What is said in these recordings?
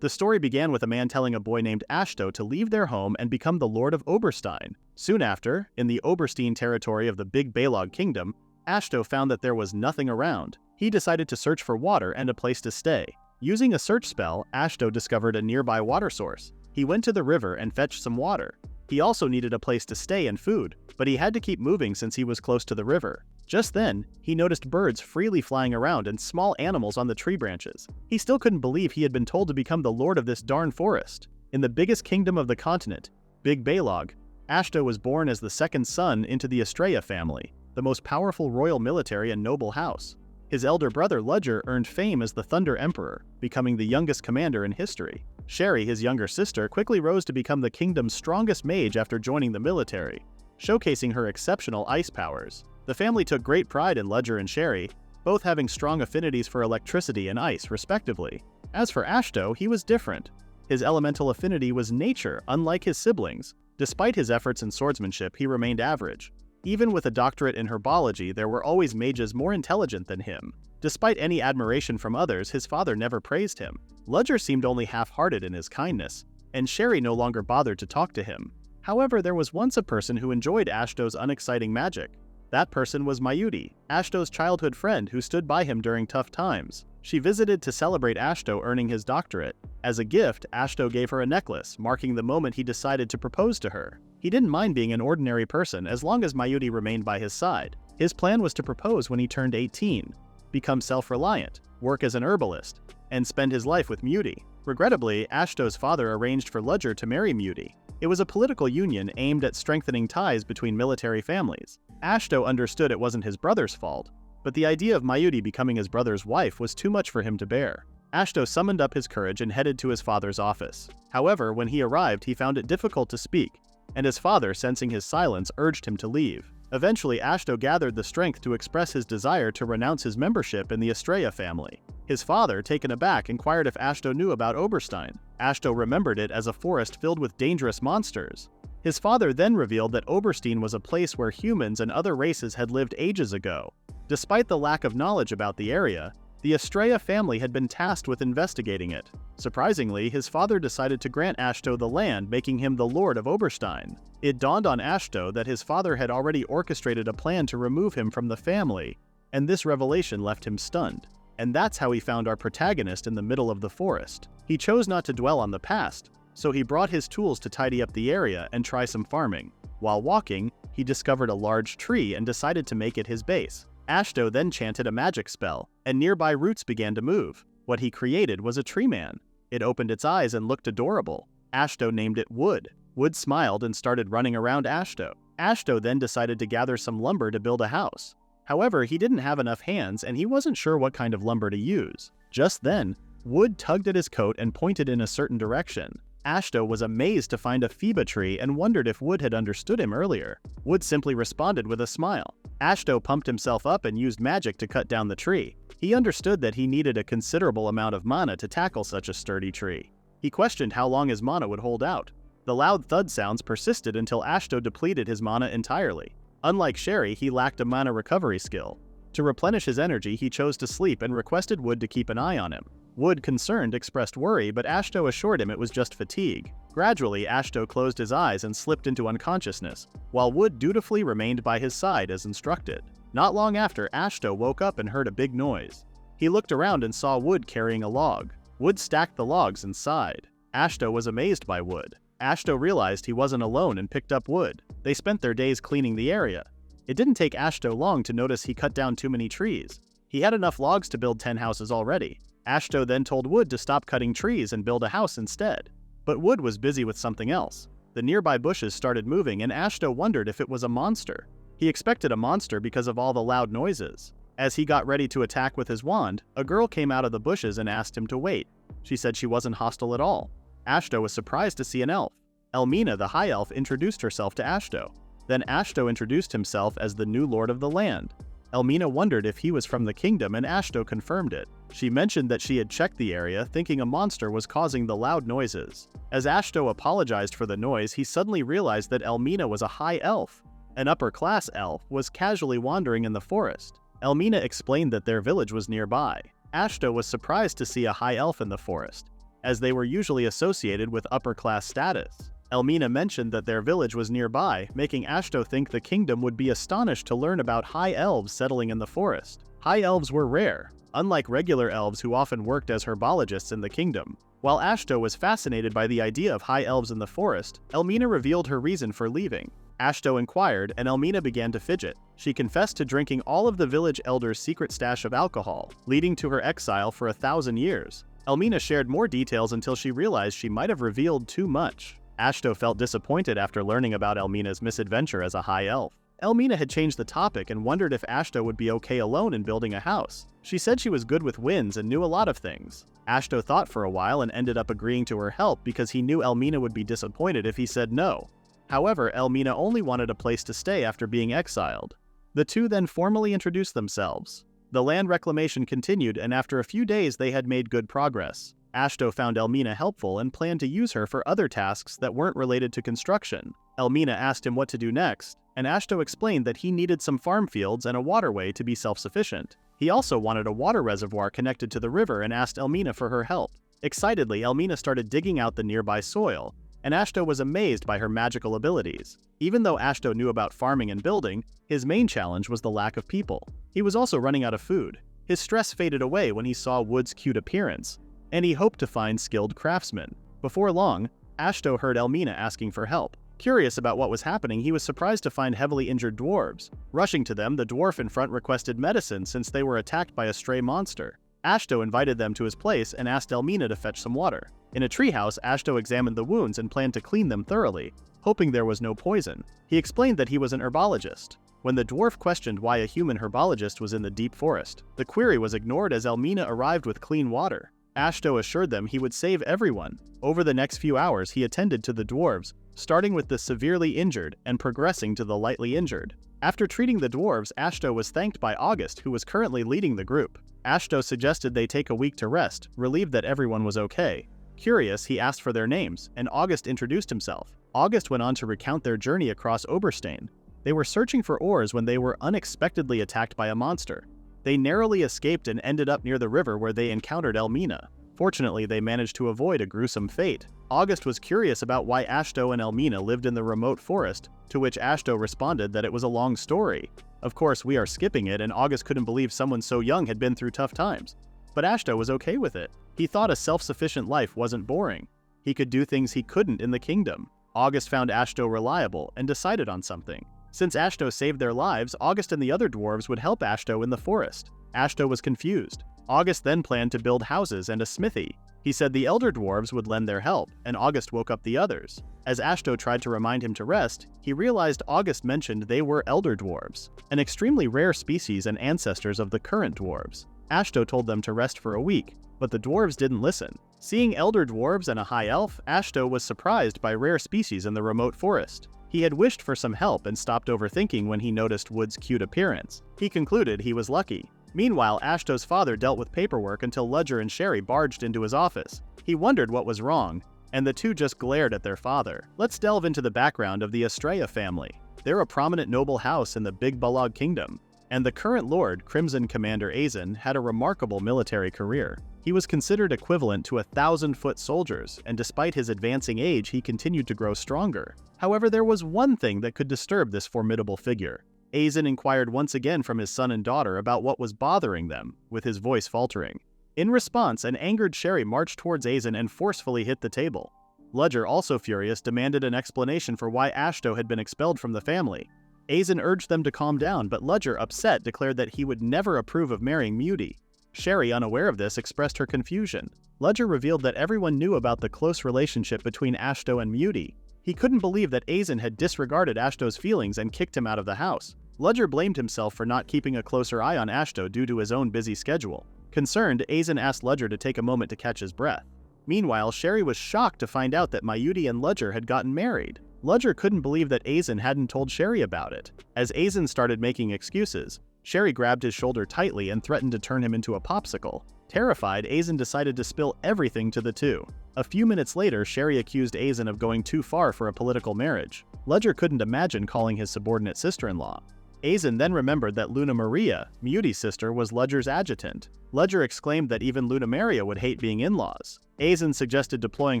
The story began with a man telling a boy named Ashto to leave their home and become the Lord of Oberstein. Soon after, in the Oberstein territory of the Big Balog Kingdom, Ashto found that there was nothing around. He decided to search for water and a place to stay. Using a search spell, Ashto discovered a nearby water source. He went to the river and fetched some water. He also needed a place to stay and food, but he had to keep moving since he was close to the river. Just then, he noticed birds freely flying around and small animals on the tree branches. He still couldn't believe he had been told to become the lord of this darn forest. In the biggest kingdom of the continent, Big Balog, Ashto was born as the second son into the Estrella family, the most powerful royal military and noble house. His elder brother Ludger earned fame as the Thunder Emperor, becoming the youngest commander in history. Sherry, his younger sister, quickly rose to become the kingdom's strongest mage after joining the military, showcasing her exceptional ice powers. The family took great pride in Ludger and Sherry, both having strong affinities for electricity and ice, respectively. As for Ashto, he was different. His elemental affinity was nature, unlike his siblings. Despite his efforts in swordsmanship, he remained average. Even with a doctorate in herbology, there were always mages more intelligent than him. Despite any admiration from others, his father never praised him. Ludger seemed only half-hearted in his kindness, and Sherry no longer bothered to talk to him. However, there was once a person who enjoyed Ashto's unexciting magic. That person was Mayuri, Ashto's childhood friend who stood by him during tough times. She visited to celebrate Ashto earning his doctorate. As a gift, Ashto gave her a necklace, marking the moment he decided to propose to her. He didn't mind being an ordinary person as long as Mayuri remained by his side. His plan was to propose when he turned 18, become self-reliant, work as an herbalist, and spend his life with Muti. Regrettably, Ashto's father arranged for Ludger to marry Muti. It was a political union aimed at strengthening ties between military families. Ashto understood it wasn't his brother's fault, but the idea of Mayuri becoming his brother's wife was too much for him to bear. Ashto summoned up his courage and headed to his father's office. However, when he arrived, he found it difficult to speak, and his father, sensing his silence, urged him to leave. Eventually, Ashto gathered the strength to express his desire to renounce his membership in the Estrella family. His father, taken aback, inquired if Ashto knew about Oberstein. Ashto remembered it as a forest filled with dangerous monsters. His father then revealed that Oberstein was a place where humans and other races had lived ages ago. Despite the lack of knowledge about the area, the Estrella family had been tasked with investigating it. Surprisingly, his father decided to grant Ashto the land, making him the Lord of Oberstein. It dawned on Ashto that his father had already orchestrated a plan to remove him from the family, and this revelation left him stunned. And that's how he found our protagonist in the middle of the forest. He chose not to dwell on the past, so he brought his tools to tidy up the area and try some farming. While walking, he discovered a large tree and decided to make it his base. Ashto then chanted a magic spell, and nearby roots began to move. What he created was a tree man. It opened its eyes and looked adorable. Ashto named it Wood. Wood smiled and started running around Ashto. Ashto then decided to gather some lumber to build a house. However, he didn't have enough hands and he wasn't sure what kind of lumber to use. Just then, Wood tugged at his coat and pointed in a certain direction. Ashto was amazed to find a Phoeba tree and wondered if Wood had understood him earlier. Wood simply responded with a smile. Ashto pumped himself up and used magic to cut down the tree. He understood that he needed a considerable amount of mana to tackle such a sturdy tree. He questioned how long his mana would hold out. The loud thud sounds persisted until Ashto depleted his mana entirely. Unlike Sherry, he lacked a mana recovery skill. To replenish his energy, he chose to sleep and requested Wood to keep an eye on him. Wood, concerned, expressed worry, but Ashto assured him it was just fatigue. Gradually, Ashto closed his eyes and slipped into unconsciousness, while Wood dutifully remained by his side as instructed. Not long after, Ashto woke up and heard a big noise. He looked around and saw Wood carrying a log. Wood stacked the logs and sighed. Ashto was amazed by Wood. Ashto realized he wasn't alone and picked up Wood. They spent their days cleaning the area. It didn't take Ashto long to notice he cut down too many trees. He had enough logs to build 10 houses already. Ashto then told Wood to stop cutting trees and build a house instead. But Wood was busy with something else. The nearby bushes started moving and Ashto wondered if it was a monster. He expected a monster because of all the loud noises. As he got ready to attack with his wand, a girl came out of the bushes and asked him to wait. She said she wasn't hostile at all. Ashto was surprised to see an elf. Elmina, the High Elf, introduced herself to Ashto. Then Ashto introduced himself as the new lord of the land. Elmina wondered if he was from the kingdom and Ashto confirmed it. She mentioned that she had checked the area, thinking a monster was causing the loud noises. As Ashto apologized for the noise, he suddenly realized that Elmina was a high elf. An upper-class elf was casually wandering in the forest. Elmina explained that their village was nearby. Ashto was surprised to see a high elf in the forest. as they were usually associated with upper-class status. Elmina mentioned that their village was nearby, making Ashto think the kingdom would be astonished to learn about High Elves settling in the forest. High Elves were rare, unlike regular elves who often worked as herbologists in the kingdom. While Ashto was fascinated by the idea of High Elves in the forest, Elmina revealed her reason for leaving. Ashto inquired, and Elmina began to fidget. She confessed to drinking all of the village elder's secret stash of alcohol, leading to her exile for 1,000 years. Elmina shared more details until she realized she might have revealed too much. Ashto felt disappointed after learning about Elmina's misadventure as a high elf. Elmina had changed the topic and wondered if Ashto would be okay alone in building a house. She said she was good with winds and knew a lot of things. Ashto thought for a while and ended up agreeing to her help because he knew Elmina would be disappointed if he said no. However, Elmina only wanted a place to stay after being exiled. The two then formally introduced themselves. The land reclamation continued, and after a few days they had made good progress. Ashto found Elmina helpful and planned to use her for other tasks that weren't related to construction. Elmina asked him what to do next, and Ashto explained that he needed some farm fields and a waterway to be self-sufficient. He also wanted a water reservoir connected to the river and asked Elmina for her help. Excitedly, Elmina started digging out the nearby soil, and Ashto was amazed by her magical abilities. Even though Ashto knew about farming and building, his main challenge was the lack of people. He was also running out of food. His stress faded away when he saw Wood's cute appearance, and he hoped to find skilled craftsmen. Before long, Ashto heard Elmina asking for help. Curious about what was happening, he was surprised to find heavily injured dwarves. Rushing to them, the dwarf in front requested medicine since they were attacked by a stray monster. Ashto invited them to his place and asked Elmina to fetch some water. In a treehouse, Ashto examined the wounds and planned to clean them thoroughly, hoping there was no poison. He explained that he was an herbologist. When the dwarf questioned why a human herbologist was in the deep forest, the query was ignored as Elmina arrived with clean water. Ashto assured them he would save everyone. Over the next few hours, he attended to the dwarves, starting with the severely injured and progressing to the lightly injured. After treating the dwarves, Ashto was thanked by August, who was currently leading the group. Ashto suggested they take a week to rest, relieved that everyone was okay. Curious, he asked for their names, and August introduced himself. August went on to recount their journey across Oberstein. They were searching for ores when they were unexpectedly attacked by a monster. They narrowly escaped and ended up near the river where they encountered Elmina. Fortunately, they managed to avoid a gruesome fate. August was curious about why Ashto and Elmina lived in the remote forest, to which Ashto responded that it was a long story. Of course, we are skipping it, and August couldn't believe someone so young had been through tough times. But Ashto was okay with it. He thought a self-sufficient life wasn't boring. He could do things he couldn't in the kingdom. August found Ashto reliable and decided on something. Since Ashto saved their lives, August and the other dwarves would help Ashto in the forest. Ashto was confused. August then planned to build houses and a smithy. He said the elder dwarves would lend their help, and August woke up the others. As Ashto tried to remind him to rest, he realized August mentioned they were elder dwarves, an extremely rare species and ancestors of the current dwarves. Ashto told them to rest for a week, but the dwarves didn't listen. Seeing elder dwarves and a high elf, Ashto was surprised by rare species in the remote forest. He had wished for some help and stopped overthinking when he noticed Wood's cute appearance. He concluded he was lucky. Meanwhile, Ashto's father dealt with paperwork until Ludger and Sherry barged into his office. He wondered what was wrong, and the two just glared at their father. Let's delve into the background of the Estrella family. They're a prominent noble house in the Big Balog Kingdom, and the current lord, Crimson Commander Azen, had a remarkable military career. He was considered equivalent to 1,000-foot soldiers, and despite his advancing age, he continued to grow stronger. However, there was one thing that could disturb this formidable figure. Azen inquired once again from his son and daughter about what was bothering them, with his voice faltering. In response, an angered Sherry marched towards Azen and forcefully hit the table. Ludger, also furious, demanded an explanation for why Ashto had been expelled from the family. Azen urged them to calm down, but Ludger, upset, declared that he would never approve of marrying Muti. Sherry, unaware of this, expressed her confusion. Ludger revealed that everyone knew about the close relationship between Ashto and Muti. He couldn't believe that Azen had disregarded Ashto's feelings and kicked him out of the house. Ludger blamed himself for not keeping a closer eye on Ashto due to his own busy schedule. Concerned, Azen asked Ludger to take a moment to catch his breath. Meanwhile, Sherry was shocked to find out that Mayuti and Ludger had gotten married. Ludger couldn't believe that Azen hadn't told Sherry about it. As Azen started making excuses, Sherry grabbed his shoulder tightly and threatened to turn him into a popsicle. Terrified, Azen decided to spill everything to the two. A few minutes later, Sherry accused Azen of going too far for a political marriage. Ludger couldn't imagine calling his subordinate sister-in-law. Aizen then remembered that Luna Maria, Muti's sister, was Ludger's adjutant. Ludger exclaimed that even Luna Maria would hate being in-laws. Aizen suggested deploying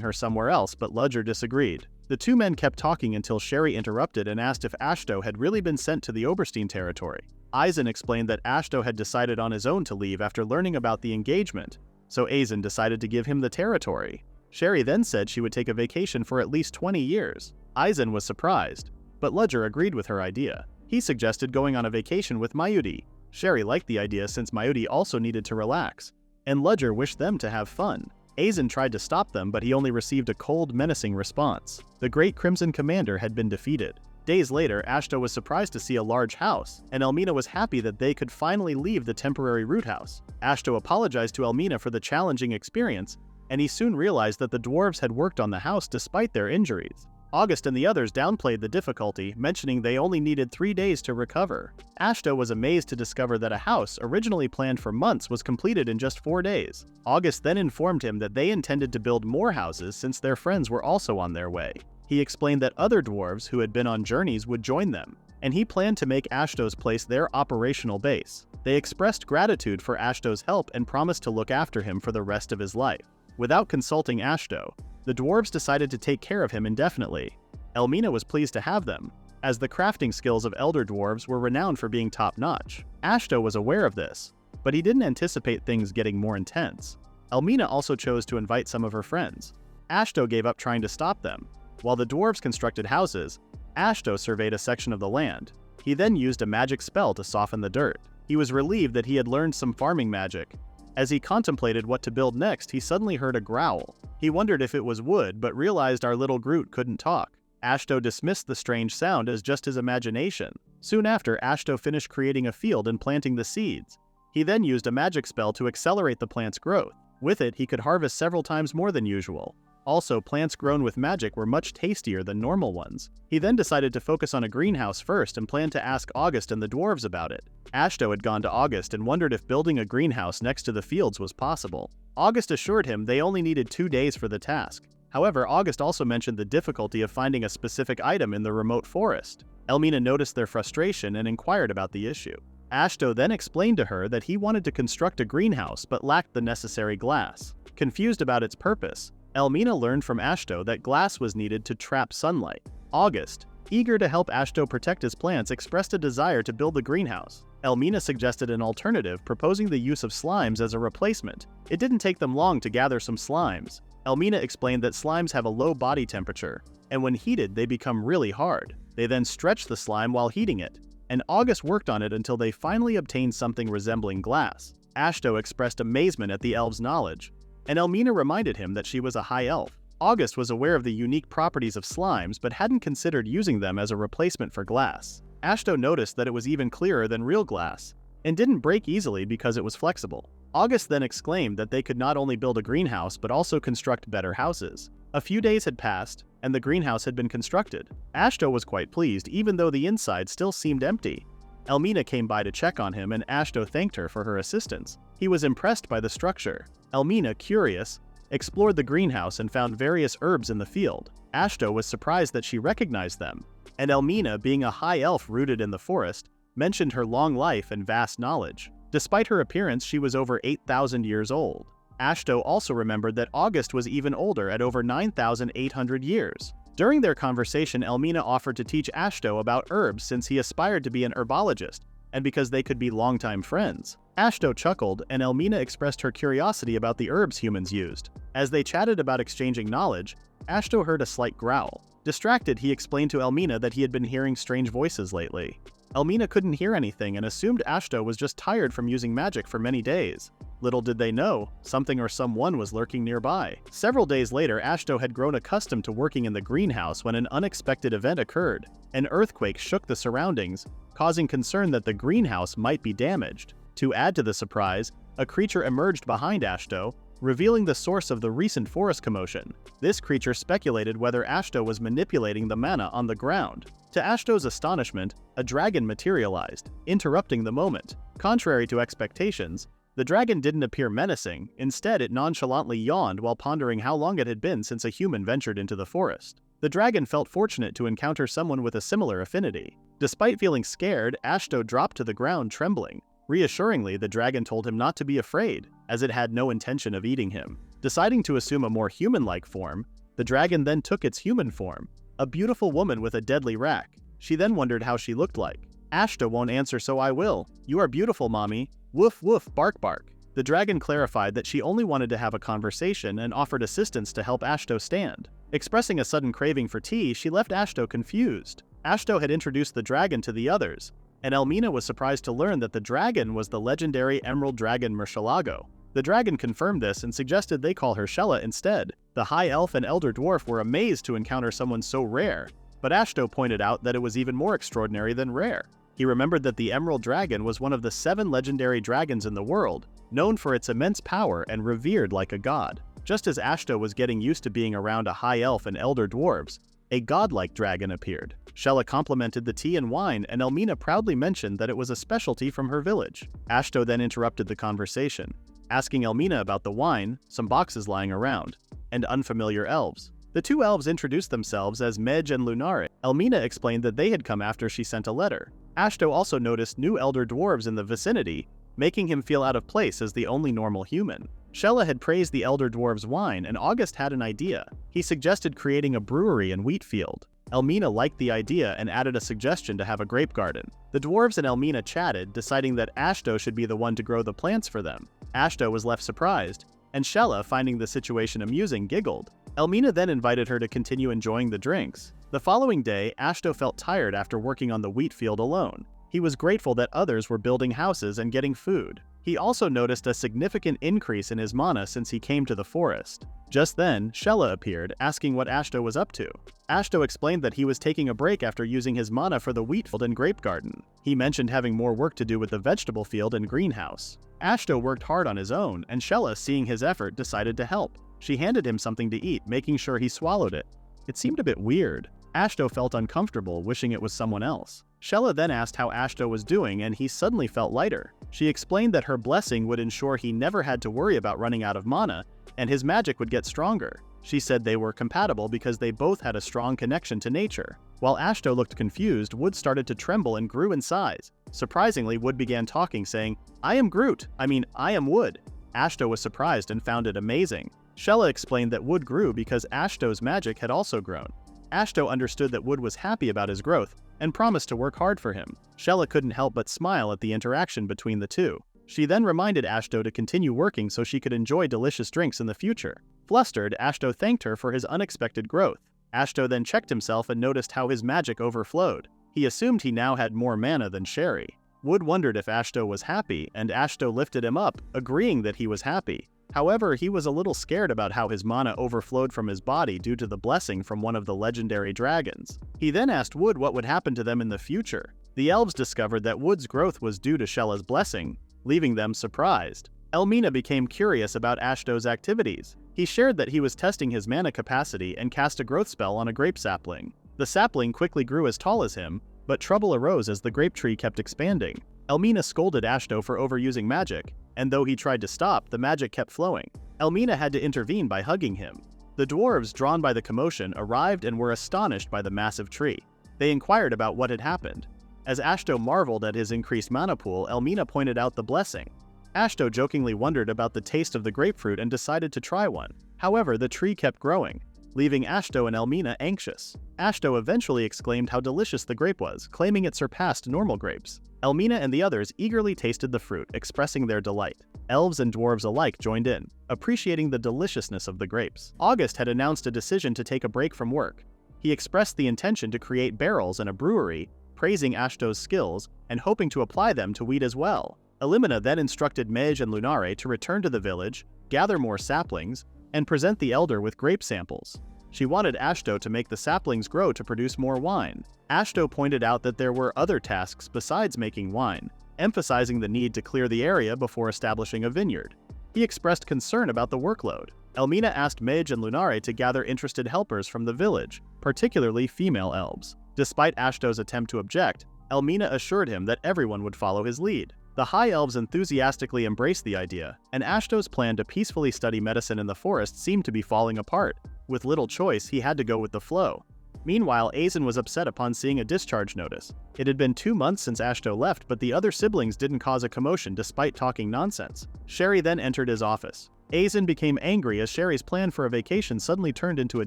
her somewhere else, but Ludger disagreed. The two men kept talking until Sherry interrupted and asked if Ashto had really been sent to the Oberstein territory. Aizen explained that Ashto had decided on his own to leave after learning about the engagement, so Aizen decided to give him the territory. Sherry then said she would take a vacation for at least 20 years. Aizen was surprised, but Ludger agreed with her idea. He suggested going on a vacation with Mayuri. Sherry liked the idea since Mayuri also needed to relax, and Ludger wished them to have fun. Aizen tried to stop them, but he only received a cold, menacing response. The Great Crimson Commander had been defeated. Days later, Ashto was surprised to see a large house, and Elmina was happy that they could finally leave the temporary root house. Ashto apologized to Elmina for the challenging experience, and he soon realized that the dwarves had worked on the house despite their injuries. August and the others downplayed the difficulty, mentioning they only needed 3 days to recover. Ashto was amazed to discover that a house originally planned for months was completed in just 4 days. August then informed him that they intended to build more houses since their friends were also on their way. He explained that other dwarves who had been on journeys would join them, and he planned to make Ashto's place their operational base. They expressed gratitude for Ashto's help and promised to look after him for the rest of his life. Without consulting Ashto, the dwarves decided to take care of him indefinitely. Elmina was pleased to have them, as the crafting skills of elder dwarves were renowned for being top-notch. Ashto was aware of this, but he didn't anticipate things getting more intense. Elmina also chose to invite some of her friends. Ashto gave up trying to stop them. While the dwarves constructed houses, Ashto surveyed a section of the land. He then used a magic spell to soften the dirt. He was relieved that he had learned some farming magic. As he contemplated what to build next, he suddenly heard a growl. He wondered if it was wood, but realized our little Groot couldn't talk. Ashto dismissed the strange sound as just his imagination. Soon after, Ashto finished creating a field and planting the seeds. He then used a magic spell to accelerate the plant's growth. With it, he could harvest several times more than usual. Also, plants grown with magic were much tastier than normal ones. He then decided to focus on a greenhouse first and planned to ask August and the dwarves about it. Ashto had gone to August and wondered if building a greenhouse next to the fields was possible. August assured him they only needed 2 days for the task. However, August also mentioned the difficulty of finding a specific item in the remote forest. Elmina noticed their frustration and inquired about the issue. Ashto then explained to her that he wanted to construct a greenhouse but lacked the necessary glass. Confused about its purpose, Elmina learned from Ashto that glass was needed to trap sunlight. August, eager to help Ashto protect his plants, expressed a desire to build the greenhouse. Elmina suggested an alternative, proposing the use of slimes as a replacement. It didn't take them long to gather some slimes. Elmina explained that slimes have a low body temperature, and when heated they become really hard. They then stretch the slime while heating it, and August worked on it until they finally obtained something resembling glass. Ashto expressed amazement at the elves' knowledge, and Elmina reminded him that she was a high elf. August was aware of the unique properties of slimes but hadn't considered using them as a replacement for glass. Ashto noticed that it was even clearer than real glass, and didn't break easily because it was flexible. August then exclaimed that they could not only build a greenhouse but also construct better houses. A few days had passed, and the greenhouse had been constructed. Ashto was quite pleased, even though the inside still seemed empty. Elmina came by to check on him, and Ashto thanked her for her assistance. He was impressed by the structure. Elmina, curious, explored the greenhouse and found various herbs in the field. Ashto was surprised that she recognized them, and Elmina, being a high elf rooted in the forest, mentioned her long life and vast knowledge. Despite her appearance, she was over 8,000 years old. Ashto also remembered that August was even older at over 9,800 years. During their conversation, Elmina offered to teach Ashto about herbs since he aspired to be an herbologist, and because they could be longtime friends. Ashto chuckled, and Elmina expressed her curiosity about the herbs humans used. As they chatted about exchanging knowledge, Ashto heard a slight growl. Distracted, he explained to Elmina that he had been hearing strange voices lately. Elmina couldn't hear anything and assumed Ashto was just tired from using magic for many days. Little did they know, something or someone was lurking nearby. Several days later, Ashto had grown accustomed to working in the greenhouse when an unexpected event occurred. An earthquake shook the surroundings, causing concern that the greenhouse might be damaged. To add to the surprise, a creature emerged behind Ashto, revealing the source of the recent forest commotion. This creature speculated whether Ashto was manipulating the mana on the ground. To Ashto's astonishment, a dragon materialized, interrupting the moment. Contrary to expectations, the dragon didn't appear menacing. Instead, it nonchalantly yawned while pondering how long it had been since a human ventured into the forest. The dragon felt fortunate to encounter someone with a similar affinity. Despite feeling scared, Ashto dropped to the ground trembling. Reassuringly, the dragon told him not to be afraid, as it had no intention of eating him. Deciding to assume a more human-like form, the dragon then took its human form, a beautiful woman with a deadly rack. She then wondered how she looked like. Ashto won't answer, so I will. You are beautiful, mommy. Woof woof, bark bark. The dragon clarified that she only wanted to have a conversation and offered assistance to help Ashto stand. Expressing a sudden craving for tea, she left Ashto confused. Ashto had introduced the dragon to the others, and Elmina was surprised to learn that the dragon was the legendary emerald dragon Murcielago. The dragon confirmed this and suggested they call her Shella instead. The High Elf and Elder Dwarf were amazed to encounter someone so rare, but Ashto pointed out that it was even more extraordinary than rare. He remembered that the Emerald Dragon was one of the 7 legendary dragons in the world, known for its immense power and revered like a god. Just as Ashto was getting used to being around a High Elf and Elder Dwarves, a godlike dragon appeared. Shella complimented the tea and wine, and Elmina proudly mentioned that it was a specialty from her village. Ashto then interrupted the conversation, asking Elmina about the wine, some boxes lying around, and unfamiliar elves. The 2 elves introduced themselves as Mage and Lunare. Elmina explained that they had come after she sent a letter. Ashto also noticed new elder dwarves in the vicinity, making him feel out of place as the only normal human. Shella had praised the elder dwarves' wine, and August had an idea. He suggested creating a brewery in Wheatfield. Elmina liked the idea and added a suggestion to have a grape garden. The dwarves and Elmina chatted, deciding that Ashto should be the one to grow the plants for them. Ashto was left surprised, and Shella, finding the situation amusing, giggled. Elmina then invited her to continue enjoying the drinks. The following day, Ashto felt tired after working on the wheat field alone. He was grateful that others were building houses and getting food. He also noticed a significant increase in his mana since he came to the forest. Just then, Shella appeared, asking what Ashto was up to. Ashto explained that he was taking a break after using his mana for the wheat field and grape garden. He mentioned having more work to do with the vegetable field and greenhouse. Ashto worked hard on his own, and Shella, seeing his effort, decided to help. She handed him something to eat, making sure he swallowed it. It seemed a bit weird. Ashto felt uncomfortable, wishing it was someone else. Shella then asked how Ashto was doing, and he suddenly felt lighter. She explained that her blessing would ensure he never had to worry about running out of mana, and his magic would get stronger. She said they were compatible because they both had a strong connection to nature. While Ashto looked confused, Wood started to tremble and grew in size. Surprisingly, Wood began talking, saying, I am Wood. Ashto was surprised and found it amazing. Shella explained that Wood grew because Ashto's magic had also grown. Ashto understood that Wood was happy about his growth and promised to work hard for him. Shella couldn't help but smile at the interaction between the two. She then reminded Ashto to continue working so she could enjoy delicious drinks in the future. Flustered, Ashto thanked her for his unexpected growth. Ashto then checked himself and noticed how his magic overflowed. He assumed he now had more mana than Sherry. Wood wondered if Ashto was happy, and Ashto lifted him up, agreeing that he was happy. However, he was a little scared about how his mana overflowed from his body due to the blessing from one of the legendary dragons. He then asked Wood what would happen to them in the future. The elves discovered that Wood's growth was due to Shella's blessing, leaving them surprised. Elmina became curious about Ashto's activities. He shared that he was testing his mana capacity and cast a growth spell on a grape sapling. The sapling quickly grew as tall as him, but trouble arose as the grape tree kept expanding. Elmina scolded Ashto for overusing magic, and though he tried to stop, the magic kept flowing. Elmina had to intervene by hugging him. The dwarves, drawn by the commotion, arrived and were astonished by the massive tree. They inquired about what had happened. As Ashto marveled at his increased mana pool, Elmina pointed out the blessing. Ashto jokingly wondered about the taste of the grapefruit and decided to try one. However, the tree kept growing, leaving Ashto and Elmina anxious. Ashto eventually exclaimed how delicious the grape was, claiming it surpassed normal grapes. Elmina and the others eagerly tasted the fruit, expressing their delight. Elves and dwarves alike joined in, appreciating the deliciousness of the grapes. August had announced a decision to take a break from work. He expressed the intention to create barrels and a brewery, praising Ashto's skills and hoping to apply them to wheat as well. Elmina then instructed Mage and Lunare to return to the village, gather more saplings, and present the elder with grape samples. She wanted Ashto to make the saplings grow to produce more wine. Ashto pointed out that there were other tasks besides making wine, emphasizing the need to clear the area before establishing a vineyard. He expressed concern about the workload. Elmina asked Mage and Lunare to gather interested helpers from the village, particularly female elves. Despite Ashto's attempt to object, Elmina assured him that everyone would follow his lead. The High Elves enthusiastically embraced the idea, and Ashto's plan to peacefully study medicine in the forest seemed to be falling apart. With little choice, he had to go with the flow. Meanwhile, Aizen was upset upon seeing a discharge notice. It had been 2 months since Ashto left, but the other siblings didn't cause a commotion despite talking nonsense. Sherry then entered his office. Aizen became angry as Sherry's plan for a vacation suddenly turned into a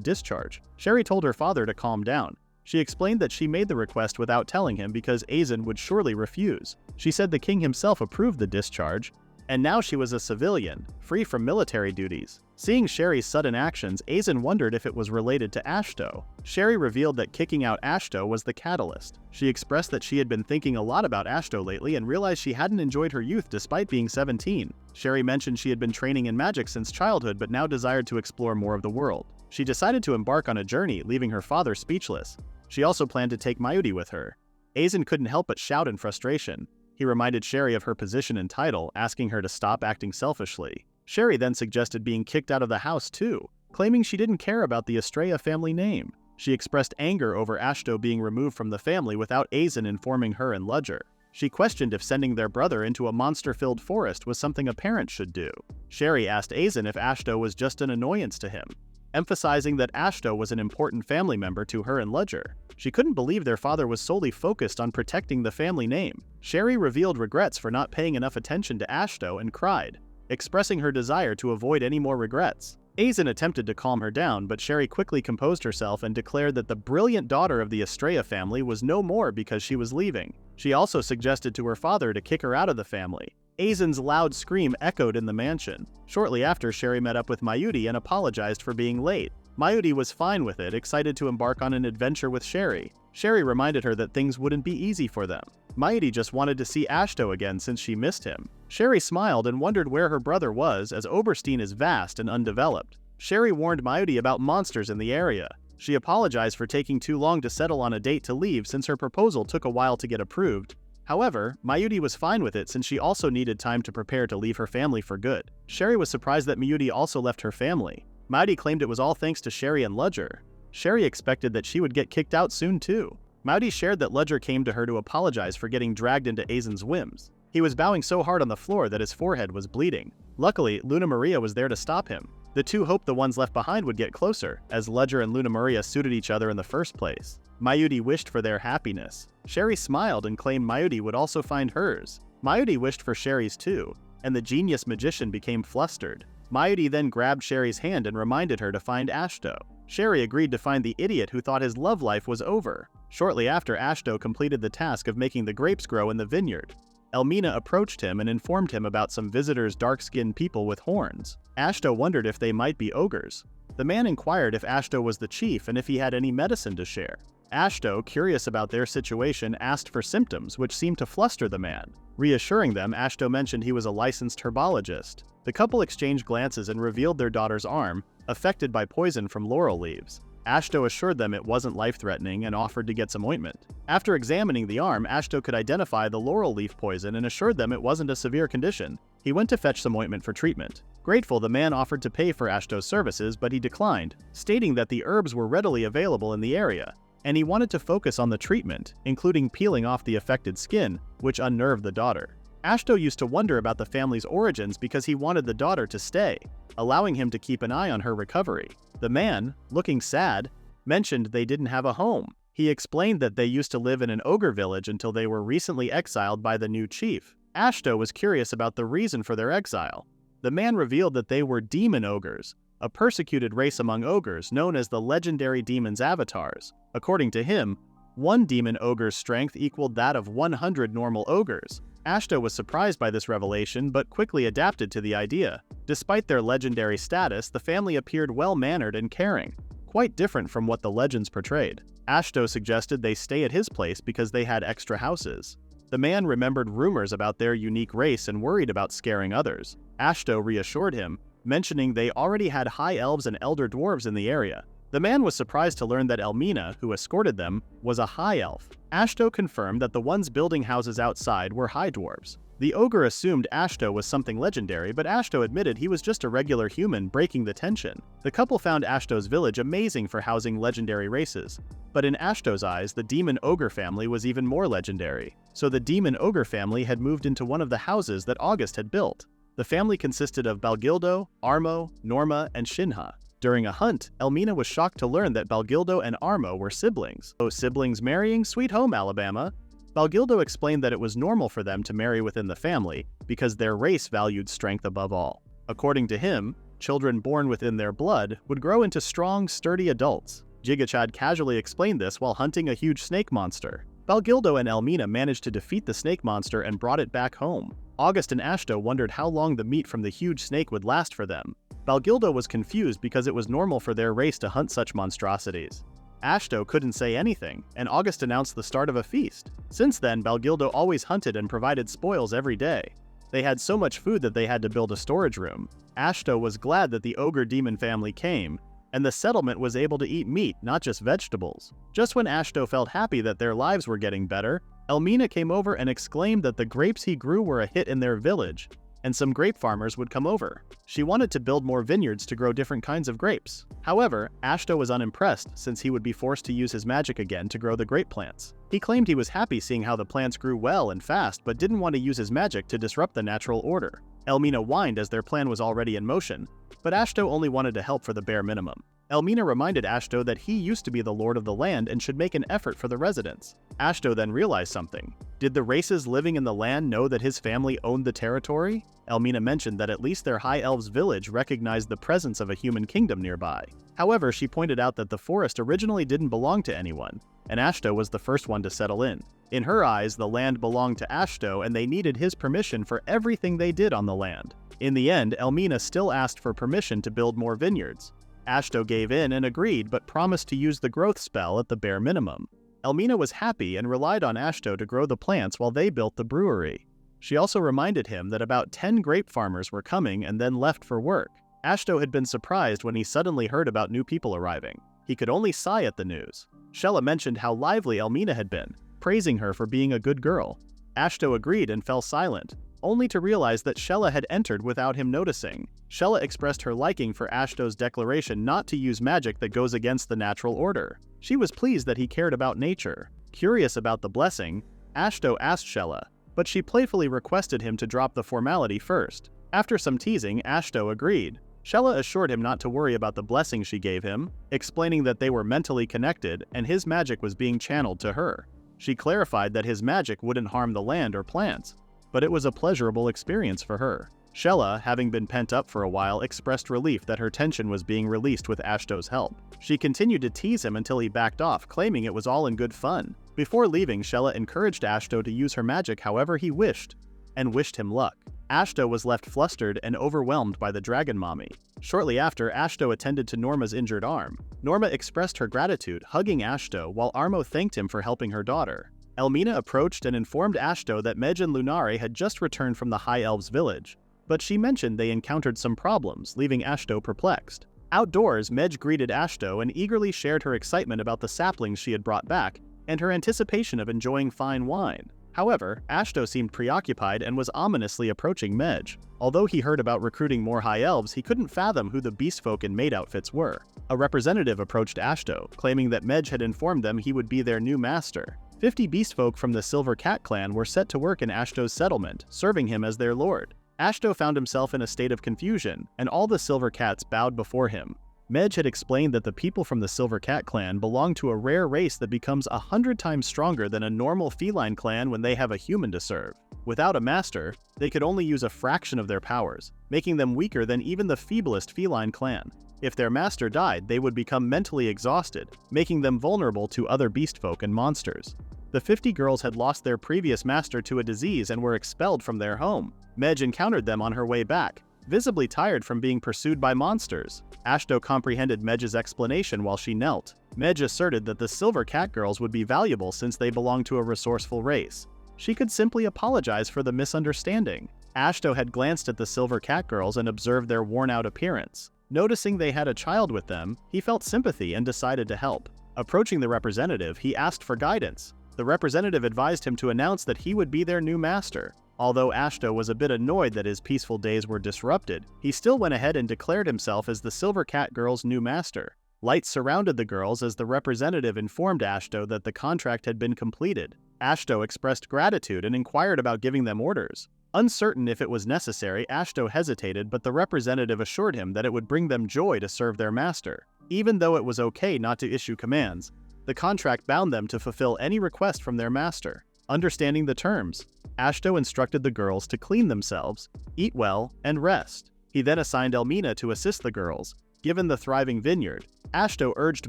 discharge. Sherry told her father to calm down. She explained that she made the request without telling him because Aizen would surely refuse. She said the king himself approved the discharge, and now she was a civilian, free from military duties. Seeing Sherry's sudden actions, Aizen wondered if it was related to Ashto. Sherry revealed that kicking out Ashto was the catalyst. She expressed that she had been thinking a lot about Ashto lately and realized she hadn't enjoyed her youth despite being 17. Sherry mentioned she had been training in magic since childhood but now desired to explore more of the world. She decided to embark on a journey, leaving her father speechless. She also planned to take Mayuri with her. Aizen couldn't help but shout in frustration. He reminded Sherry of her position and title, asking her to stop acting selfishly. Sherry then suggested being kicked out of the house too, claiming she didn't care about the Estrella family name. She expressed anger over Ashto being removed from the family without Aizen informing her and Ludger. She questioned if sending their brother into a monster-filled forest was something a parent should do. Sherry asked Aizen if Ashto was just an annoyance to him, emphasizing that Ashto was an important family member to her and Ludger. She couldn't believe their father was solely focused on protecting the family name. Sherry revealed regrets for not paying enough attention to Ashto and cried, expressing her desire to avoid any more regrets. Aizen attempted to calm her down, but Sherry quickly composed herself and declared that the brilliant daughter of the Estrella family was no more because she was leaving. She also suggested to her father to kick her out of the family. Aizen's loud scream echoed in the mansion. Shortly after, Sherry met up with Mayuri and apologized for being late. Mayuri was fine with it, excited to embark on an adventure with Sherry. Sherry reminded her that things wouldn't be easy for them. Mayuri just wanted to see Ashto again since she missed him. Sherry smiled and wondered where her brother was, as Oberstein is vast and undeveloped. Sherry warned Mayuri about monsters in the area. She apologized for taking too long to settle on a date to leave since her proposal took a while to get approved. However, Mayuri was fine with it since she also needed time to prepare to leave her family for good. Sherry was surprised that Mayuri also left her family. Mayuri claimed it was all thanks to Sherry and Ludger. Sherry expected that she would get kicked out soon too. Mayuri shared that Ludger came to her to apologize for getting dragged into Aizen's whims. He was bowing so hard on the floor that his forehead was bleeding. Luckily, Luna Maria was there to stop him. The two hoped the ones left behind would get closer, as Ludger and Luna Maria suited each other in the first place. Mayuri wished for their happiness. Sherry smiled and claimed Mayuri would also find hers. Mayuri wished for Sherry's too, and the genius magician became flustered. Mayuri then grabbed Sherry's hand and reminded her to find Ashto. Sherry agreed to find the idiot who thought his love life was over. Shortly after, Ashto completed the task of making the grapes grow in the vineyard. Elmina approached him and informed him about some visitors, dark-skinned people with horns. Ashto wondered if they might be ogres. The man inquired if Ashto was the chief and if he had any medicine to share. Ashto, curious about their situation, asked for symptoms, which seemed to fluster the man. Reassuring them, Ashto mentioned he was a licensed herbologist. The couple exchanged glances and revealed their daughter's arm, affected by poison from laurel leaves. Ashto assured them it wasn't life-threatening and offered to get some ointment. After examining the arm, Ashto could identify the laurel leaf poison and assured them it wasn't a severe condition. He went to fetch some ointment for treatment. Grateful, the man offered to pay for Ashto's services, but he declined, stating that the herbs were readily available in the area, and he wanted to focus on the treatment, including peeling off the affected skin, which unnerved the daughter. Ashto used to wonder about the family's origins because he wanted the daughter to stay, allowing him to keep an eye on her recovery. The man, looking sad, mentioned they didn't have a home. He explained that they used to live in an ogre village until they were recently exiled by the new chief. Ashto was curious about the reason for their exile. The man revealed that they were demon ogres, a persecuted race among ogres known as the legendary demons' avatars. According to him, one demon ogre's strength equaled that of 100 normal ogres. Ashto was surprised by this revelation but quickly adapted to the idea. Despite their legendary status, the family appeared well-mannered and caring, quite different from what the legends portrayed. Ashto suggested they stay at his place because they had extra houses. The man remembered rumors about their unique race and worried about scaring others. Ashto reassured him, mentioning they already had High Elves and Elder Dwarves in the area. The man was surprised to learn that Elmina, who escorted them, was a High Elf. Ashto confirmed that the ones building houses outside were High Dwarves. The ogre assumed Ashto was something legendary, but Ashto admitted he was just a regular human, breaking the tension. The couple found Ashto's village amazing for housing legendary races. But in Ashto's eyes, the demon ogre family was even more legendary. So the demon ogre family had moved into one of the houses that August had built. The family consisted of Balgildo, Armo, Norma, and Shinha. During a hunt, Elmina was shocked to learn that Balgildo and Armo were siblings. Oh, siblings marrying? Sweet home, Alabama. Balgildo explained that it was normal for them to marry within the family because their race valued strength above all. According to him, children born within their blood would grow into strong, sturdy adults. Jigachad casually explained this while hunting a huge snake monster. Balgildo and Elmina managed to defeat the snake monster and brought it back home. August and Ashto wondered how long the meat from the huge snake would last for them. Balgildo was confused because it was normal for their race to hunt such monstrosities. Ashto couldn't say anything, and August announced the start of a feast. Since then, Balgildo always hunted and provided spoils every day. They had so much food that they had to build a storage room. Ashto was glad that the ogre demon family came, and the settlement was able to eat meat, not just vegetables. Just when Ashto felt happy that their lives were getting better, Elmina came over and exclaimed that the grapes he grew were a hit in their village, and some grape farmers would come over. She wanted to build more vineyards to grow different kinds of grapes. However, Ashto was unimpressed since he would be forced to use his magic again to grow the grape plants. He claimed he was happy seeing how the plants grew well and fast, but didn't want to use his magic to disrupt the natural order. Elmina whined as their plan was already in motion, but Ashto only wanted to help for the bare minimum. Elmina reminded Ashto that he used to be the lord of the land and should make an effort for the residents. Ashto then realized something. Did the races living in the land know that his family owned the territory? Elmina mentioned that at least their High Elves village recognized the presence of a human kingdom nearby. However, she pointed out that the forest originally didn't belong to anyone, and Ashto was the first one to settle in. In her eyes, the land belonged to Ashto and they needed his permission for everything they did on the land. In the end, Elmina still asked for permission to build more vineyards. Ashto gave in and agreed, but promised to use the growth spell at the bare minimum. Elmina was happy and relied on Ashto to grow the plants while they built the brewery. She also reminded him that about 10 grape farmers were coming and then left for work. Ashto had been surprised when he suddenly heard about new people arriving. He could only sigh at the news. Shella mentioned how lively Elmina had been, praising her for being a good girl. Ashto agreed and fell silent, only to realize that Shella had entered without him noticing. Shella expressed her liking for Ashto's declaration not to use magic that goes against the natural order. She was pleased that he cared about nature. Curious about the blessing, Ashto asked Shella, but she playfully requested him to drop the formality first. After some teasing, Ashto agreed. Shella assured him not to worry about the blessing she gave him, explaining that they were mentally connected and his magic was being channeled to her. She clarified that his magic wouldn't harm the land or plants, but it was a pleasurable experience for her. Shella, having been pent up for a while, expressed relief that her tension was being released with Ashto's help. She continued to tease him until he backed off, claiming it was all in good fun. Before leaving, Shella encouraged Ashto to use her magic however he wished, and wished him luck. Ashto was left flustered and overwhelmed by the dragon mommy. Shortly after, Ashto attended to Norma's injured arm. Norma expressed her gratitude, hugging Ashto, while Armo thanked him for helping her daughter. Elmina approached and informed Ashto that Mej and Lunare had just returned from the High Elves village, but she mentioned they encountered some problems, leaving Ashto perplexed. Outdoors, Mej greeted Ashto and eagerly shared her excitement about the saplings she had brought back, and her anticipation of enjoying fine wine. However, Ashto seemed preoccupied and was ominously approaching Mej. Although he heard about recruiting more High Elves, he couldn't fathom who the beastfolk in maid outfits were. A representative approached Ashto, claiming that Mej had informed them he would be their new master. 50 beastfolk from the Silver Cat clan were set to work in Ashto's settlement, serving him as their lord. Ashto found himself in a state of confusion, and all the Silver Cats bowed before him. Mej had explained that the people from the Silver Cat clan belong to a rare race that becomes 100 times stronger than a normal feline clan when they have a human to serve. Without a master, they could only use a fraction of their powers, making them weaker than even the feeblest feline clan. If their master died, they would become mentally exhausted, making them vulnerable to other beastfolk and monsters. The 50 girls had lost their previous master to a disease and were expelled from their home. Mej encountered them on her way back, visibly tired from being pursued by monsters. Ashto comprehended Mej's explanation while she knelt. Mej asserted that the Silver Cat girls would be valuable since they belonged to a resourceful race. She could simply apologize for the misunderstanding. Ashto had glanced at the Silver Cat girls and observed their worn-out appearance. Noticing they had a child with them, he felt sympathy and decided to help. Approaching the representative, he asked for guidance. The representative advised him to announce that he would be their new master. Although Ashto was a bit annoyed that his peaceful days were disrupted, he still went ahead and declared himself as the Silver Cat girls' new master. Lights surrounded the girls as the representative informed Ashto that the contract had been completed. Ashto expressed gratitude and inquired about giving them orders. Uncertain if it was necessary, Ashto hesitated, but the representative assured him that it would bring them joy to serve their master. Even though it was okay not to issue commands, the contract bound them to fulfill any request from their master. Understanding the terms, Ashto instructed the girls to clean themselves, eat well, and rest. He then assigned Elmina to assist the girls. Given the thriving vineyard, Ashto urged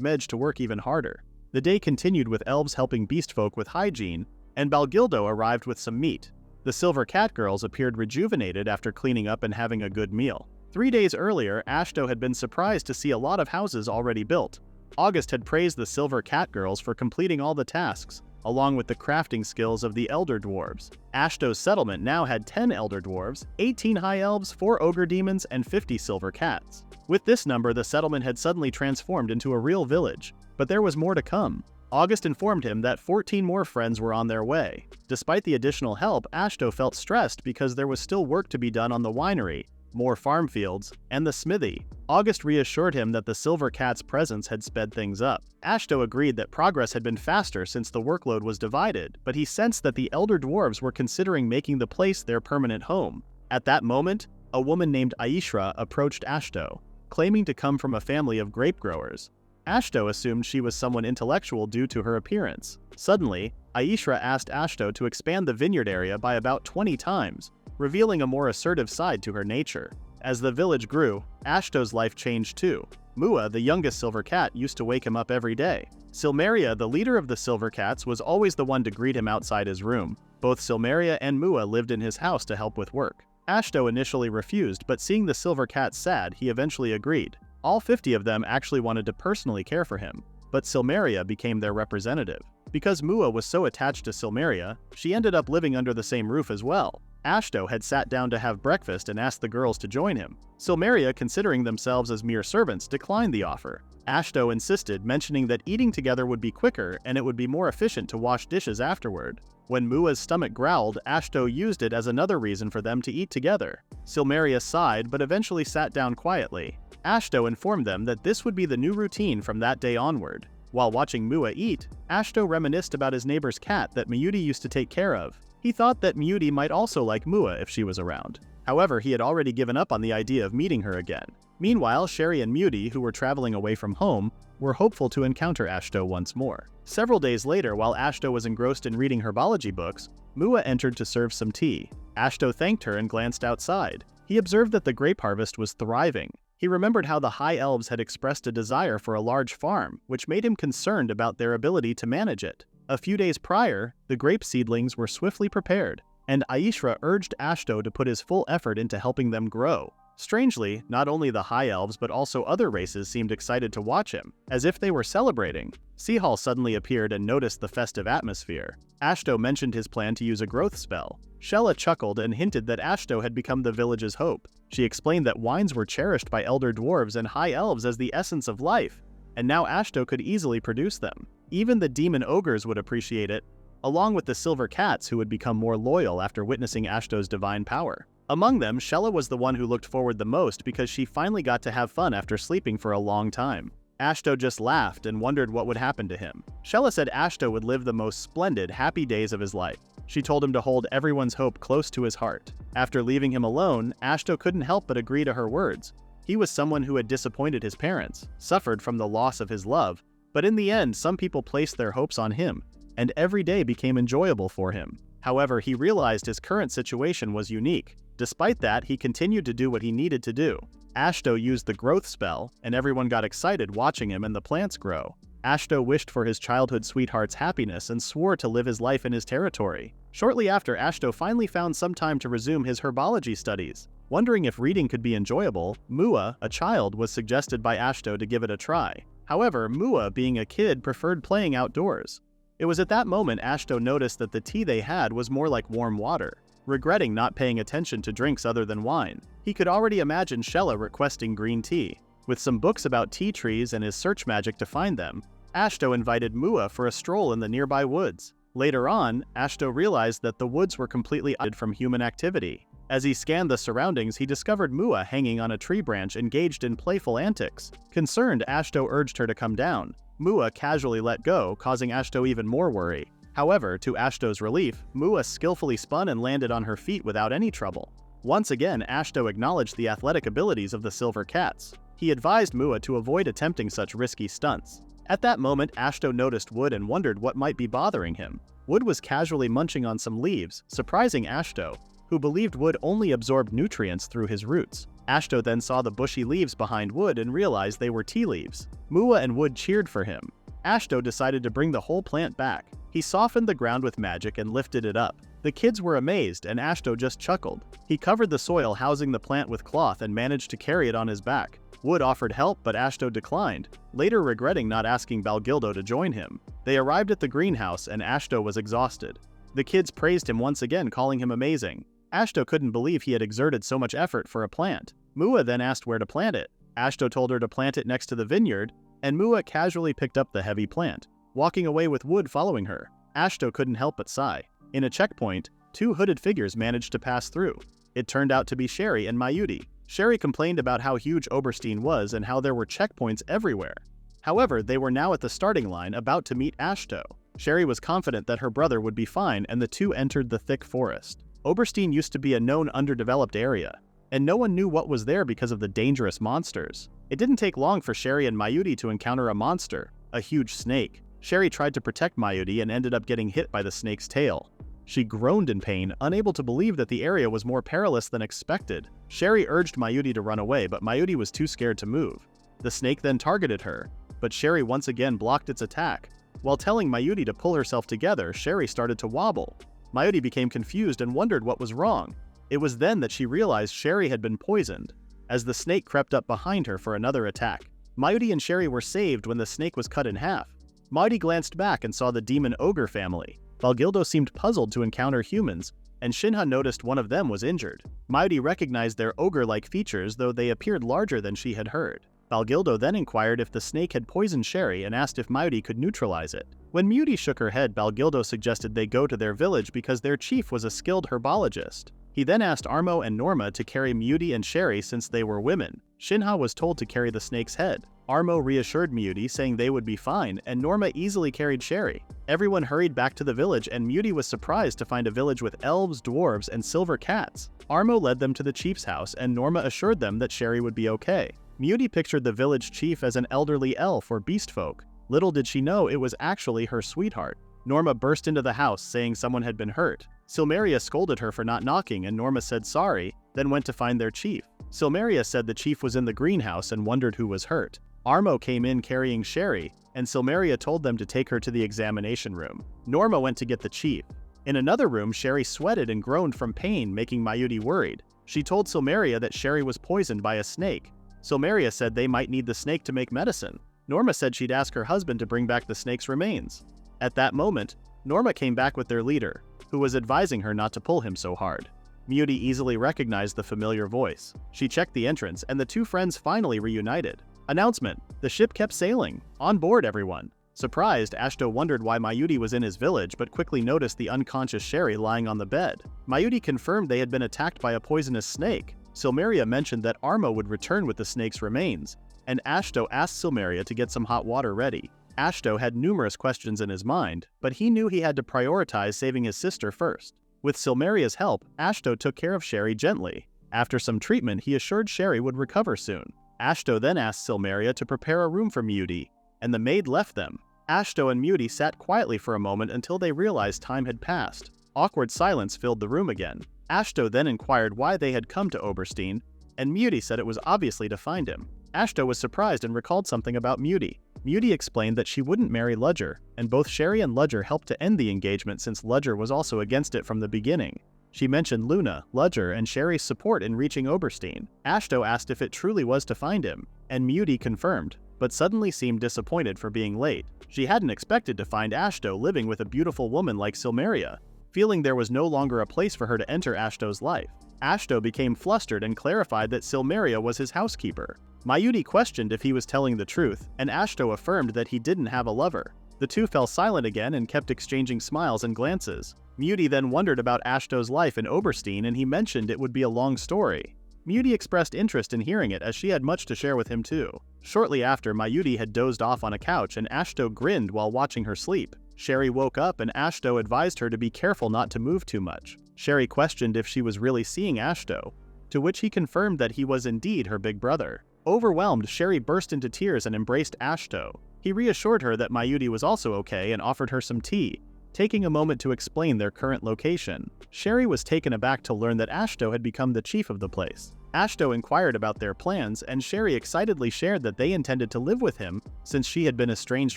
Medj to work even harder. The day continued with elves helping beastfolk with hygiene, and Balgildo arrived with some meat. The Silver Cat girls appeared rejuvenated after cleaning up and having a good meal. 3 days earlier, Ashto had been surprised to see a lot of houses already built. August had praised the Silver Cat girls for completing all the tasks, along with the crafting skills of the Elder Dwarves. Ashto's settlement now had 10 Elder Dwarves, 18 High Elves, 4 Ogre Demons, and 50 Silver Cats. With this number, the settlement had suddenly transformed into a real village, but there was more to come. August informed him that 14 more friends were on their way. Despite the additional help, Ashto felt stressed because there was still work to be done on the winery, more farm fields, and the smithy. August reassured him that the Silver Cat's presence had sped things up. Ashto agreed that progress had been faster since the workload was divided, but he sensed that the Elder Dwarves were considering making the place their permanent home. At that moment, a woman named Aishra approached Ashto, claiming to come from a family of grape growers. Ashto assumed she was someone intellectual due to her appearance. Suddenly, Aishra asked Ashto to expand the vineyard area by about 20 times, revealing a more assertive side to her nature. As the village grew, Ashto's life changed too. Mua, the youngest Silver Cat, used to wake him up every day. Silmeria, the leader of the Silver Cats, was always the one to greet him outside his room. Both Silmeria and Mua lived in his house to help with work. Ashto initially refused, but seeing the Silver Cat sad, he eventually agreed. All 50 of them actually wanted to personally care for him, but Silmeria became their representative. Because Mua was so attached to Silmeria, she ended up living under the same roof as well. Ashto had sat down to have breakfast and asked the girls to join him. Silmeria, considering themselves as mere servants, declined the offer. Ashto insisted, mentioning that eating together would be quicker and it would be more efficient to wash dishes afterward. When Mua's stomach growled, Ashto used it as another reason for them to eat together. Silmeria sighed but eventually sat down quietly. Ashto informed them that this would be the new routine from that day onward. While watching Mua eat, Ashto reminisced about his neighbor's cat that Miyuti used to take care of. He thought that Miyuti might also like Mua if she was around. However, he had already given up on the idea of meeting her again. Meanwhile, Sherry and Miyuti, who were traveling away from home, were hopeful to encounter Ashto once more. Several days later, while Ashto was engrossed in reading herbology books, Mua entered to serve some tea. Ashto thanked her and glanced outside. He observed that the grape harvest was thriving. He remembered how the High Elves had expressed a desire for a large farm, which made him concerned about their ability to manage it. A few days prior, the grape seedlings were swiftly prepared, and Aishra urged Ashto to put his full effort into helping them grow. Strangely, not only the High Elves but also other races seemed excited to watch him, as if they were celebrating. Seahall suddenly appeared and noticed the festive atmosphere. Ashto mentioned his plan to use a growth spell. Shella chuckled and hinted that Ashto had become the village's hope. She explained that wines were cherished by Elder Dwarves and High Elves as the essence of life, and now Ashto could easily produce them. Even the demon ogres would appreciate it, along with the Silver Cats who would become more loyal after witnessing Ashto's divine power. Among them, Shella was the one who looked forward the most because she finally got to have fun after sleeping for a long time. Ashto just laughed and wondered what would happen to him. Shella said Ashto would live the most splendid, happy days of his life. She told him to hold everyone's hope close to his heart. After leaving him alone, Ashto couldn't help but agree to her words. He was someone who had disappointed his parents, suffered from the loss of his love, but in the end, some people placed their hopes on him, and every day became enjoyable for him. However, he realized his current situation was unique. Despite that, he continued to do what he needed to do. Ashto used the growth spell, and everyone got excited watching him and the plants grow. Ashto wished for his childhood sweetheart's happiness and swore to live his life in his territory. Shortly after, Ashto finally found some time to resume his herbology studies. Wondering if reading could be enjoyable, Mua, a child, was suggested by Ashto to give it a try. However, Mua, being a kid, preferred playing outdoors. It was at that moment Ashto noticed that the tea they had was more like warm water. Regretting not paying attention to drinks other than wine, he could already imagine Shella requesting green tea. With some books about tea trees and his search magic to find them, Ashto invited Mua for a stroll in the nearby woods. Later on, Ashto realized that the woods were completely isolated from human activity. As he scanned the surroundings, he discovered Mua hanging on a tree branch engaged in playful antics. Concerned, Ashto urged her to come down. Mua casually let go, causing Ashto even more worry. However, to Ashto's relief, Mua skillfully spun and landed on her feet without any trouble. Once again, Ashto acknowledged the athletic abilities of the silver cats. He advised Mua to avoid attempting such risky stunts. At that moment, Ashto noticed Wood and wondered what might be bothering him. Wood was casually munching on some leaves, surprising Ashto, who believed Wood only absorbed nutrients through his roots. Ashto then saw the bushy leaves behind Wood and realized they were tea leaves. Mua and Wood cheered for him. Ashto decided to bring the whole plant back. He softened the ground with magic and lifted it up. The kids were amazed, and Ashto just chuckled. He covered the soil housing the plant with cloth and managed to carry it on his back. Wood offered help, but Ashto declined, later regretting not asking Balgildo to join him. They arrived at the greenhouse, and Ashto was exhausted. The kids praised him once again, calling him amazing. Ashto couldn't believe he had exerted so much effort for a plant. Mua then asked where to plant it. Ashto told her to plant it next to the vineyard, and Mua casually picked up the heavy plant, walking away with Wood following her. Ashto couldn't help but sigh. In a checkpoint, two hooded figures managed to pass through. It turned out to be Sherry and Mayuri. Sherry complained about how huge Oberstein was and how there were checkpoints everywhere. However, they were now at the starting line, about to meet Ashto. Sherry was confident that her brother would be fine, and the two entered the thick forest. Oberstein used to be a known underdeveloped area, and no one knew what was there because of the dangerous monsters. It didn't take long for Sherry and Mayuri to encounter a monster, a huge snake. Sherry tried to protect Mayuri and ended up getting hit by the snake's tail. She groaned in pain, unable to believe that the area was more perilous than expected. Sherry urged Mayuri to run away, but Mayuri was too scared to move. The snake then targeted her, but Sherry once again blocked its attack. While telling Mayuri to pull herself together, Sherry started to wobble. Mayuri became confused and wondered what was wrong. It was then that she realized Sherry had been poisoned, as the snake crept up behind her for another attack. Mayuri and Sherry were saved when the snake was cut in half. Mayuri glanced back and saw the demon ogre family. Balgildo seemed puzzled to encounter humans, and Shinha noticed one of them was injured. Mayuri recognized their ogre-like features, though they appeared larger than she had heard. Balgildo then inquired if the snake had poisoned Sherry and asked if Mayuri could neutralize it. When Mayuri shook her head, Balgildo suggested they go to their village because their chief was a skilled herbologist. He then asked Armo and Norma to carry Mayuri and Sherry since they were women. Shinha was told to carry the snake's head. Armo reassured Mayuri, saying they would be fine, and Norma easily carried Sherry. Everyone hurried back to the village, and Mayuri was surprised to find a village with elves, dwarves, and silver cats. Armo led them to the chief's house, and Norma assured them that Sherry would be okay. Mayuri pictured the village chief as an elderly elf or beast folk. Little did she know it was actually her sweetheart. Norma burst into the house, saying someone had been hurt. Silmeria scolded her for not knocking, and Norma said sorry, then went to find their chief. Silmeria said the chief was in the greenhouse and wondered who was hurt. Armo came in carrying Sherry, and Silmeria told them to take her to the examination room. Norma went to get the chief. In another room, Sherry sweated and groaned from pain, making Mayuri worried. She told Silmeria that Sherry was poisoned by a snake. Silmeria said they might need the snake to make medicine. Norma said she'd ask her husband to bring back the snake's remains. At that moment, Norma came back with their leader, who was advising her not to pull him so hard. Mayuri easily recognized the familiar voice. She checked the entrance, and the two friends finally reunited. Announcement: the ship kept sailing. On board, everyone. Surprised, Ashto wondered why Mayuri was in his village, but quickly noticed the unconscious Sherry lying on the bed. Mayuri confirmed they had been attacked by a poisonous snake. Silmeria mentioned that Armo would return with the snake's remains, and Ashto asked Silmeria to get some hot water ready. Ashto had numerous questions in his mind, but he knew he had to prioritize saving his sister first. With Silmeria's help, Ashto took care of Sherry gently. After some treatment, he assured Sherry would recover soon. Ashto then asked Silmeria to prepare a room for Mayuri, and the maid left them. Ashto and Mayuri sat quietly for a moment until they realized time had passed. Awkward silence filled the room again. Ashto then inquired why they had come to Oberstein, and Mayuri said it was obviously to find him. Ashto was surprised and recalled something about Mayuri. Mayuri explained that she wouldn't marry Ludger, and both Sherry and Ludger helped to end the engagement since Ludger was also against it from the beginning. She mentioned Luna, Ludger, and Sherry's support in reaching Oberstein. Ashto asked if it truly was to find him, and Mayuri confirmed, but suddenly seemed disappointed for being late. She hadn't expected to find Ashto living with a beautiful woman like Silmeria. Feeling there was no longer a place for her to enter Ashto's life, Ashto became flustered and clarified that Silmeria was his housekeeper. Mayuri questioned if he was telling the truth, and Ashto affirmed that he didn't have a lover. The two fell silent again and kept exchanging smiles and glances. Mayuri then wondered about Ashto's life in Oberstein, and he mentioned it would be a long story. Mayuri expressed interest in hearing it, as she had much to share with him too. Shortly after, Mayuri had dozed off on a couch, and Ashto grinned while watching her sleep. Sherry woke up and Ashto advised her to be careful not to move too much. Sherry questioned if she was really seeing Ashto, to which he confirmed that he was indeed her big brother. Overwhelmed, Sherry burst into tears and embraced Ashto. He reassured her that Mayuri was also okay and offered her some tea, taking a moment to explain their current location. Sherry was taken aback to learn that Ashto had become the chief of the place. Ashto inquired about their plans, and Sherry excitedly shared that they intended to live with him since she had been estranged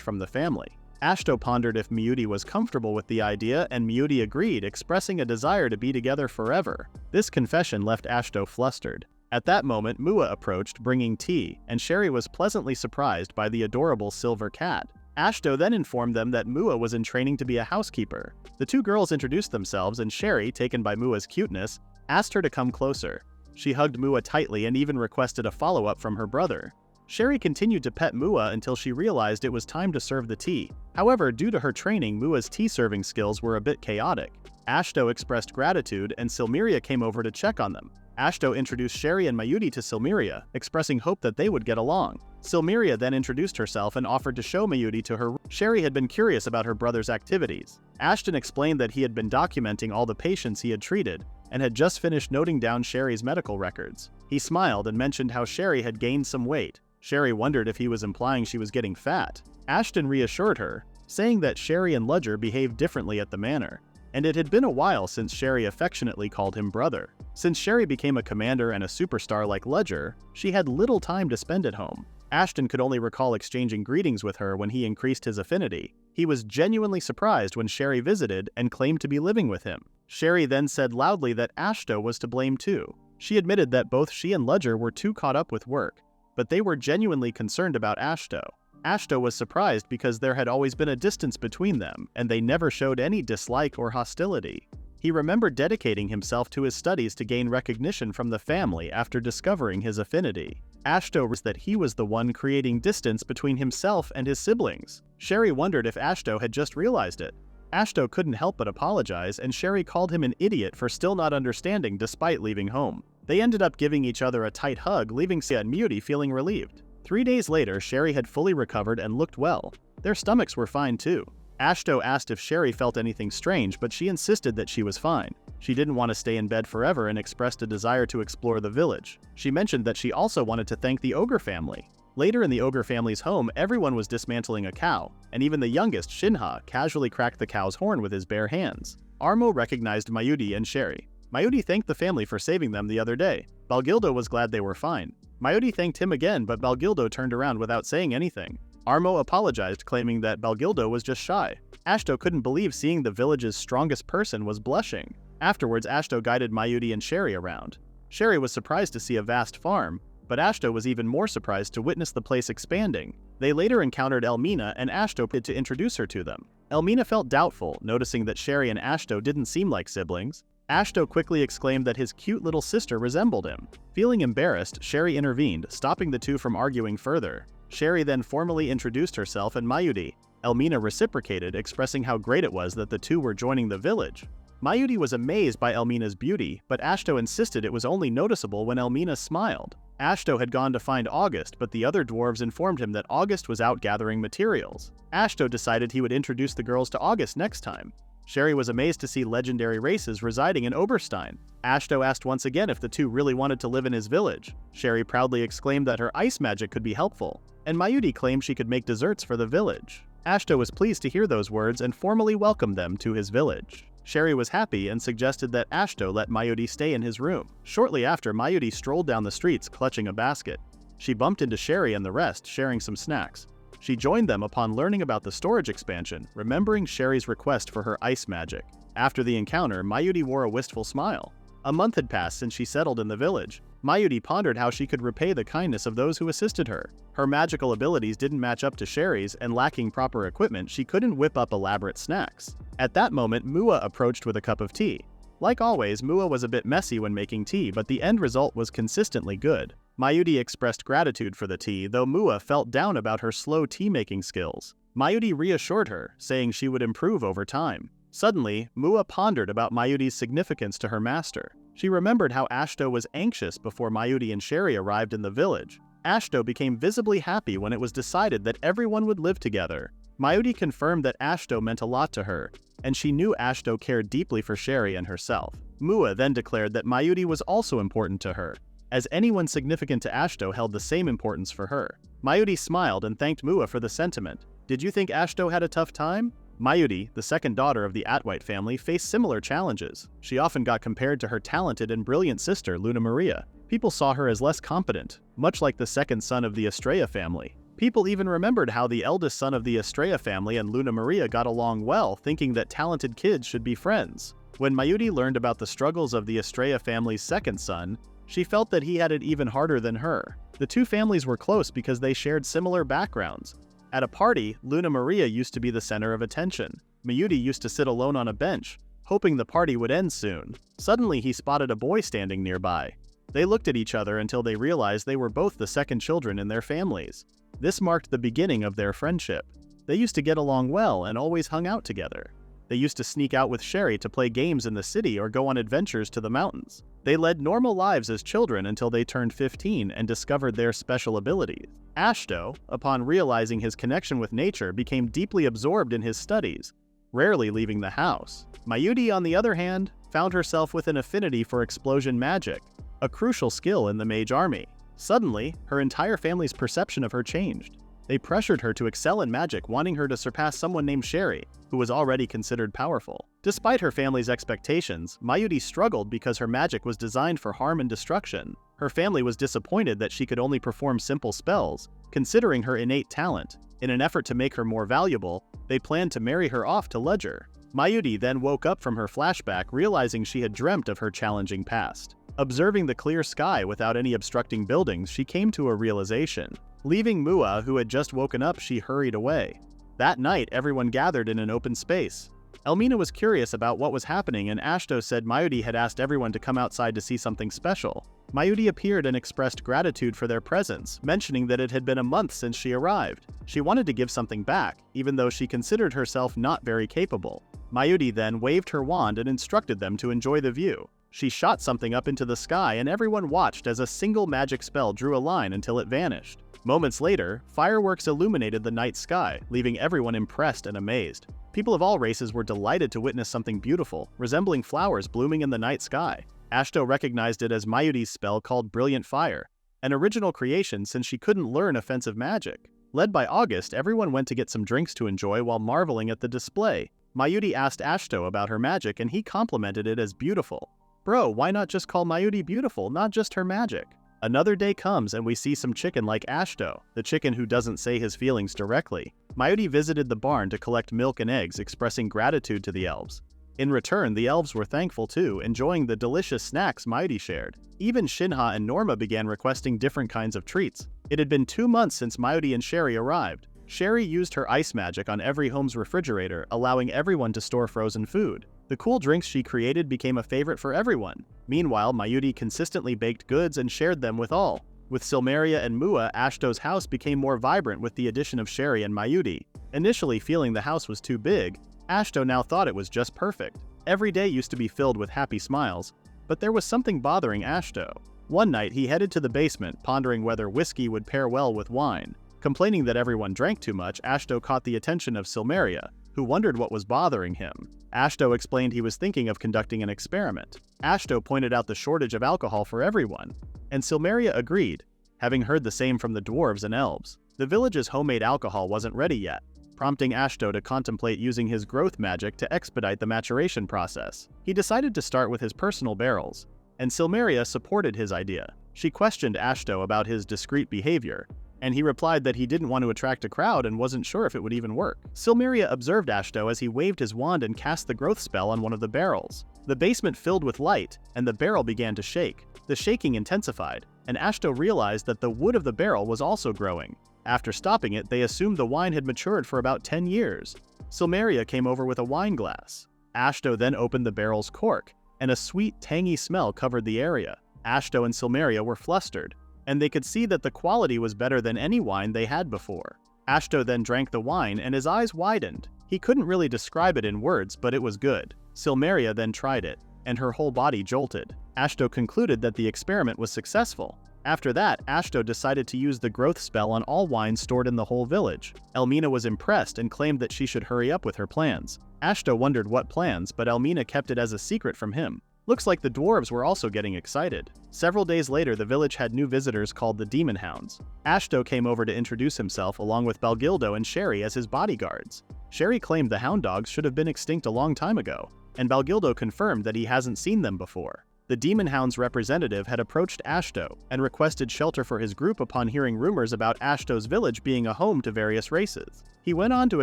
from the family. Ashto pondered if Mayuri was comfortable with the idea, and Mayuri agreed, expressing a desire to be together forever. This confession left Ashto flustered. At that moment, Mua approached, bringing tea, and Sherry was pleasantly surprised by the adorable silver cat. Ashto then informed them that Mua was in training to be a housekeeper. The two girls introduced themselves, and Sherry, taken by Mua's cuteness, asked her to come closer. She hugged Mua tightly and even requested a follow-up from her brother. Sherry continued to pet Mua until she realized it was time to serve the tea. However, due to her training, Mua's tea-serving skills were a bit chaotic. Ashto expressed gratitude, and Silmeria came over to check on them. Ashto introduced Sherry and Mayuri to Silmeria, expressing hope that they would get along. Silmeria then introduced herself and offered to show Mayuri to her. Sherry had been curious about her brother's activities. Ashton explained that he had been documenting all the patients he had treated, and had just finished noting down Sherry's medical records. He smiled and mentioned how Sherry had gained some weight. Sherry wondered if he was implying she was getting fat. Ashton reassured her, saying that Sherry and Ludger behaved differently at the manor, and it had been a while since Sherry affectionately called him brother. Since Sherry became a commander and a superstar like Ludger, she had little time to spend at home. Ashton could only recall exchanging greetings with her when he increased his affinity. He was genuinely surprised when Sherry visited and claimed to be living with him. Sherry then said loudly that Ashto was to blame too. She admitted that both she and Ludger were too caught up with work, but they were genuinely concerned about Ashto. Ashto was surprised because there had always been a distance between them, and they never showed any dislike or hostility. He remembered dedicating himself to his studies to gain recognition from the family after discovering his affinity. Ashto was that he was the one creating distance between himself and his siblings. Sherry wondered if Ashto had just realized it. Ashto couldn't help but apologize, and Sherry called him an idiot for still not understanding despite leaving home. They ended up giving each other a tight hug, leaving Sia and Mayuri feeling relieved. 3 days later, Sherry had fully recovered and looked well. Their stomachs were fine too. Ashto asked if Sherry felt anything strange, but she insisted that she was fine. She didn't want to stay in bed forever and expressed a desire to explore the village. She mentioned that she also wanted to thank the ogre family. Later in the ogre family's home, everyone was dismantling a cow, and even the youngest, Shinha, casually cracked the cow's horn with his bare hands. Armo recognized Mayuri and Sherry. Mayuri thanked the family for saving them the other day. Balgildo was glad they were fine. Mayuri thanked him again, but Balgildo turned around without saying anything. Armo apologized, claiming that Balgildo was just shy. Ashto couldn't believe seeing the village's strongest person was blushing. Afterwards, Ashto guided Mayuri and Sherry around. Sherry was surprised to see a vast farm, but Ashto was even more surprised to witness the place expanding. They later encountered Elmina, and Ashto paid to introduce her to them. Elmina felt doubtful, noticing that Sherry and Ashto didn't seem like siblings. Ashto quickly exclaimed that his cute little sister resembled him. Feeling embarrassed, Sherry intervened, stopping the two from arguing further. Sherry then formally introduced herself and Mayuri. Elmina reciprocated, expressing how great it was that the two were joining the village. Mayuri was amazed by Elmina's beauty, but Ashto insisted it was only noticeable when Elmina smiled. Ashto had gone to find August, but the other dwarves informed him that August was out gathering materials. Ashto decided he would introduce the girls to August next time. Sherry was amazed to see legendary races residing in Oberstein. Ashto asked once again if the two really wanted to live in his village. Sherry proudly exclaimed that her ice magic could be helpful, and Mayuri claimed she could make desserts for the village. Ashto was pleased to hear those words and formally welcomed them to his village. Sherry was happy and suggested that Ashto let Mayuri stay in his room. Shortly after, Mayuri strolled down the streets clutching a basket. She bumped into Sherry and the rest, sharing some snacks. She joined them upon learning about the storage expansion, remembering Sherry's request for her ice magic. After the encounter, Mayuri wore a wistful smile. A month had passed since she settled in the village. Mayuri pondered how she could repay the kindness of those who assisted her. Her magical abilities didn't match up to Sherry's, and lacking proper equipment, she couldn't whip up elaborate snacks. At that moment, Mua approached with a cup of tea. Like always, Mua was a bit messy when making tea, but the end result was consistently good. Mayuri expressed gratitude for the tea, though Mua felt down about her slow tea-making skills. Mayuri reassured her, saying she would improve over time. Suddenly, Mua pondered about Mayuri's significance to her master. She remembered how Ashto was anxious before Mayuri and Sherry arrived in the village. Ashto became visibly happy when it was decided that everyone would live together. Mayuri confirmed that Ashto meant a lot to her, and she knew Ashto cared deeply for Sherry and herself. Mua then declared that Mayuri was also important to her, as anyone significant to Ashto held the same importance for her. Mayuri smiled and thanked Mua for the sentiment. Did you think Ashto had a tough time? Mayuri, the second daughter of the Atwhite family, faced similar challenges. She often got compared to her talented and brilliant sister, Luna Maria. People saw her as less competent, much like the second son of the Estrella family. People even remembered how the eldest son of the Estrella family and Luna Maria got along well, thinking that talented kids should be friends. When Mayuri learned about the struggles of the Estrella family's second son, she felt that he had it even harder than her. The two families were close because they shared similar backgrounds. At a party, Luna Maria used to be the center of attention. Mayuri used to sit alone on a bench, hoping the party would end soon. Suddenly he spotted a boy standing nearby. They looked at each other until they realized they were both the second children in their families. This marked the beginning of their friendship. They used to get along well and always hung out together. They used to sneak out with Sherry to play games in the city or go on adventures to the mountains. They led normal lives as children until they turned 15 and discovered their special abilities. Ashto, upon realizing his connection with nature, became deeply absorbed in his studies, rarely leaving the house. Mayuri, on the other hand, found herself with an affinity for explosion magic, a crucial skill in the mage army. Suddenly, her entire family's perception of her changed. They pressured her to excel in magic, wanting her to surpass someone named Sherry, who was already considered powerful. Despite her family's expectations, Mayuri struggled because her magic was designed for harm and destruction. Her family was disappointed that she could only perform simple spells, considering her innate talent. In an effort to make her more valuable, they planned to marry her off to Ledger. Mayuri then woke up from her flashback, realizing she had dreamt of her challenging past. Observing the clear sky without any obstructing buildings, she came to a realization. Leaving Mua, who had just woken up, she hurried away. That night, everyone gathered in an open space. Elmina was curious about what was happening, and Ashto said Mayuri had asked everyone to come outside to see something special. Mayuri appeared and expressed gratitude for their presence, mentioning that it had been a month since she arrived. She wanted to give something back, even though she considered herself not very capable. Mayuri then waved her wand and instructed them to enjoy the view. She shot something up into the sky, and everyone watched as a single magic spell drew a line until it vanished. Moments later, fireworks illuminated the night sky, leaving everyone impressed and amazed. People of all races were delighted to witness something beautiful, resembling flowers blooming in the night sky. Ashto recognized it as Mayuri's spell called Brilliant Fire, an original creation since she couldn't learn offensive magic. Led by August, everyone went to get some drinks to enjoy while marveling at the display. Mayuri asked Ashto about her magic, and he complimented it as beautiful. Bro, why not just call Mayuri beautiful, not just her magic? Another day comes and we see some chicken like Ashto, the chicken who doesn't say his feelings directly. Mayuri visited the barn to collect milk and eggs, expressing gratitude to the elves. In return, the elves were thankful too, enjoying the delicious snacks Mayuri shared. Even Shinha and Norma began requesting different kinds of treats. It had been 2 months since Mayuri and Sherry arrived. Sherry used her ice magic on every home's refrigerator, allowing everyone to store frozen food. The cool drinks she created became a favorite for everyone. Meanwhile, Mayuri consistently baked goods and shared them with all. With Silmeria and Mua, Ashto's house became more vibrant with the addition of Sherry and Mayuri. Initially feeling the house was too big, Ashto now thought it was just perfect. Every day used to be filled with happy smiles, but there was something bothering Ashto. One night he headed to the basement, pondering whether whiskey would pair well with wine. Complaining that everyone drank too much, Ashto caught the attention of Silmeria, who wondered what was bothering him. Ashto explained he was thinking of conducting an experiment. Ashto pointed out the shortage of alcohol for everyone, and Silmeria agreed, having heard the same from the dwarves and elves. The village's homemade alcohol wasn't ready yet, prompting Ashto to contemplate using his growth magic to expedite the maturation process. He decided to start with his personal barrels, and Silmeria supported his idea. She questioned Ashto about his discreet behavior, and he replied that he didn't want to attract a crowd and wasn't sure if it would even work. Silmeria observed Ashto as he waved his wand and cast the growth spell on one of the barrels. The basement filled with light, and the barrel began to shake. The shaking intensified, and Ashto realized that the wood of the barrel was also growing. After stopping it, they assumed the wine had matured for about 10 years. Silmeria came over with a wine glass. Ashto then opened the barrel's cork, and a sweet, tangy smell covered the area. Ashto and Silmeria were flustered, and they could see that the quality was better than any wine they had before. Ashto then drank the wine, and his eyes widened. He couldn't really describe it in words, but it was good. Silmeria then tried it, and her whole body jolted. Ashto concluded that the experiment was successful. After that, Ashto decided to use the growth spell on all wine stored in the whole village. Elmina was impressed and claimed that she should hurry up with her plans. Ashto wondered what plans, but Elmina kept it as a secret from him. Looks like the dwarves were also getting excited. Several days later, the village had new visitors called the Demon Hounds. Ashto came over to introduce himself along with Balgildo and Sherry as his bodyguards. Sherry claimed the hound dogs should have been extinct a long time ago, and Balgildo confirmed that he hasn't seen them before. The Demon Hound's representative had approached Ashto and requested shelter for his group upon hearing rumors about Ashto's village being a home to various races. He went on to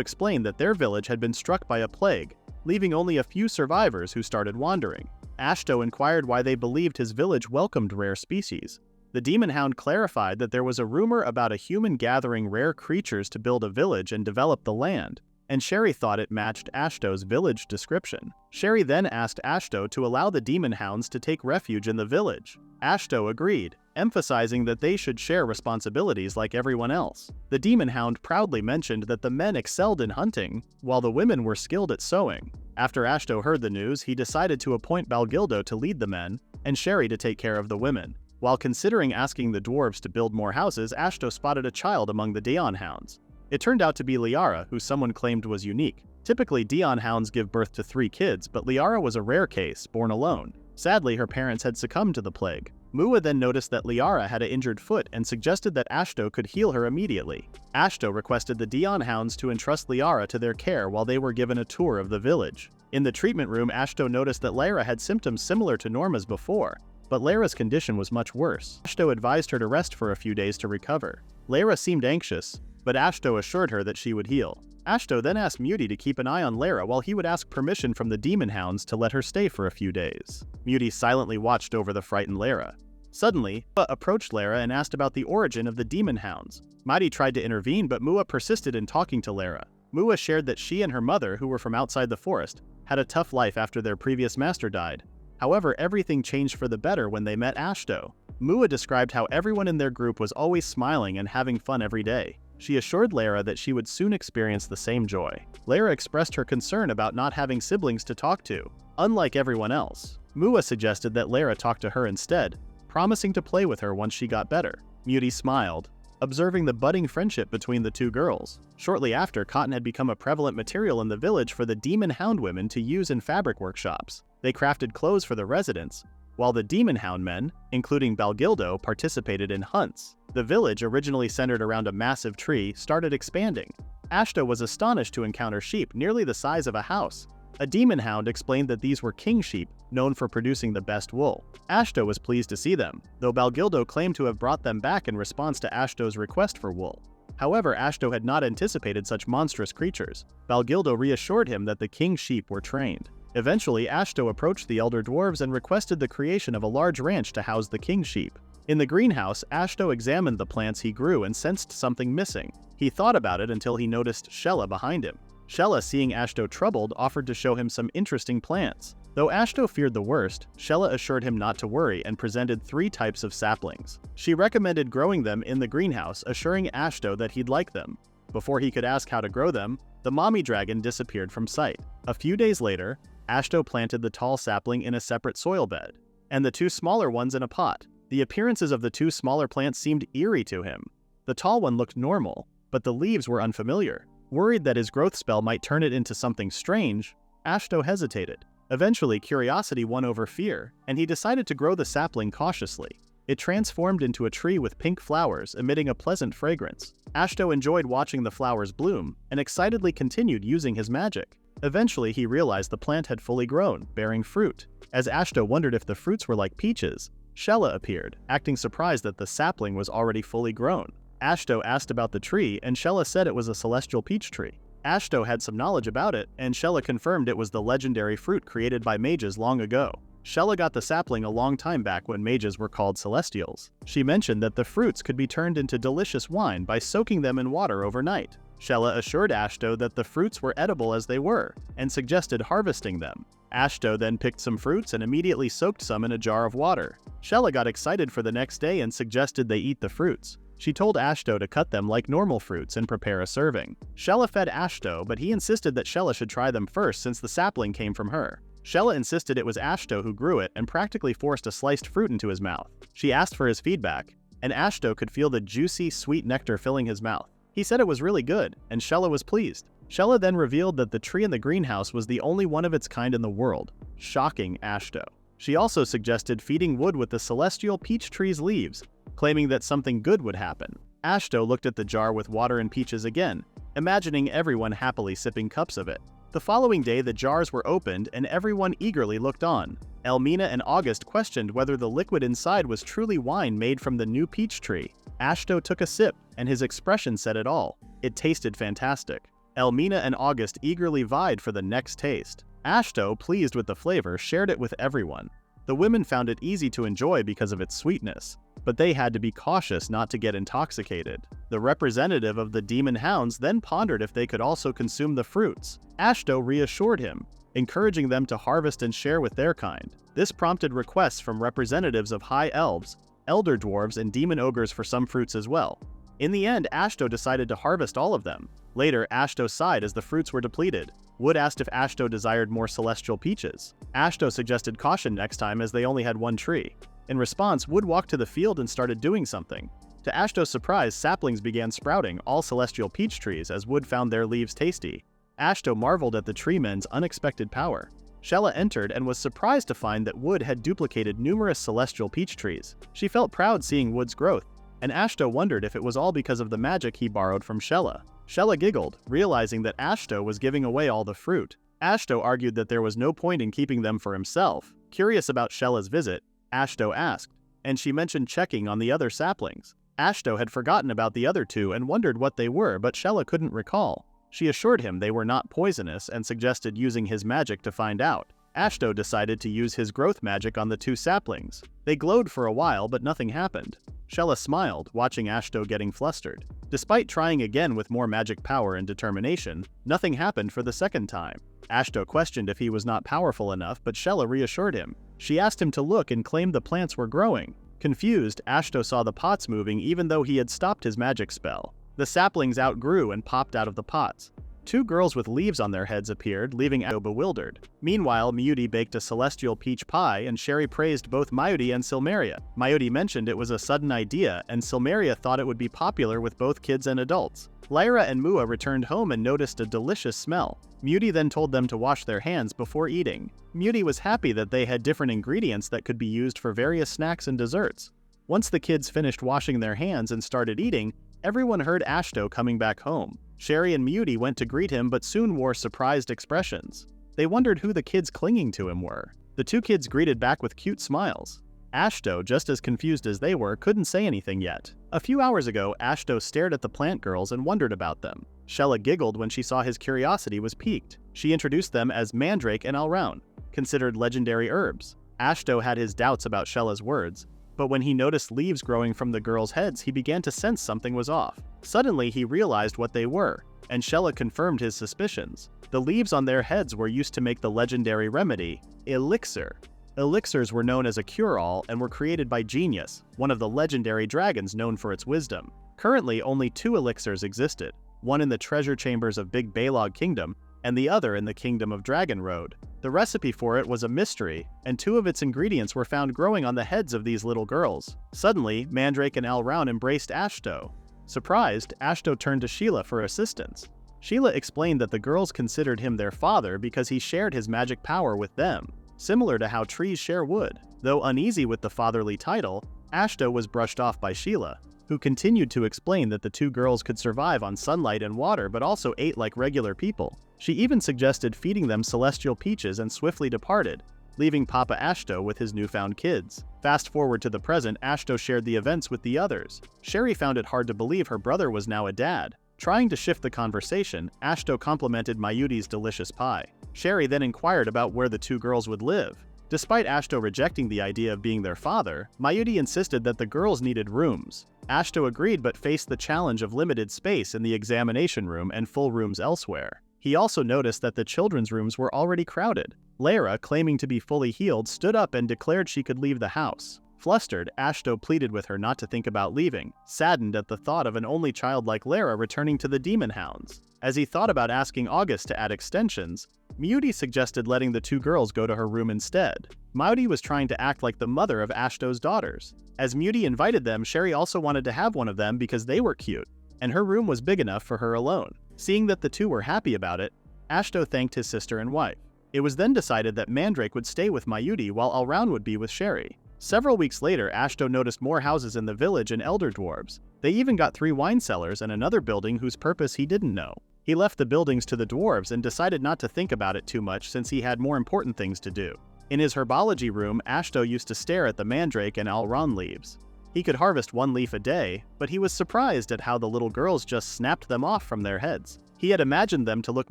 explain that their village had been struck by a plague, leaving only a few survivors who started wandering. Ashto inquired why they believed his village welcomed rare species. The Demon Hound clarified that there was a rumor about a human gathering rare creatures to build a village and develop the land, and Sherry thought it matched Ashto's village description. Sherry then asked Ashto to allow the Demon Hounds to take refuge in the village. Ashto agreed, emphasizing that they should share responsibilities like everyone else. The Demon Hound proudly mentioned that the men excelled in hunting, while the women were skilled at sewing. After Ashto heard the news, he decided to appoint Balgildo to lead the men, and Sherry to take care of the women. While considering asking the dwarves to build more houses, Ashto spotted a child among the Daon Hounds. It turned out to be Liara, who someone claimed was unique. Typically, Daon Hounds give birth to 3 kids, but Liara was a rare case, born alone. Sadly, her parents had succumbed to the plague. Mua then noticed that Liara had an injured foot and suggested that Ashto could heal her immediately. Ashto requested the Daon Hounds to entrust Liara to their care while they were given a tour of the village. In the treatment room, Ashto noticed that Lara had symptoms similar to Norma's before, but Lara's condition was much worse. Ashto advised her to rest for a few days to recover. Lara seemed anxious, but Ashto assured her that she would heal. Ashto then asked Muti to keep an eye on Lara while he would ask permission from the Demon Hounds to let her stay for a few days. Muti silently watched over the frightened Lara. Suddenly, Mua approached Lara and asked about the origin of the Demon Hounds. Madi tried to intervene, but Mua persisted in talking to Lara. Mua shared that she and her mother, who were from outside the forest, had a tough life after their previous master died. However, everything changed for the better when they met Ashto. Mua described how everyone in their group was always smiling and having fun every day. She assured Lara that she would soon experience the same joy. Lara expressed her concern about not having siblings to talk to. Unlike everyone else, Mua suggested that Lara talk to her instead, promising to play with her once she got better. Muti smiled, observing the budding friendship between the two girls. Shortly after, cotton had become a prevalent material in the village for the Demon Hound women to use in fabric workshops. They crafted clothes for the residents, while the Demon Hound men, including Balgildo, participated in hunts. The village, originally centered around a massive tree, started expanding. Ashto was astonished to encounter sheep nearly the size of a house. A Demon Hound explained that these were king sheep, known for producing the best wool. Ashto was pleased to see them, though Balgildo claimed to have brought them back in response to Ashto's request for wool. However, Ashto had not anticipated such monstrous creatures. Balgildo reassured him that the king sheep were trained. Eventually, Ashto approached the elder dwarves and requested the creation of a large ranch to house the king sheep. In the greenhouse, Ashto examined the plants he grew and sensed something missing. He thought about it until he noticed Shella behind him. Shella, seeing Ashto troubled, offered to show him some interesting plants. Though Ashto feared the worst, Shella assured him not to worry and presented 3 types of saplings. She recommended growing them in the greenhouse, assuring Ashto that he'd like them. Before he could ask how to grow them, the mommy dragon disappeared from sight. A few days later, Ashto planted the tall sapling in a separate soil bed, and the 2 smaller ones in a pot. The appearances of the 2 smaller plants seemed eerie to him. The tall one looked normal, but the leaves were unfamiliar. Worried that his growth spell might turn it into something strange, Ashto hesitated. Eventually, curiosity won over fear, and he decided to grow the sapling cautiously. It transformed into a tree with pink flowers, emitting a pleasant fragrance. Ashto enjoyed watching the flowers bloom, and excitedly continued using his magic. Eventually, he realized the plant had fully grown, bearing fruit. As Ashto wondered if the fruits were like peaches, Shella appeared, acting surprised that the sapling was already fully grown. Ashto asked about the tree, and Shella said it was a celestial peach tree. Ashto had some knowledge about it, and Shella confirmed it was the legendary fruit created by mages long ago. Shella got the sapling a long time back when mages were called celestials. She mentioned that the fruits could be turned into delicious wine by soaking them in water overnight. Shella assured Ashto that the fruits were edible as they were, and suggested harvesting them. Ashto then picked some fruits and immediately soaked some in a jar of water. Shella got excited for the next day and suggested they eat the fruits. She told Ashto to cut them like normal fruits and prepare a serving. Shella fed Ashto, but he insisted that Shella should try them first since the sapling came from her. Shella insisted it was Ashto who grew it and practically forced a sliced fruit into his mouth. She asked for his feedback, and Ashto could feel the juicy, sweet nectar filling his mouth. He said it was really good, and Shella was pleased. Shella then revealed that the tree in the greenhouse was the only one of its kind in the world, shocking Ashto. She also suggested feeding Wood with the celestial peach tree's leaves, claiming that something good would happen. Ashto looked at the jar with water and peaches again, imagining everyone happily sipping cups of it. The following day the jars were opened and everyone eagerly looked on. Elmina and August questioned whether the liquid inside was truly wine made from the new peach tree. Ashto took a sip, and his expression said it all. It tasted fantastic. Elmina and August eagerly vied for the next taste. Ashto, pleased with the flavor, shared it with everyone. The women found it easy to enjoy because of its sweetness, but they had to be cautious not to get intoxicated. The representative of the demon hounds then pondered if they could also consume the fruits. Ashto reassured him, encouraging them to harvest and share with their kind. This prompted requests from representatives of High Elves, Elder Dwarves, and Demon Ogres for some fruits as well. In the end, Ashto decided to harvest all of them. Later, Ashto sighed as the fruits were depleted. Wood asked if Ashto desired more celestial peaches. Ashto suggested caution next time as they only had one tree. In response, Wood walked to the field and started doing something. To Ashto's surprise, saplings began sprouting, all celestial peach trees, as Wood found their leaves tasty. Ashto marveled at the tree men's unexpected power. Shella entered and was surprised to find that Wood had duplicated numerous celestial peach trees. She felt proud seeing Wood's growth, and Ashto wondered if it was all because of the magic he borrowed from Shella. Shella giggled, realizing that Ashto was giving away all the fruit. Ashto argued that there was no point in keeping them for himself. Curious about Shella's visit, Ashto asked, and she mentioned checking on the other saplings. Ashto had forgotten about the other two and wondered what they were, but Shella couldn't recall. She assured him they were not poisonous and suggested using his magic to find out. Ashto decided to use his growth magic on the two saplings. They glowed for a while, but nothing happened. Shella smiled, watching Ashto getting flustered. Despite trying again with more magic power and determination, nothing happened for the second time. Ashto questioned if he was not powerful enough, but Shella reassured him. She asked him to look and claimed the plants were growing. Confused, Ashto saw the pots moving even though he had stopped his magic spell. The saplings outgrew and popped out of the pots. Two girls with leaves on their heads appeared, leaving Ashto bewildered. Meanwhile, Mayuti baked a celestial peach pie, and Sherry praised both Mayuti and Silmeria. Mayuti mentioned it was a sudden idea, and Silmeria thought it would be popular with both kids and adults. Lyra and Mua returned home and noticed a delicious smell. Mayuti then told them to wash their hands before eating. Mayuti was happy that they had different ingredients that could be used for various snacks and desserts. Once the kids finished washing their hands and started eating, everyone heard Ashto coming back home. Sherry and Mayuti went to greet him but soon wore surprised expressions. They wondered who the kids clinging to him were. The two kids greeted back with cute smiles. Ashto, just as confused as they were, couldn't say anything yet. A few hours ago, Ashto stared at the plant girls and wondered about them. Shella giggled when she saw his curiosity was piqued. She introduced them as Mandrake and Alraun, considered legendary herbs. Ashto had his doubts about Shella's words, but when he noticed leaves growing from the girls' heads, he began to sense something was off. Suddenly, he realized what they were, and Shella confirmed his suspicions. The leaves on their heads were used to make the legendary remedy, Elixir. Elixirs were known as a cure-all and were created by Genius, one of the legendary dragons known for its wisdom. Currently, only 2 elixirs existed, one in the treasure chambers of Big Baylog Kingdom, and the other in the Kingdom of Dragon Road. The recipe for it was a mystery, and 2 of its ingredients were found growing on the heads of these little girls. Suddenly, Mandrake and Alraun embraced Ashto. Surprised, Ashto turned to Sheila for assistance. Sheila explained that the girls considered him their father because he shared his magic power with them, similar to how trees share wood. Though uneasy with the fatherly title, Ashto was brushed off by Sheila, who continued to explain that the 2 girls could survive on sunlight and water but also ate like regular people. She even suggested feeding them celestial peaches and swiftly departed, leaving Papa Ashto with his newfound kids. Fast forward to the present, Ashto shared the events with the others. Sherry found it hard to believe her brother was now a dad. Trying to shift the conversation, Ashto complimented Mayuti's delicious pie. Sherry then inquired about where the 2 girls would live. Despite Ashto rejecting the idea of being their father, Mayuti insisted that the girls needed rooms. Ashto agreed but faced the challenge of limited space in the examination room and full rooms elsewhere. He also noticed that the children's rooms were already crowded. Lyra, claiming to be fully healed, stood up and declared she could leave the house. Flustered, Ashto pleaded with her not to think about leaving, saddened at the thought of an only child like Lara returning to the demon hounds. As he thought about asking August to add extensions, Mewdy suggested letting the two girls go to her room instead. Mewdy was trying to act like the mother of Ashto's daughters. As Mewdy invited them, Sherry also wanted to have one of them because they were cute, and her room was big enough for her alone. Seeing that the two were happy about it, Ashto thanked his sister and wife. It was then decided that Mandrake would stay with Mewdy while Alraun would be with Sherry. Several weeks later, Ashto noticed more houses in the village and elder dwarves. They even got 3 wine cellars and another building whose purpose he didn't know. He left the buildings to the dwarves and decided not to think about it too much since he had more important things to do. In his herbology room, Ashto used to stare at the mandrake and Alraun leaves. He could harvest 1 leaf a day, but he was surprised at how the little girls just snapped them off from their heads. He had imagined them to look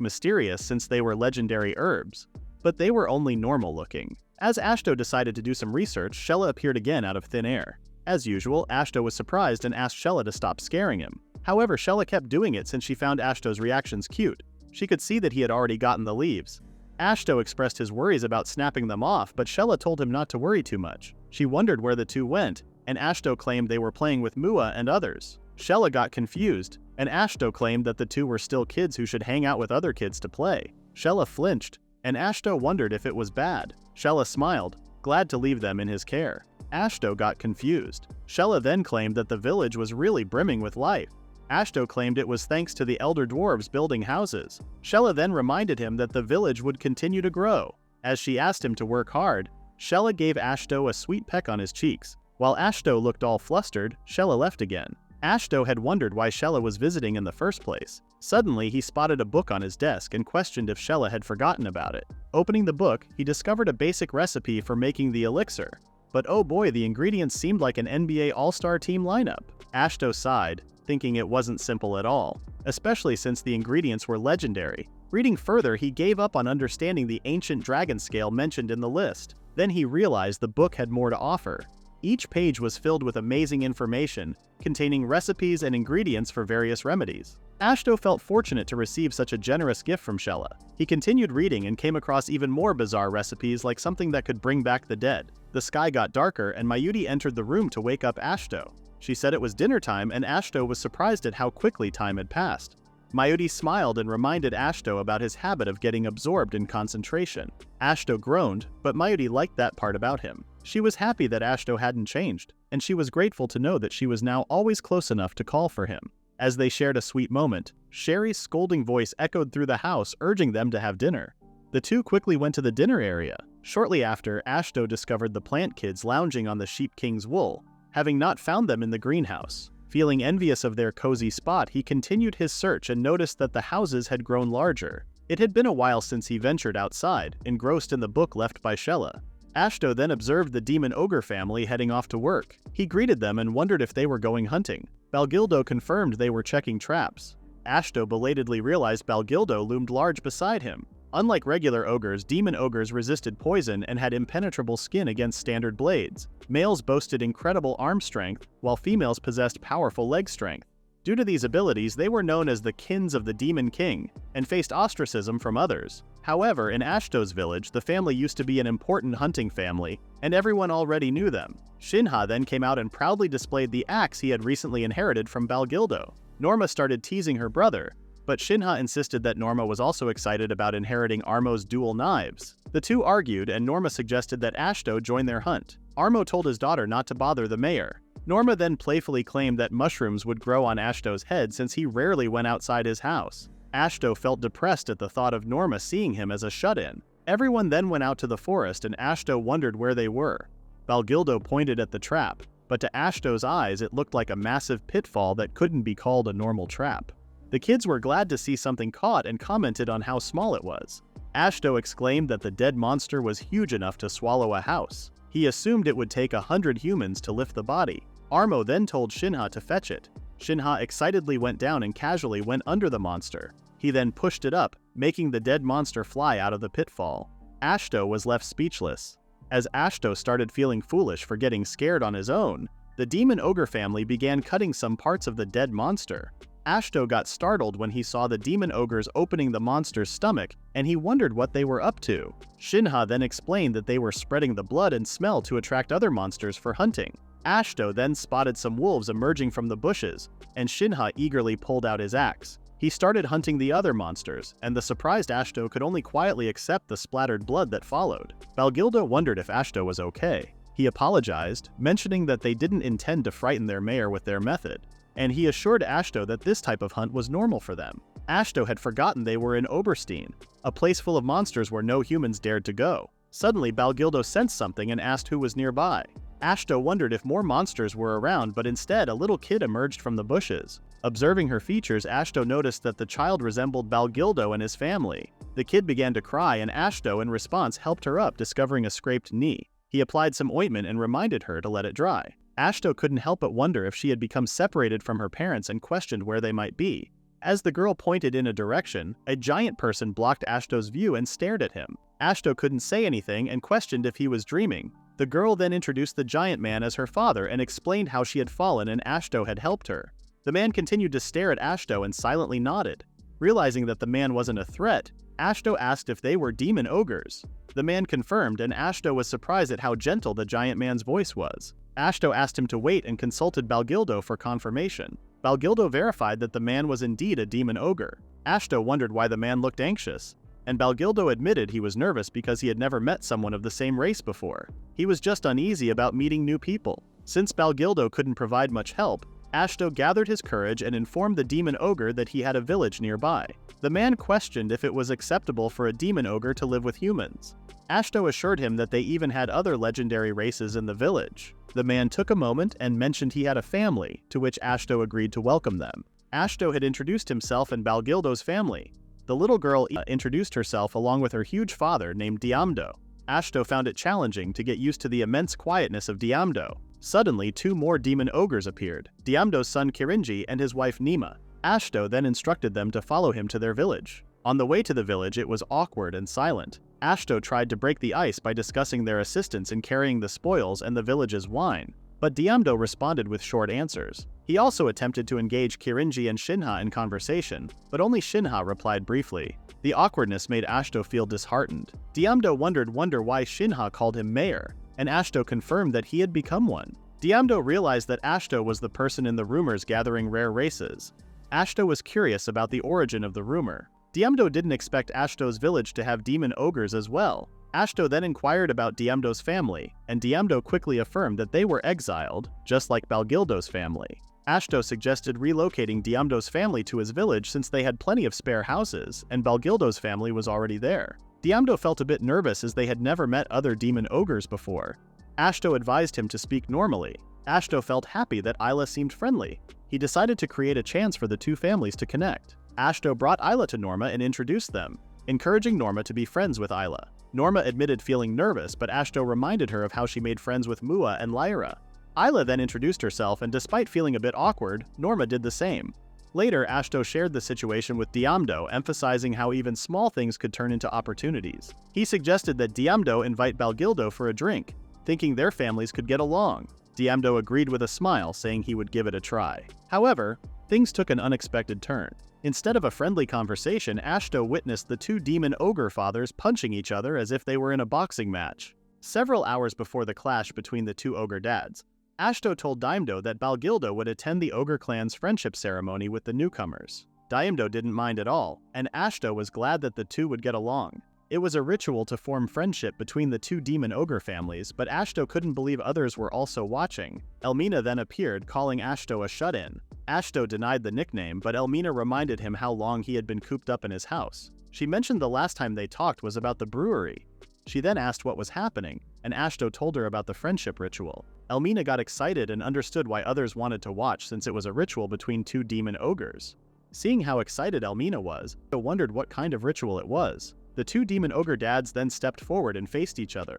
mysterious since they were legendary herbs, but they were only normal looking. As Ashto decided to do some research, Shella appeared again out of thin air. As usual, Ashto was surprised and asked Shella to stop scaring him. However, Shella kept doing it since she found Ashto's reactions cute. She could see that he had already gotten the leaves. Ashto expressed his worries about snapping them off, but Shella told him not to worry too much. She wondered where the two went, and Ashto claimed they were playing with Mua and others. Shella got confused, and Ashto claimed that the two were still kids who should hang out with other kids to play. Shella flinched, and Ashto wondered if it was bad. Shella smiled, glad to leave them in his care. Ashto got confused. Shella then claimed that the village was really brimming with life. Ashto claimed it was thanks to the elder dwarves building houses. Shella then reminded him that the village would continue to grow. As she asked him to work hard, Shella gave Ashto a sweet peck on his cheeks. While Ashto looked all flustered, Shella left again. Ashto had wondered why Shella was visiting in the first place. Suddenly, he spotted a book on his desk and questioned if Shella had forgotten about it. Opening the book, he discovered a basic recipe for making the elixir. But oh boy, the ingredients seemed like an NBA All-Star team lineup. Ashto sighed, thinking it wasn't simple at all, especially since the ingredients were legendary. Reading further, he gave up on understanding the ancient dragon scale mentioned in the list. Then he realized the book had more to offer. Each page was filled with amazing information, containing recipes and ingredients for various remedies. Ashto felt fortunate to receive such a generous gift from Shella. He continued reading and came across even more bizarre recipes like something that could bring back the dead. The sky got darker and Mewdy entered the room to wake up Ashto. She said it was dinner time and Ashto was surprised at how quickly time had passed. Mewdy smiled and reminded Ashto about his habit of getting absorbed in concentration. Ashto groaned, but Mewdy liked that part about him. She was happy that Ashto hadn't changed, and she was grateful to know that she was now always close enough to call for him. As they shared a sweet moment, Sherry's scolding voice echoed through the house, urging them to have dinner. The two quickly went to the dinner area. Shortly after, Ashto discovered the plant kids lounging on the Sheep King's wool, having not found them in the greenhouse. Feeling envious of their cozy spot, he continued his search and noticed that the houses had grown larger. It had been a while since he ventured outside, engrossed in the book left by Shella. Ashto then observed the demon ogre family heading off to work. He greeted them and wondered if they were going hunting. Balgildo confirmed they were checking traps. Ashto belatedly realized Balgildo loomed large beside him. Unlike regular ogres, demon ogres resisted poison and had impenetrable skin against standard blades. Males boasted incredible arm strength, while females possessed powerful leg strength. Due to these abilities, they were known as the Kins of the Demon King, and faced ostracism from others. However, in Ashto's village, the family used to be an important hunting family, and everyone already knew them. Shinha then came out and proudly displayed the axe he had recently inherited from Balgildo. Norma started teasing her brother, but Shinha insisted that Norma was also excited about inheriting Armo's dual knives. The two argued, and Norma suggested that Ashto join their hunt. Armo told his daughter not to bother the mayor. Norma then playfully claimed that mushrooms would grow on Ashto's head since he rarely went outside his house. Ashto felt depressed at the thought of Norma seeing him as a shut-in. Everyone then went out to the forest and Ashto wondered where they were. Balgildo pointed at the trap, but to Ashto's eyes it looked like a massive pitfall that couldn't be called a normal trap. The kids were glad to see something caught and commented on how small it was. Ashto exclaimed that the dead monster was huge enough to swallow a house. He assumed it would take 100 humans to lift the body. Armo then told Shinha to fetch it. Shinha excitedly went down and casually went under the monster. He then pushed it up, making the dead monster fly out of the pitfall. Ashto was left speechless. As Ashto started feeling foolish for getting scared on his own, the demon ogre family began cutting some parts of the dead monster. Ashto got startled when he saw the demon ogres opening the monster's stomach, and he wondered what they were up to. Shinha then explained that they were spreading the blood and smell to attract other monsters for hunting. Ashto then spotted some wolves emerging from the bushes, and Shinha eagerly pulled out his axe. He started hunting the other monsters, and the surprised Ashto could only quietly accept the splattered blood that followed. Balgildo wondered if Ashto was okay. He apologized, mentioning that they didn't intend to frighten their mayor with their method, and he assured Ashto that this type of hunt was normal for them. Ashto had forgotten they were in Oberstein, a place full of monsters where no humans dared to go. Suddenly, Balgildo sensed something and asked who was nearby. Ashto wondered if more monsters were around, but instead a little kid emerged from the bushes. Observing her features, Ashto noticed that the child resembled Balgildo and his family. The kid began to cry, and Ashto in response helped her up, discovering a scraped knee. He applied some ointment and reminded her to let it dry. Ashto couldn't help but wonder if she had become separated from her parents and questioned where they might be. As the girl pointed in a direction, a giant person blocked Ashto's view and stared at him. Ashto couldn't say anything and questioned if he was dreaming. The girl then introduced the giant man as her father and explained how she had fallen and Ashto had helped her. The man continued to stare at Ashto and silently nodded. Realizing that the man wasn't a threat, Ashto asked if they were demon ogres. The man confirmed, and Ashto was surprised at how gentle the giant man's voice was. Ashto asked him to wait and consulted Balgildo for confirmation. Balgildo verified that the man was indeed a demon ogre. Ashto wondered why the man looked anxious, and Balgildo admitted he was nervous because he had never met someone of the same race before. He was just uneasy about meeting new people. Since Balgildo couldn't provide much help, Ashto gathered his courage and informed the demon ogre that he had a village nearby. The man questioned if it was acceptable for a demon ogre to live with humans. Ashto assured him that they even had other legendary races in the village. The man took a moment and mentioned he had a family, to which Ashto agreed to welcome them. Ashto had introduced himself and Balgildo's family. The little girl introduced herself along with her huge father named Diamdo. Ashto found it challenging to get used to the immense quietness of Diamdo. Suddenly, two more demon ogres appeared, Diamdo's son Kirinji and his wife Nima. Ashto then instructed them to follow him to their village. On the way to the village, it was awkward and silent. Ashto tried to break the ice by discussing their assistance in carrying the spoils and the village's wine, but Diamdo responded with short answers. He also attempted to engage Kirinji and Shinha in conversation, but only Shinha replied briefly. The awkwardness made Ashto feel disheartened. Diamdo wondered why Shinha called him mayor, and Ashto confirmed that he had become one. Diamdo realized that Ashto was the person in the rumors gathering rare races. Ashto was curious about the origin of the rumor. Diamdo didn't expect Ashto's village to have demon ogres as well. Ashto then inquired about Diamdo's family, and Diamdo quickly affirmed that they were exiled, just like Balgildo's family. Ashto suggested relocating Diamdo's family to his village since they had plenty of spare houses, and Balgildo's family was already there. Diamdo felt a bit nervous as they had never met other demon ogres before. Ashto advised him to speak normally. Ashto felt happy that Isla seemed friendly. He decided to create a chance for the two families to connect. Ashto brought Isla to Norma and introduced them, encouraging Norma to be friends with Isla. Norma admitted feeling nervous, but Ashto reminded her of how she made friends with Mua and Lyra. Isla then introduced herself, and despite feeling a bit awkward, Norma did the same. Later, Ashto shared the situation with Diamdo, emphasizing how even small things could turn into opportunities. He suggested that Diamdo invite Balgildo for a drink, thinking their families could get along. Diamdo agreed with a smile, saying he would give it a try. However, things took an unexpected turn. Instead of a friendly conversation, Ashto witnessed the two demon ogre fathers punching each other as if they were in a boxing match. Several hours before the clash between the two ogre dads, Ashto told Diamdo that Balgildo would attend the ogre clan's friendship ceremony with the newcomers. Diamdo didn't mind at all, and Ashto was glad that the two would get along. It was a ritual to form friendship between the two demon ogre families, but Ashto couldn't believe others were also watching. Elmina then appeared, calling Ashto a shut-in. Ashto denied the nickname, but Elmina reminded him how long he had been cooped up in his house. She mentioned the last time they talked was about the brewery. She then asked what was happening, and Ashto told her about the friendship ritual. Elmina got excited and understood why others wanted to watch since it was a ritual between two demon ogres. Seeing how excited Elmina was, Ashto wondered what kind of ritual it was. The two demon ogre dads then stepped forward and faced each other.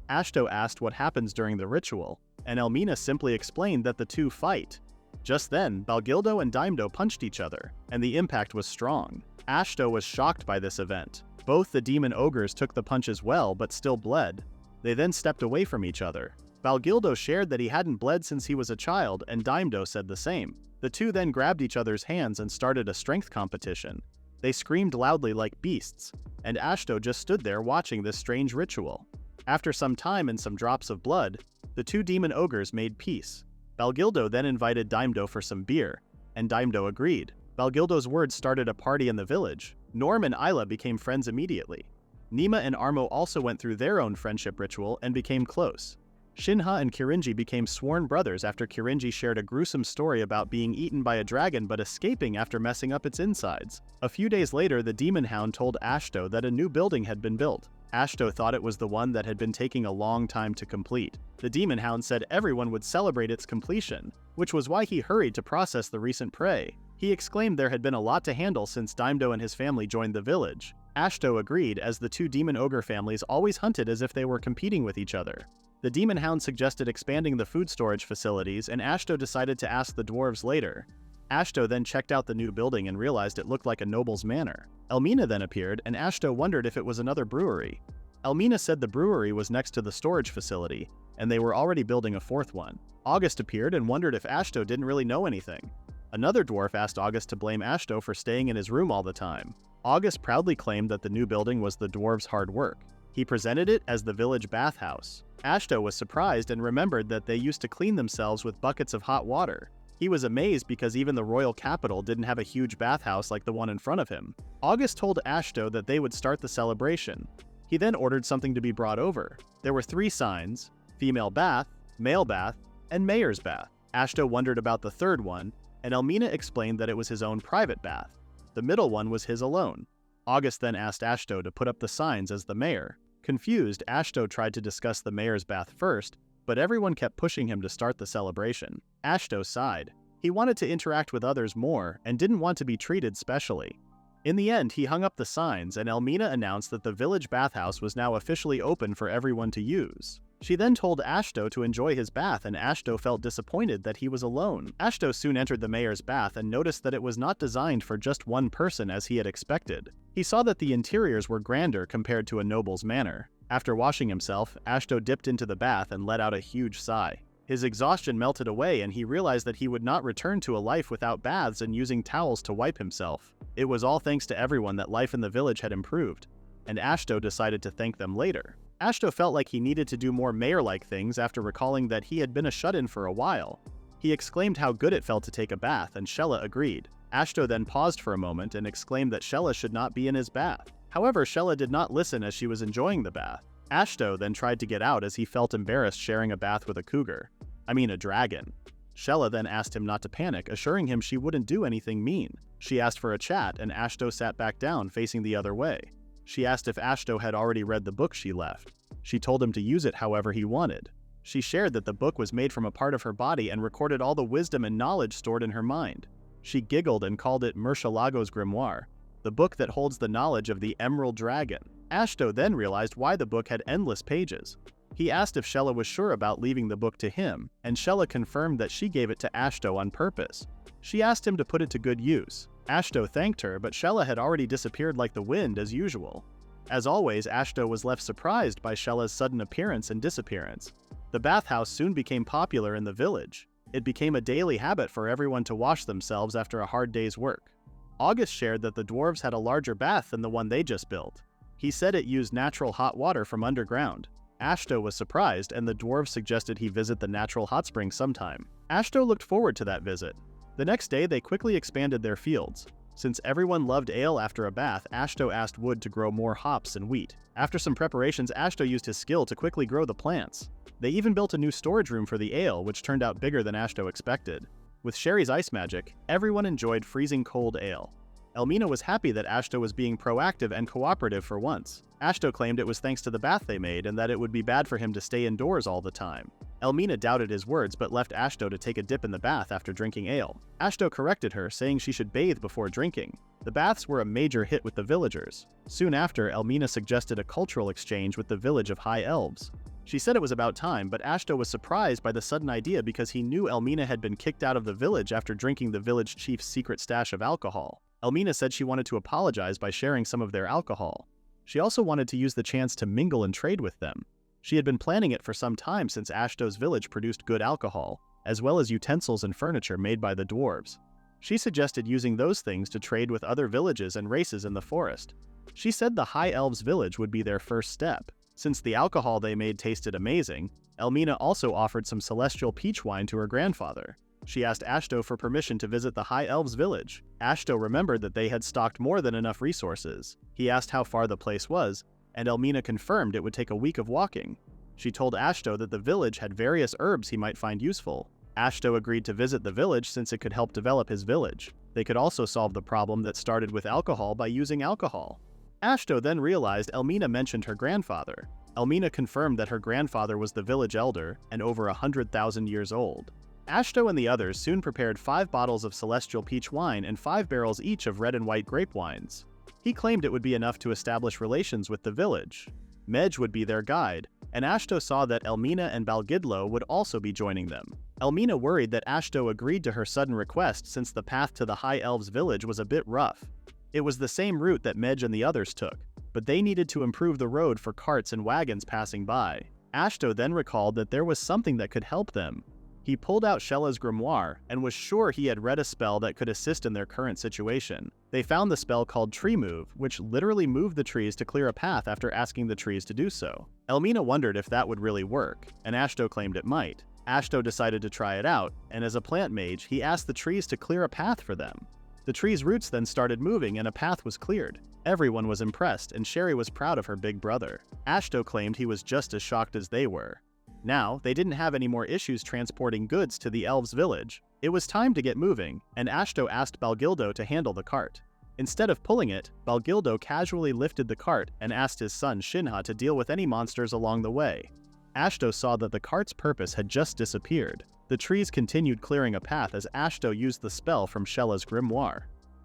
Ashto asked what happens during the ritual, and Elmina simply explained that the two fight. Just then, Balgildo and Diamdo punched each other, and the impact was strong. Ashto was shocked by this event. Both the demon ogres took the punches well but still bled. They then stepped away from each other. Balgildo shared that he hadn't bled since he was a child, and Daimdo said the same. The two then grabbed each other's hands and started a strength competition. They screamed loudly like beasts, and Ashto just stood there watching this strange ritual. After some time and some drops of blood, the two demon ogres made peace. Balgildo then invited Daimdo for some beer, and Daimdo agreed. Balgildo's words started a party in the village. Norm and Isla became friends immediately. Nima and Armo also went through their own friendship ritual and became close. Shinha and Kirinji became sworn brothers after Kirinji shared a gruesome story about being eaten by a dragon but escaping after messing up its insides. A few days later, the demon hound told Ashto that a new building had been built. Ashto thought it was the one that had been taking a long time to complete. The demon hound said everyone would celebrate its completion, which was why he hurried to process the recent prey. He exclaimed there had been a lot to handle since Daimdo and his family joined the village. Ashto agreed, as the two demon ogre families always hunted as if they were competing with each other. The demon hound suggested expanding the food storage facilities, and Ashto decided to ask the dwarves later. Ashto then checked out the new building and realized it looked like a noble's manor. Elmina then appeared, and Ashto wondered if it was another brewery. Elmina said the brewery was next to the storage facility, and they were already building a fourth one. August appeared and wondered if Ashto didn't really know anything. Another dwarf asked August to blame Ashto for staying in his room all the time. August proudly claimed that the new building was the dwarves' hard work. He presented it as the village bathhouse. Ashto was surprised and remembered that they used to clean themselves with buckets of hot water. He was amazed because even the royal capital didn't have a huge bathhouse like the one in front of him. August told Ashto that they would start the celebration. He then ordered something to be brought over. There were 3 signs: female bath, male bath, and mayor's bath. Ashto wondered about the third one, and Elmina explained that it was his own private bath. The middle one was his alone. August then asked Ashto to put up the signs as the mayor. Confused, Ashto tried to discuss the mayor's bath first, but everyone kept pushing him to start the celebration. Ashto sighed. He wanted to interact with others more and didn't want to be treated specially. In the end, he hung up the signs, and Elmina announced that the village bathhouse was now officially open for everyone to use. She then told Ashto to enjoy his bath, and Ashto felt disappointed that he was alone. Ashto soon entered the mayor's bath and noticed that it was not designed for just one person as he had expected. He saw that the interiors were grander compared to a noble's manor. After washing himself, Ashto dipped into the bath and let out a huge sigh. His exhaustion melted away, and he realized that he would not return to a life without baths and using towels to wipe himself. It was all thanks to everyone that life in the village had improved, and Ashto decided to thank them later. Ashto felt like he needed to do more mayor-like things after recalling that he had been a shut-in for a while. He exclaimed how good it felt to take a bath, and Shella agreed. Ashto then paused for a moment and exclaimed that Shella should not be in his bath. However, Shella did not listen as she was enjoying the bath. Ashto then tried to get out as he felt embarrassed sharing a bath with a dragon. Shella then asked him not to panic, assuring him she wouldn't do anything mean. She asked for a chat, and Ashto sat back down, facing the other way. She asked if Ashto had already read the book she left. She told him to use it however he wanted. She shared that the book was made from a part of her body and recorded all the wisdom and knowledge stored in her mind. She giggled and called it Murcielago's Grimoire, the book that holds the knowledge of the Emerald Dragon. Ashto then realized why the book had endless pages. He asked if Shella was sure about leaving the book to him, and Shella confirmed that she gave it to Ashto on purpose. She asked him to put it to good use. Ashto thanked her, but Shella had already disappeared like the wind as usual. As always, Ashto was left surprised by Shella's sudden appearance and disappearance. The bathhouse soon became popular in the village. It became a daily habit for everyone to wash themselves after a hard day's work. August shared that the dwarves had a larger bath than the one they just built. He said it used natural hot water from underground. Ashto was surprised, and the dwarves suggested he visit the natural hot spring sometime. Ashto looked forward to that visit. The next day, they quickly expanded their fields. Since everyone loved ale after a bath, Ashto asked Wood to grow more hops and wheat. After some preparations, Ashto used his skill to quickly grow the plants. They even built a new storage room for the ale, which turned out bigger than Ashto expected. With Sherry's ice magic, everyone enjoyed freezing cold ale. Elmina was happy that Ashto was being proactive and cooperative for once. Ashto claimed it was thanks to the bath they made and that it would be bad for him to stay indoors all the time. Elmina doubted his words but left Ashto to take a dip in the bath after drinking ale. Ashto corrected her, saying she should bathe before drinking. The baths were a major hit with the villagers. Soon after, Elmina suggested a cultural exchange with the village of High Elves. She said it was about time, but Ashto was surprised by the sudden idea because he knew Elmina had been kicked out of the village after drinking the village chief's secret stash of alcohol. Elmina said she wanted to apologize by sharing some of their alcohol. She also wanted to use the chance to mingle and trade with them. She had been planning it for some time since Ashto's village produced good alcohol, as well as utensils and furniture made by the dwarves. She suggested using those things to trade with other villages and races in the forest. She said the High Elves village would be their first step. Since the alcohol they made tasted amazing, Elmina also offered some celestial peach wine to her grandfather. She asked Ashto for permission to visit the High Elves village. Ashto remembered that they had stocked more than enough resources. He asked how far the place was, and Elmina confirmed it would take a week of walking. She told Ashto that the village had various herbs he might find useful. Ashto agreed to visit the village since it could help develop his village. They could also solve the problem that started with alcohol by using alcohol. Ashto then realized Elmina mentioned her grandfather. Elmina confirmed that her grandfather was the village elder and over 100,000 years old. Ashto and the others soon prepared 5 bottles of celestial peach wine and 5 barrels each of red and white grape wines. He claimed it would be enough to establish relations with the village. Mej would be their guide, and Ashto saw that Elmina and Balgidlo would also be joining them. Elmina worried that Ashto agreed to her sudden request since the path to the High Elves village was a bit rough. It was the same route that Mej and the others took, but they needed to improve the road for carts and wagons passing by. Ashto then recalled that there was something that could help them. He pulled out Shella's grimoire and was sure he had read a spell that could assist in their current situation. They found the spell called Tree Move, which literally moved the trees to clear a path after asking the trees to do so. Elmina wondered if that would really work, and Ashto claimed it might. Ashto decided to try it out, and as a plant mage, he asked the trees to clear a path for them. The trees' roots then started moving and a path was cleared. Everyone was impressed, and Sherry was proud of her big brother. Ashto claimed he was just as shocked as they were. Now, they didn't have any more issues transporting goods to the elves' village. It was time to get moving, and Ashto asked Balgildo to handle the cart. Instead of pulling it, Balgildo casually lifted the cart and asked his son Shinha to deal with any monsters along the way. Ashto saw that the cart's purpose had just disappeared. The trees continued clearing a path as Ashto used the spell from Shella's grimoire.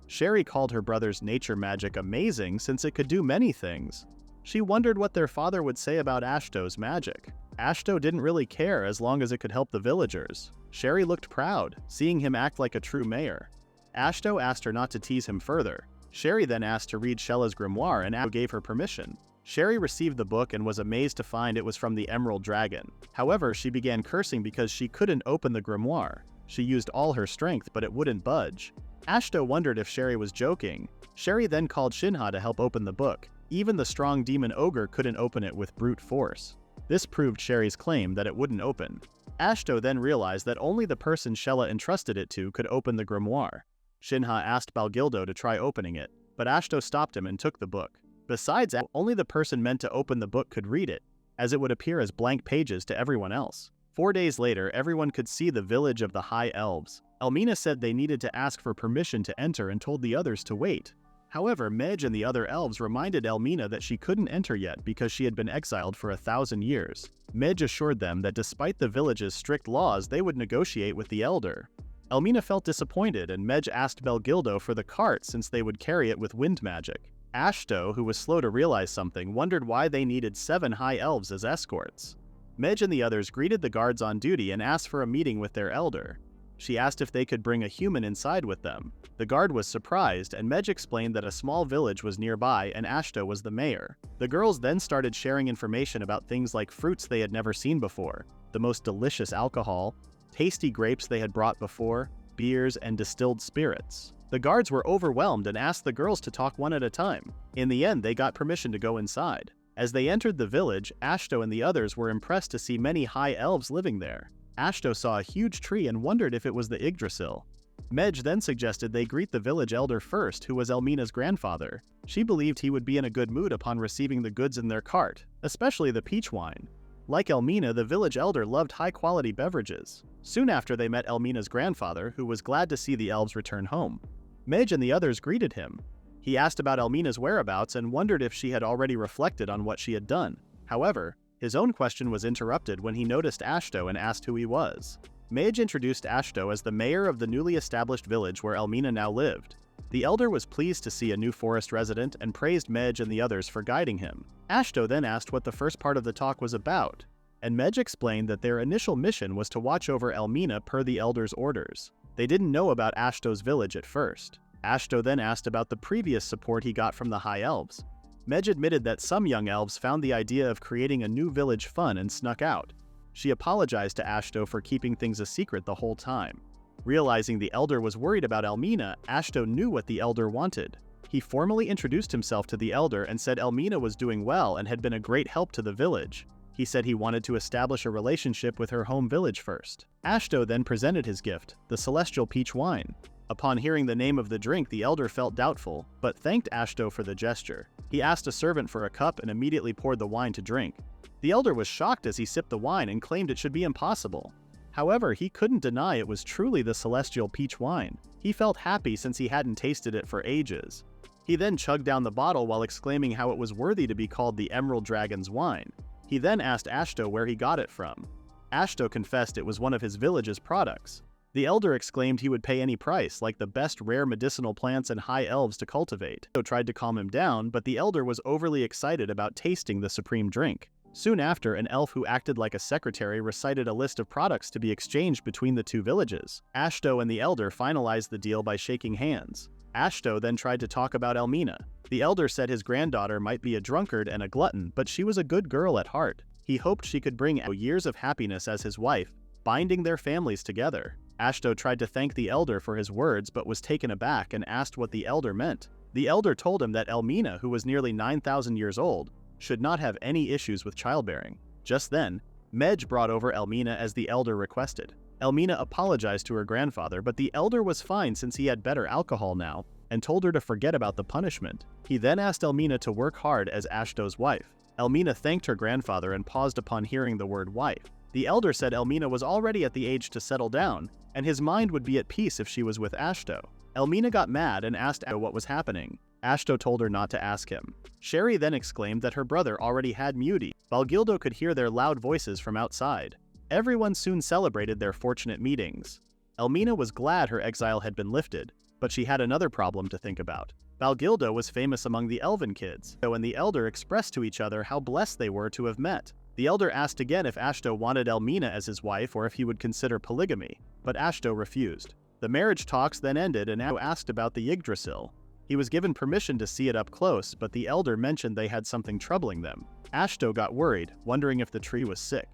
Sherry called her brother's nature magic amazing since it could do many things. She wondered what their father would say about Ashto's magic. Ashto didn't really care as long as it could help the villagers. Sherry looked proud, seeing him act like a true mayor. Ashto asked her not to tease him further. Sherry then asked to read Shella's grimoire and Ashto gave her permission. Sherry received the book and was amazed to find it was from the Emerald Dragon. However, she began cursing because she couldn't open the grimoire. She used all her strength, but it wouldn't budge. Ashto wondered if Sherry was joking. Sherry then called Shinha to help open the book. Even the strong demon ogre couldn't open it with brute force. This proved Sherry's claim that it wouldn't open. Ashto then realized that only the person Shella entrusted it to could open the grimoire. Shinha asked Balgildo to try opening it, but Ashto stopped him and took the book. Besides, only the person meant to open the book could read it, as it would appear as blank pages to everyone else. 4 days later, everyone could see the village of the High Elves. Elmina said they needed to ask for permission to enter and told the others to wait. However, Mej and the other elves reminded Elmina that she couldn't enter yet because she had been exiled for 1,000 years. Mej assured them that despite the village's strict laws, they would negotiate with the elder. Elmina felt disappointed, and Mej asked Balgildo for the cart since they would carry it with wind magic. Ashto, who was slow to realize something, wondered why they needed 7 high elves as escorts. Mej and the others greeted the guards on duty and asked for a meeting with their elder. She asked if they could bring a human inside with them. The guard was surprised, and Mej explained that a small village was nearby and Ashto was the mayor. The girls then started sharing information about things like fruits they had never seen before, the most delicious alcohol, tasty grapes they had brought before, beers, and distilled spirits. The guards were overwhelmed and asked the girls to talk one at a time. In the end, they got permission to go inside. As they entered the village, Ashto and the others were impressed to see many high elves living there. Ashto saw a huge tree and wondered if it was the Yggdrasil. Mej then suggested they greet the village elder first, who was Elmina's grandfather. She believed he would be in a good mood upon receiving the goods in their cart, especially the peach wine. Like Elmina, the village elder loved high-quality beverages. Soon after, they met Elmina's grandfather, who was glad to see the elves return home. Mej and the others greeted him. He asked about Elmina's whereabouts and wondered if she had already reflected on what she had done. However, his own question was interrupted when he noticed Ashto and asked who he was. Mej introduced Ashto as the mayor of the newly established village where Elmina now lived. The elder was pleased to see a new forest resident and praised Mej and the others for guiding him. Ashto then asked what the first part of the talk was about, and Mej explained that their initial mission was to watch over Elmina per the elder's orders. They didn't know about Ashto's village at first. Ashto then asked about the previous support he got from the High Elves. Mej admitted that some young elves found the idea of creating a new village fun and snuck out. She apologized to Ashto for keeping things a secret the whole time. Realizing the elder was worried about Elmina, Ashto knew what the elder wanted. He formally introduced himself to the elder and said Elmina was doing well and had been a great help to the village. He said he wanted to establish a relationship with her home village first. Ashto then presented his gift, the celestial peach wine. Upon hearing the name of the drink, the elder felt doubtful, but thanked Ashto for the gesture. He asked a servant for a cup and immediately poured the wine to drink. The elder was shocked as he sipped the wine and claimed it should be impossible. However, he couldn't deny it was truly the celestial peach wine. He felt happy since he hadn't tasted it for ages. He then chugged down the bottle while exclaiming how it was worthy to be called the Emerald Dragon's wine. He then asked Ashto where he got it from. Ashto confessed it was one of his village's products. The elder exclaimed he would pay any price, like the best rare medicinal plants and high elves to cultivate. Ashto tried to calm him down, but the elder was overly excited about tasting the supreme drink. Soon after, an elf who acted like a secretary recited a list of products to be exchanged between the two villages. Ashto and the elder finalized the deal by shaking hands. Ashto then tried to talk about Elmina. The elder said his granddaughter might be a drunkard and a glutton, but she was a good girl at heart. He hoped she could bring years of happiness as his wife, binding their families together. Ashto tried to thank the elder for his words but was taken aback and asked what the elder meant. The elder told him that Elmina, who was nearly 9,000 years old, should not have any issues with childbearing. Just then, Mej brought over Elmina as the elder requested. Elmina apologized to her grandfather, but the elder was fine since he had better alcohol now, and told her to forget about the punishment. He then asked Elmina to work hard as Ashto's wife. Elmina thanked her grandfather and paused upon hearing the word wife. The elder said Elmina was already at the age to settle down, and his mind would be at peace if she was with Ashto. Elmina got mad and asked Ashto what was happening. Ashto told her not to ask him. Sherry then exclaimed that her brother already had Muti. Balgildo could hear their loud voices from outside. Everyone soon celebrated their fortunate meetings. Elmina was glad her exile had been lifted, but she had another problem to think about. Balgildo was famous among the elven kids, and the elder expressed to each other how blessed they were to have met. The elder asked again if Ashto wanted Elmina as his wife or if he would consider polygamy, but Ashto refused. The marriage talks then ended and Ashto asked about the Yggdrasil. He was given permission to see it up close, but the elder mentioned they had something troubling them. Ashto got worried, wondering if the tree was sick.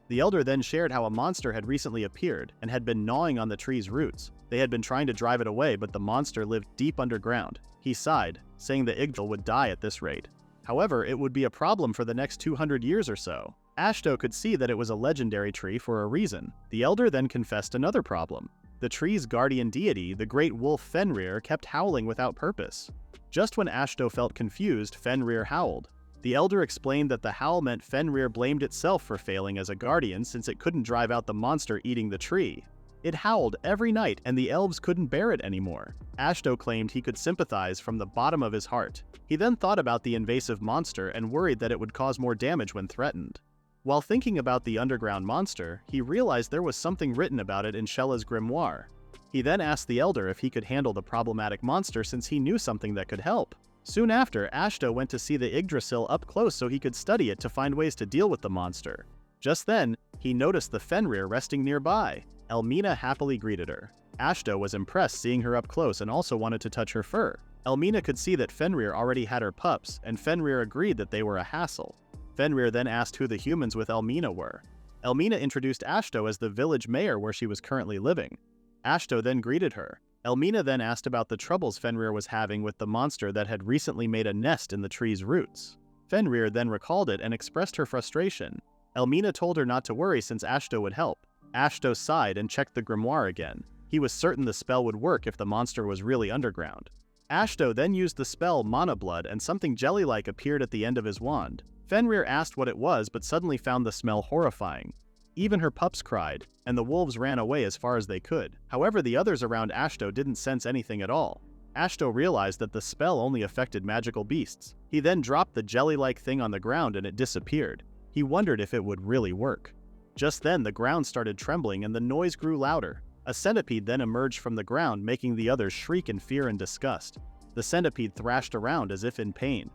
The elder then shared how a monster had recently appeared and had been gnawing on the tree's roots. They had been trying to drive it away, but the monster lived deep underground. He sighed, saying the Yggdrasil would die at this rate. However, it would be a problem for the next 200 years or so. Ashto could see that it was a legendary tree for a reason. The elder then confessed another problem. The tree's guardian deity, the great wolf Fenrir, kept howling without purpose. Just when Ashto felt confused, Fenrir howled. The elder explained that the howl meant Fenrir blamed itself for failing as a guardian since it couldn't drive out the monster eating the tree. It howled every night and the elves couldn't bear it anymore. Ashto claimed he could sympathize from the bottom of his heart. He then thought about the invasive monster and worried that it would cause more damage when threatened. While thinking about the underground monster, he realized there was something written about it in Shella's grimoire. He then asked the elder if he could handle the problematic monster since he knew something that could help. Soon after, Ashto went to see the Yggdrasil up close so he could study it to find ways to deal with the monster. Just then, he noticed the Fenrir resting nearby. Elmina happily greeted her. Ashto was impressed seeing her up close and also wanted to touch her fur. Elmina could see that Fenrir already had her pups, and Fenrir agreed that they were a hassle. Fenrir then asked who the humans with Elmina were. Elmina introduced Ashto as the village mayor where she was currently living. Ashto then greeted her. Elmina then asked about the troubles Fenrir was having with the monster that had recently made a nest in the tree's roots. Fenrir then recalled it and expressed her frustration. Elmina told her not to worry since Ashto would help. Ashto sighed and checked the grimoire again. He was certain the spell would work if the monster was really underground. Ashto then used the spell Mana Blood and something jelly-like appeared at the end of his wand. Fenrir asked what it was but suddenly found the smell horrifying. Even her pups cried, and the wolves ran away as far as they could. However, the others around Ashto didn't sense anything at all. Ashto realized that the spell only affected magical beasts. He then dropped the jelly-like thing on the ground and it disappeared. He wondered if it would really work. Just then, the ground started trembling and the noise grew louder. A centipede then emerged from the ground, making the others shriek in fear and disgust. The centipede thrashed around as if in pain.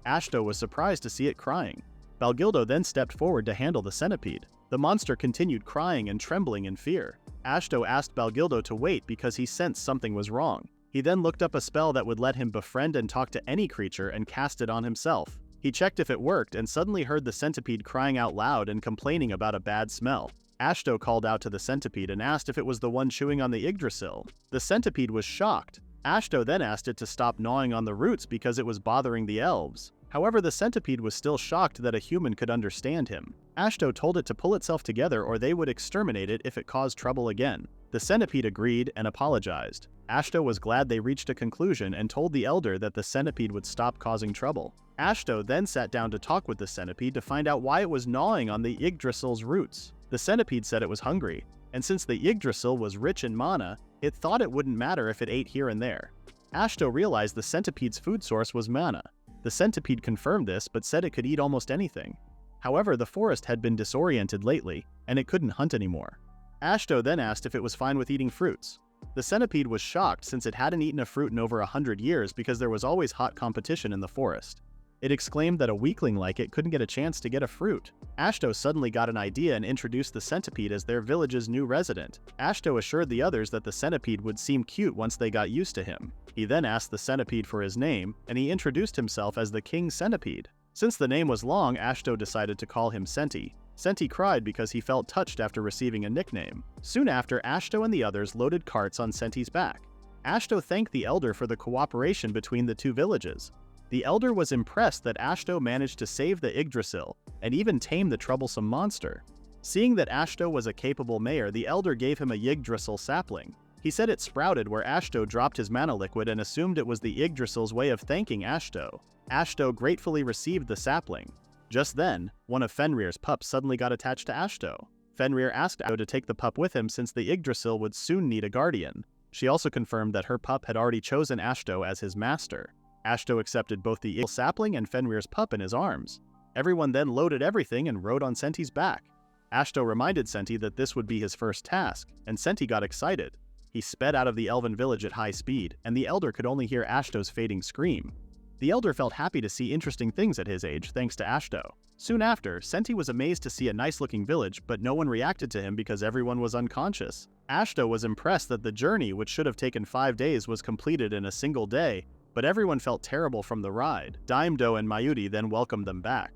Ashto was surprised to see it crying. Balgildo then stepped forward to handle the centipede. The monster continued crying and trembling in fear. Ashto asked Balgildo to wait because he sensed something was wrong. He then looked up a spell that would let him befriend and talk to any creature and cast it on himself. He checked if it worked and suddenly heard the centipede crying out loud and complaining about a bad smell. Ashto called out to the centipede and asked if it was the one chewing on the Yggdrasil. The centipede was shocked. Ashto then asked it to stop gnawing on the roots because it was bothering the elves. However, the centipede was still shocked that a human could understand him. Ashto told it to pull itself together or they would exterminate it if it caused trouble again. The centipede agreed and apologized. Ashto was glad they reached a conclusion and told the elder that the centipede would stop causing trouble. Ashto then sat down to talk with the centipede to find out why it was gnawing on the Yggdrasil's roots. The centipede said it was hungry, and since the Yggdrasil was rich in mana, it thought it wouldn't matter if it ate here and there. Ashto realized the centipede's food source was mana. The centipede confirmed this but said it could eat almost anything. However, the forest had been disoriented lately, and it couldn't hunt anymore. Ashto then asked if it was fine with eating fruits. The centipede was shocked since it hadn't eaten a fruit in over 100 years because there was always hot competition in the forest. It exclaimed that a weakling like it couldn't get a chance to get a fruit. Ashto suddenly got an idea and introduced the centipede as their village's new resident. Ashto assured the others that the centipede would seem cute once they got used to him. He then asked the centipede for his name, and he introduced himself as the King Centipede. Since the name was long, Ashto decided to call him Centi. Centi cried because he felt touched after receiving a nickname. Soon after, Ashto and the others loaded carts on Centi's back. Ashto thanked the elder for the cooperation between the two villages. The elder was impressed that Ashto managed to save the Yggdrasil and even tame the troublesome monster. Seeing that Ashto was a capable mayor, the elder gave him a Yggdrasil sapling. He said it sprouted where Ashto dropped his mana liquid and assumed it was the Yggdrasil's way of thanking Ashto. Ashto gratefully received the sapling. Just then, one of Fenrir's pups suddenly got attached to Ashto. Fenrir asked Ashto to take the pup with him since the Yggdrasil would soon need a guardian. She also confirmed that her pup had already chosen Ashto as his master. Ashto accepted both the sapling and Fenrir's pup in his arms. Everyone then loaded everything and rode on Centi's back. Ashto reminded Centi that this would be his first task, and Centi got excited. He sped out of the elven village at high speed, and the elder could only hear Ashto's fading scream. The elder felt happy to see interesting things at his age thanks to Ashto. Soon after, Centi was amazed to see a nice-looking village, but no one reacted to him because everyone was unconscious. Ashto was impressed that the journey, which should have taken 5 days, was completed in a single day, but everyone felt terrible from the ride. Daimdo and Mayuri then welcomed them back.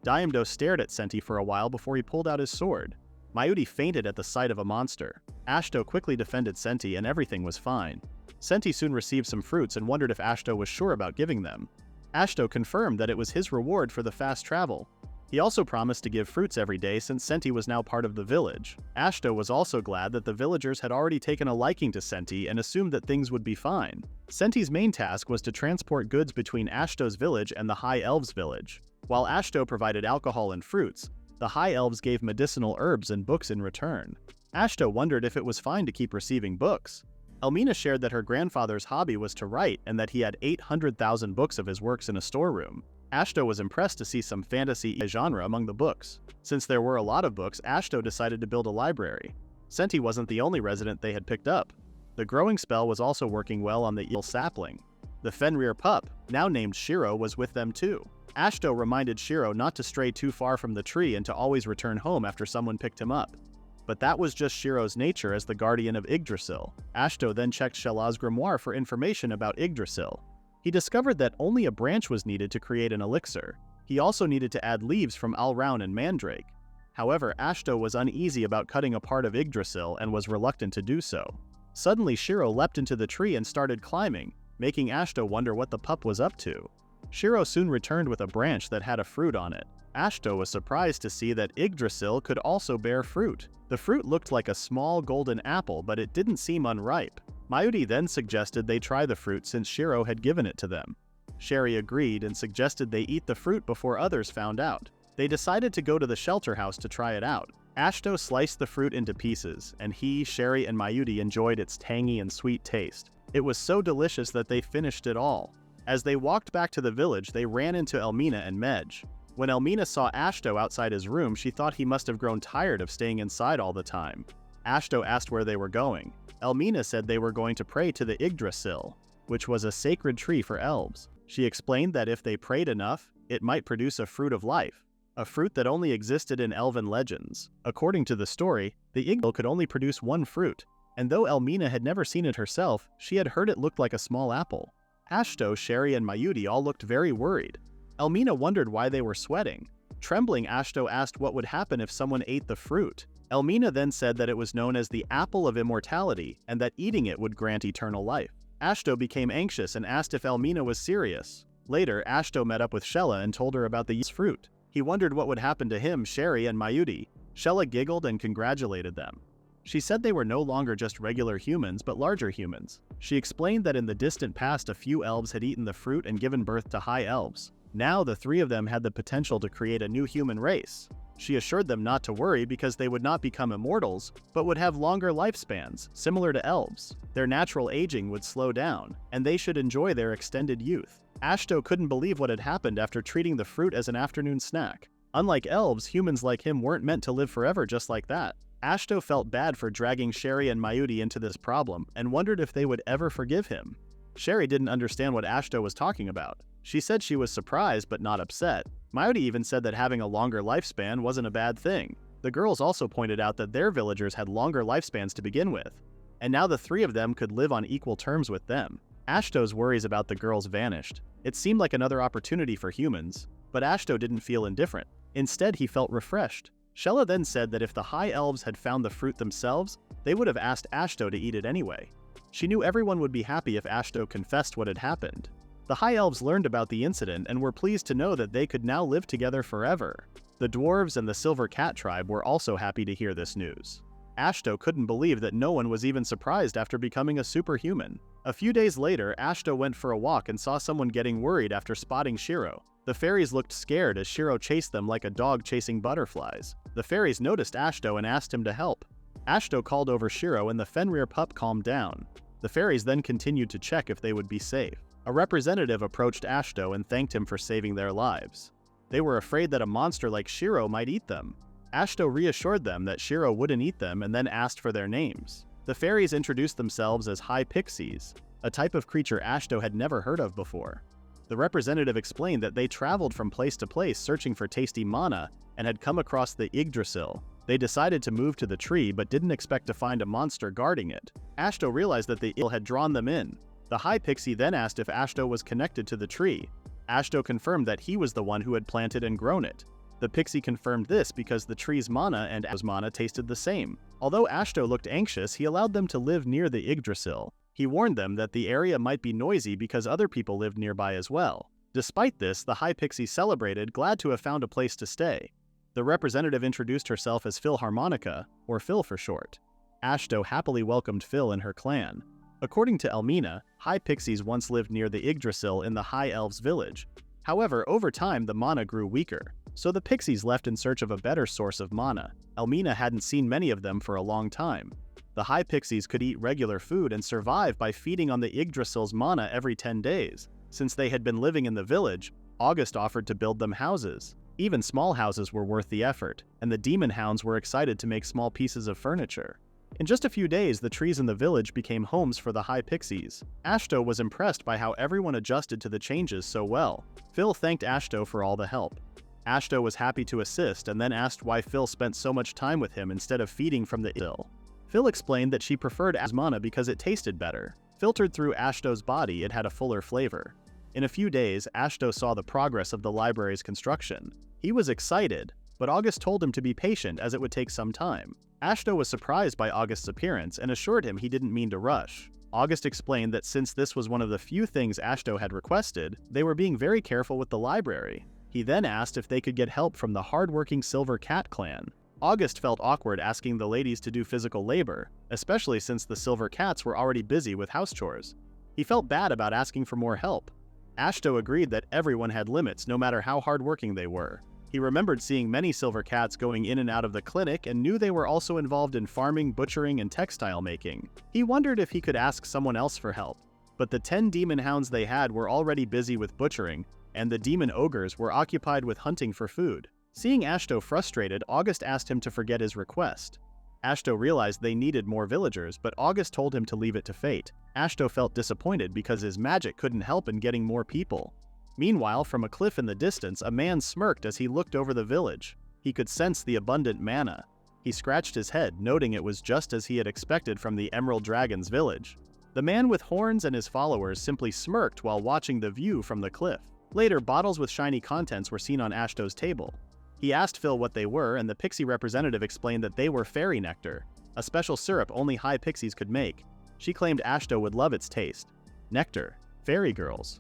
Daimdo stared at Centi for a while before he pulled out his sword. Mayuri fainted at the sight of a monster. Ashto quickly defended Centi and everything was fine. Centi soon received some fruits and wondered if Ashto was sure about giving them. Ashto confirmed that it was his reward for the fast travel. He also promised to give fruits every day since Centi was now part of the village. Ashto was also glad that the villagers had already taken a liking to Centi and assumed that things would be fine. Centi's main task was to transport goods between Ashto's village and the High Elves village. While Ashto provided alcohol and fruits, the High Elves gave medicinal herbs and books in return. Ashto wondered if it was fine to keep receiving books. Elmina shared that her grandfather's hobby was to write and that he had 800,000 books of his works in a storeroom. Ashto was impressed to see some fantasy genre among the books. Since there were a lot of books, Ashto decided to build a library. Centi wasn't the only resident they had picked up. The growing spell was also working well on the eel sapling. The Fenrir pup, now named Shiro, was with them too. Ashto reminded Shiro not to stray too far from the tree and to always return home after someone picked him up. But that was just Shiro's nature as the guardian of Yggdrasil. Ashto then checked Shela's grimoire for information about Yggdrasil. He discovered that only a branch was needed to create an elixir. He also needed to add leaves from Alraun and Mandrake. However, Ashto was uneasy about cutting a part of Yggdrasil and was reluctant to do so. Suddenly, Shiro leapt into the tree and started climbing, making Ashto wonder what the pup was up to. Shiro soon returned with a branch that had a fruit on it. Ashto was surprised to see that Yggdrasil could also bear fruit. The fruit looked like a small golden apple, but it didn't seem unripe. Mayuri then suggested they try the fruit since Shiro had given it to them. Sherry agreed and suggested they eat the fruit before others found out. They decided to go to the shelter house to try it out. Ashto sliced the fruit into pieces, and he, Sherry, and Mayuri enjoyed its tangy and sweet taste. It was so delicious that they finished it all. As they walked back to the village, they ran into Elmina and Medj. When Elmina saw Ashto outside his room, she thought he must have grown tired of staying inside all the time. Ashto asked where they were going. Elmina said they were going to pray to the Yggdrasil, which was a sacred tree for elves. She explained that if they prayed enough, it might produce a fruit of life, a fruit that only existed in elven legends. According to the story, the Yggdrasil could only produce one fruit. and though Elmina had never seen it herself, she had heard it looked like a small apple. Ashto, Sherry, and Mayuri all looked very worried. Elmina wondered why they were sweating. Trembling, Ashto asked what would happen if someone ate the fruit. Elmina then said that it was known as the Apple of Immortality and that eating it would grant eternal life. Ashto became anxious and asked if Elmina was serious. Later, Ashto met up with Shella and told her about the fruit. He wondered what would happen to him, Sherry, and Mayuri. Shella giggled and congratulated them. She said they were no longer just regular humans but larger humans. She explained that in the distant past a few elves had eaten the fruit and given birth to High Elves. Now the three of them had the potential to create a new human race. She assured them not to worry because they would not become immortals, but would have longer lifespans, similar to elves. Their natural aging would slow down, and they should enjoy their extended youth. Ashto couldn't believe what had happened after treating the fruit as an afternoon snack. Unlike elves, humans like him weren't meant to live forever just like that. Ashto felt bad for dragging Sherry and Mayuri into this problem and wondered if they would ever forgive him. Sherry didn't understand what Ashto was talking about. She said she was surprised but not upset. Mayuri even said that having a longer lifespan wasn't a bad thing. The girls also pointed out that their villagers had longer lifespans to begin with, and now the three of them could live on equal terms with them. Ashto's worries about the girls vanished. It seemed like another opportunity for humans, but Ashto didn't feel indifferent. Instead, he felt refreshed. Shella then said that if the High Elves had found the fruit themselves, they would have asked Ashto to eat it anyway. She knew everyone would be happy if Ashto confessed what had happened. The High Elves learned about the incident and were pleased to know that they could now live together forever. The Dwarves and the Silver Cat tribe were also happy to hear this news. Ashto couldn't believe that no one was even surprised after becoming a superhuman. A few days later, Ashto went for a walk and saw someone getting worried after spotting Shiro. The fairies looked scared as Shiro chased them like a dog chasing butterflies. The fairies noticed Ashto and asked him to help. Ashto called over Shiro and the Fenrir pup calmed down. The fairies then continued to check if they would be safe. A representative approached Ashto and thanked him for saving their lives. They were afraid that a monster like Shiro might eat them. Ashto reassured them that Shiro wouldn't eat them and then asked for their names. The fairies introduced themselves as High Pixies, a type of creature Ashto had never heard of before. The representative explained that they traveled from place to place searching for tasty mana and had come across the Yggdrasil. They decided to move to the tree but didn't expect to find a monster guarding it. Ashto realized that the Yggdrasil had drawn them in. The High Pixie then asked if Ashto was connected to the tree. Ashto confirmed that he was the one who had planted and grown it. The pixie confirmed this because the tree's mana and Ashto's mana tasted the same. Although Ashto looked anxious, he allowed them to live near the Yggdrasil. He warned them that the area might be noisy because other people lived nearby as well. Despite this, the High Pixie celebrated, glad to have found a place to stay. The representative introduced herself as Philharmonica, or Phil for short. Ashto happily welcomed Phil and her clan. According to Elmina, High Pixies once lived near the Yggdrasil in the High Elves village. However, over time the mana grew weaker, so the Pixies left in search of a better source of mana. Elmina hadn't seen many of them for a long time. The High Pixies could eat regular food and survive by feeding on the Yggdrasil's mana every 10 days. Since they had been living in the village, August offered to build them houses. Even small houses were worth the effort, and the demon hounds were excited to make small pieces of furniture. In just a few days, the trees in the village became homes for the High Pixies. Ashto was impressed by how everyone adjusted to the changes so well. Phil thanked Ashto for all the help. Ashto was happy to assist and then asked why Phil spent so much time with him instead of feeding from the Yggdrasil. Phil explained that she preferred mana because it tasted better. Filtered through Ashto's body, it had a fuller flavor. In a few days, Ashto saw the progress of the library's construction. He was excited, but August told him to be patient as it would take some time. Ashto was surprised by August's appearance and assured him he didn't mean to rush. August explained that since this was one of the few things Ashto had requested, they were being very careful with the library. He then asked if they could get help from the hardworking Silver Cat clan. August felt awkward asking the ladies to do physical labor, especially since the Silver Cats were already busy with house chores. He felt bad about asking for more help. Ashto agreed that everyone had limits no matter how hardworking they were. He remembered seeing many Silver Cats going in and out of the clinic and knew they were also involved in farming, butchering, and textile making. He wondered if he could ask someone else for help, but the 10 demon hounds they had were already busy with butchering, and the demon ogres were occupied with hunting for food. Seeing Ashto frustrated, August asked him to forget his request. Ashto realized they needed more villagers, but August told him to leave it to fate. Ashto felt disappointed because his magic couldn't help in getting more people. Meanwhile, from a cliff in the distance, a man smirked as he looked over the village. He could sense the abundant mana. He scratched his head, noting it was just as he had expected from the Emerald Dragon's village. The man with horns and his followers simply smirked while watching the view from the cliff. Later, bottles with shiny contents were seen on Ashto's table. He asked Phil what they were, and the pixie representative explained that they were fairy nectar, a special syrup only high pixies could make. She claimed Ashto would love its taste. Nectar. Fairy girls.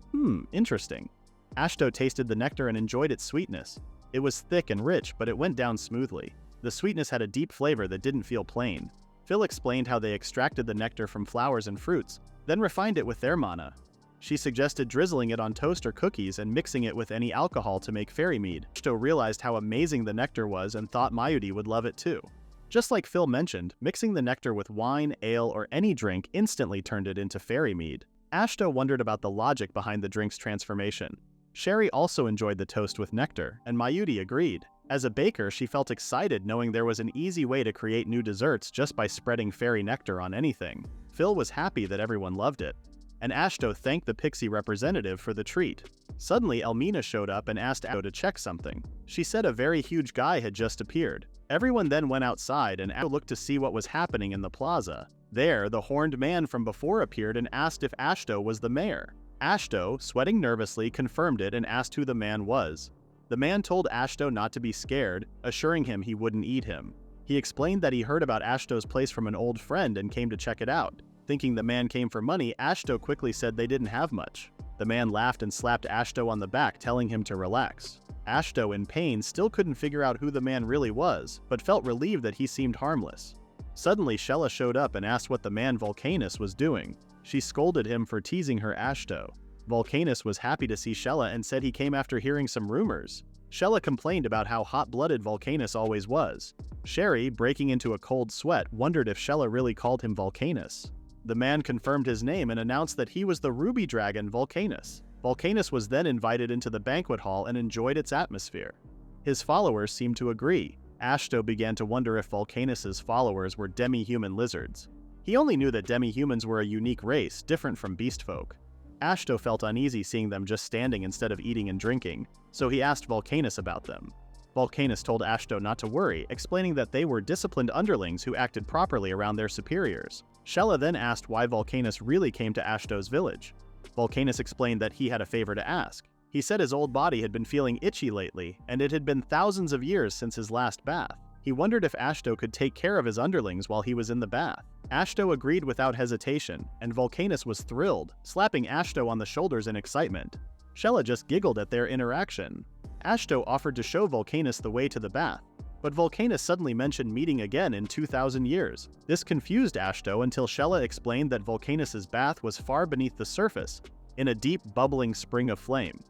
Interesting. Ashto tasted the nectar and enjoyed its sweetness. It was thick and rich, but it went down smoothly. The sweetness had a deep flavor that didn't feel plain. Phil explained how they extracted the nectar from flowers and fruits, then refined it with their mana. She suggested drizzling it on toast or cookies and mixing it with any alcohol to make fairy mead. Ashto realized how amazing the nectar was and thought Mayuri would love it too. Just like Phil mentioned, mixing the nectar with wine, ale, or any drink instantly turned it into fairy mead. Ashto wondered about the logic behind the drink's transformation. Sherry also enjoyed the toast with nectar, and Mayuri agreed. As a baker, she felt excited knowing there was an easy way to create new desserts just by spreading fairy nectar on anything. Phil was happy that everyone loved it, and Ashto thanked the pixie representative for the treat. Suddenly, Elmina showed up and asked Ashto to check something. She said a very huge guy had just appeared. Everyone then went outside and Ashto looked to see what was happening in the plaza. There, the horned man from before appeared and asked if Ashto was the mayor. Ashto, sweating nervously, confirmed it and asked who the man was. The man told Ashto not to be scared, assuring him he wouldn't eat him. He explained that he heard about Ashto's place from an old friend and came to check it out. Thinking the man came for money, Ashto quickly said they didn't have much. The man laughed and slapped Ashto on the back, telling him to relax. Ashto, in pain, still couldn't figure out who the man really was, but felt relieved that he seemed harmless. Suddenly, Shella showed up and asked what the man Volcanus was doing. She scolded him for teasing her Ashto. Volcanus was happy to see Shella and said he came after hearing some rumors. Shella complained about how hot-blooded Volcanus always was. Sherry, breaking into a cold sweat, wondered if Shella really called him Volcanus. The man confirmed his name and announced that he was the ruby dragon Volcanus. Volcanus was then invited into the banquet hall and enjoyed its atmosphere. His followers seemed to agree. Ashto began to wonder if Volcanus's followers were demi-human lizards. He only knew that demi-humans were a unique race, different from beast folk. Ashto felt uneasy seeing them just standing instead of eating and drinking, so he asked Volcanus about them. Volcanus told Ashto not to worry, explaining that they were disciplined underlings who acted properly around their superiors. Shella then asked why Volcanus really came to Ashto's village. Volcanus explained that he had a favor to ask. He said his old body had been feeling itchy lately, and it had been thousands of years since his last bath. He wondered if Ashto could take care of his underlings while he was in the bath. Ashto agreed without hesitation, and Volcanus was thrilled, slapping Ashto on the shoulders in excitement. Shella just giggled at their interaction. Ashto offered to show Volcanus the way to the bath, but Volcanus suddenly mentioned meeting again in 2,000 years. This confused Ashto until Shella explained that Volcanus's bath was far beneath the surface, in a deep, bubbling spring of flame.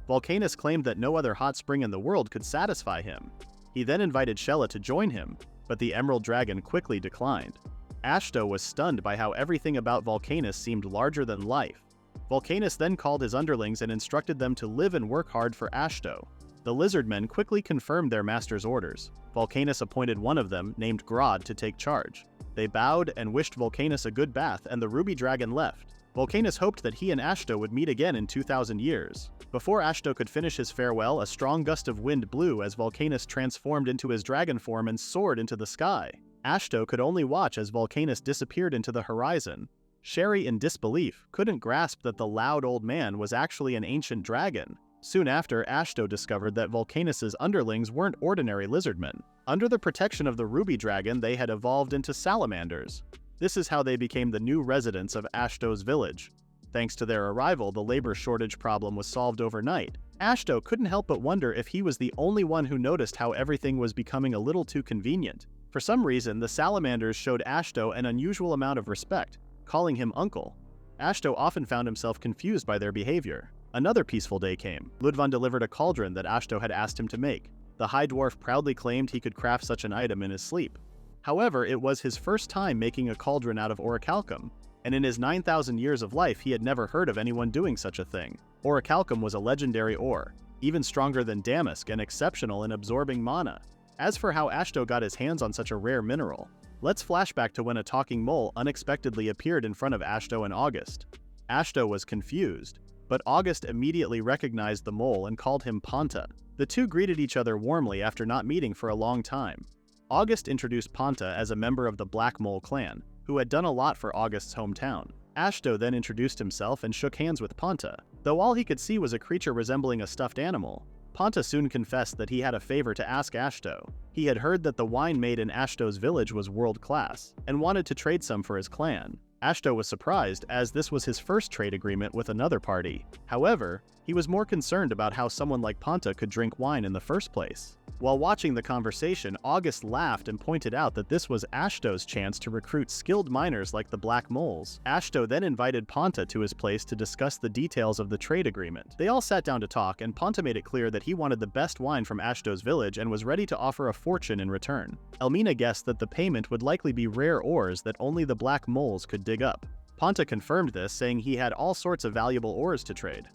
Volcanus claimed that no other hot spring in the world could satisfy him. He then invited Shella to join him, but the Emerald Dragon quickly declined. Ashto was stunned by how everything about Volcanus seemed larger than life. Volcanus then called his underlings and instructed them to live and work hard for Ashto. The lizardmen quickly confirmed their master's orders. Volcanus appointed one of them, named Grodd, to take charge. They bowed and wished Volcanus a good bath, and the Ruby Dragon left. Volcanus hoped that he and Ashto would meet again in 2,000 years. Before Ashto could finish his farewell, a strong gust of wind blew as Volcanus transformed into his dragon form and soared into the sky. Ashto could only watch as Volcanus disappeared into the horizon. Sherry, in disbelief, couldn't grasp that the loud old man was actually an ancient dragon. Soon after, Ashto discovered that Volcanus's underlings weren't ordinary lizardmen. Under the protection of the Ruby Dragon, they had evolved into salamanders. This is how they became the new residents of Ashto's village. Thanks to their arrival, the labor shortage problem was solved overnight. Ashto couldn't help but wonder if he was the only one who noticed how everything was becoming a little too convenient. For some reason, the salamanders showed Ashto an unusual amount of respect, calling him uncle. Ashto often found himself confused by their behavior. Another peaceful day came. Ludvan delivered a cauldron that Ashto had asked him to make. The High Dwarf proudly claimed he could craft such an item in his sleep. However, it was his first time making a cauldron out of orichalcum, and in his 9,000 years of life he had never heard of anyone doing such a thing. Orichalcum was a legendary ore, even stronger than damask and exceptional in absorbing mana. As for how Ashto got his hands on such a rare mineral, let's flash back to when a talking mole unexpectedly appeared in front of Ashto and August. Ashto was confused, but August immediately recognized the mole and called him Panta. The two greeted each other warmly after not meeting for a long time. August introduced Ponta as a member of the Black Mole clan, who had done a lot for August's hometown. Ashto then introduced himself and shook hands with Ponta. Though all he could see was a creature resembling a stuffed animal, Ponta soon confessed that he had a favor to ask Ashto. He had heard that the wine made in Ashto's village was world-class, and wanted to trade some for his clan. Ashto was surprised, as this was his first trade agreement with another party. However, he was more concerned about how someone like Ponta could drink wine in the first place. While watching the conversation, August laughed and pointed out that this was Ashto's chance to recruit skilled miners like the Black Moles. Ashto then invited Ponta to his place to discuss the details of the trade agreement. They all sat down to talk, and Ponta made it clear that he wanted the best wine from Ashto's village and was ready to offer a fortune in return. Elmina guessed that the payment would likely be rare ores that only the Black Moles could dig up. Ponta confirmed this, saying he had all sorts of valuable ores to trade.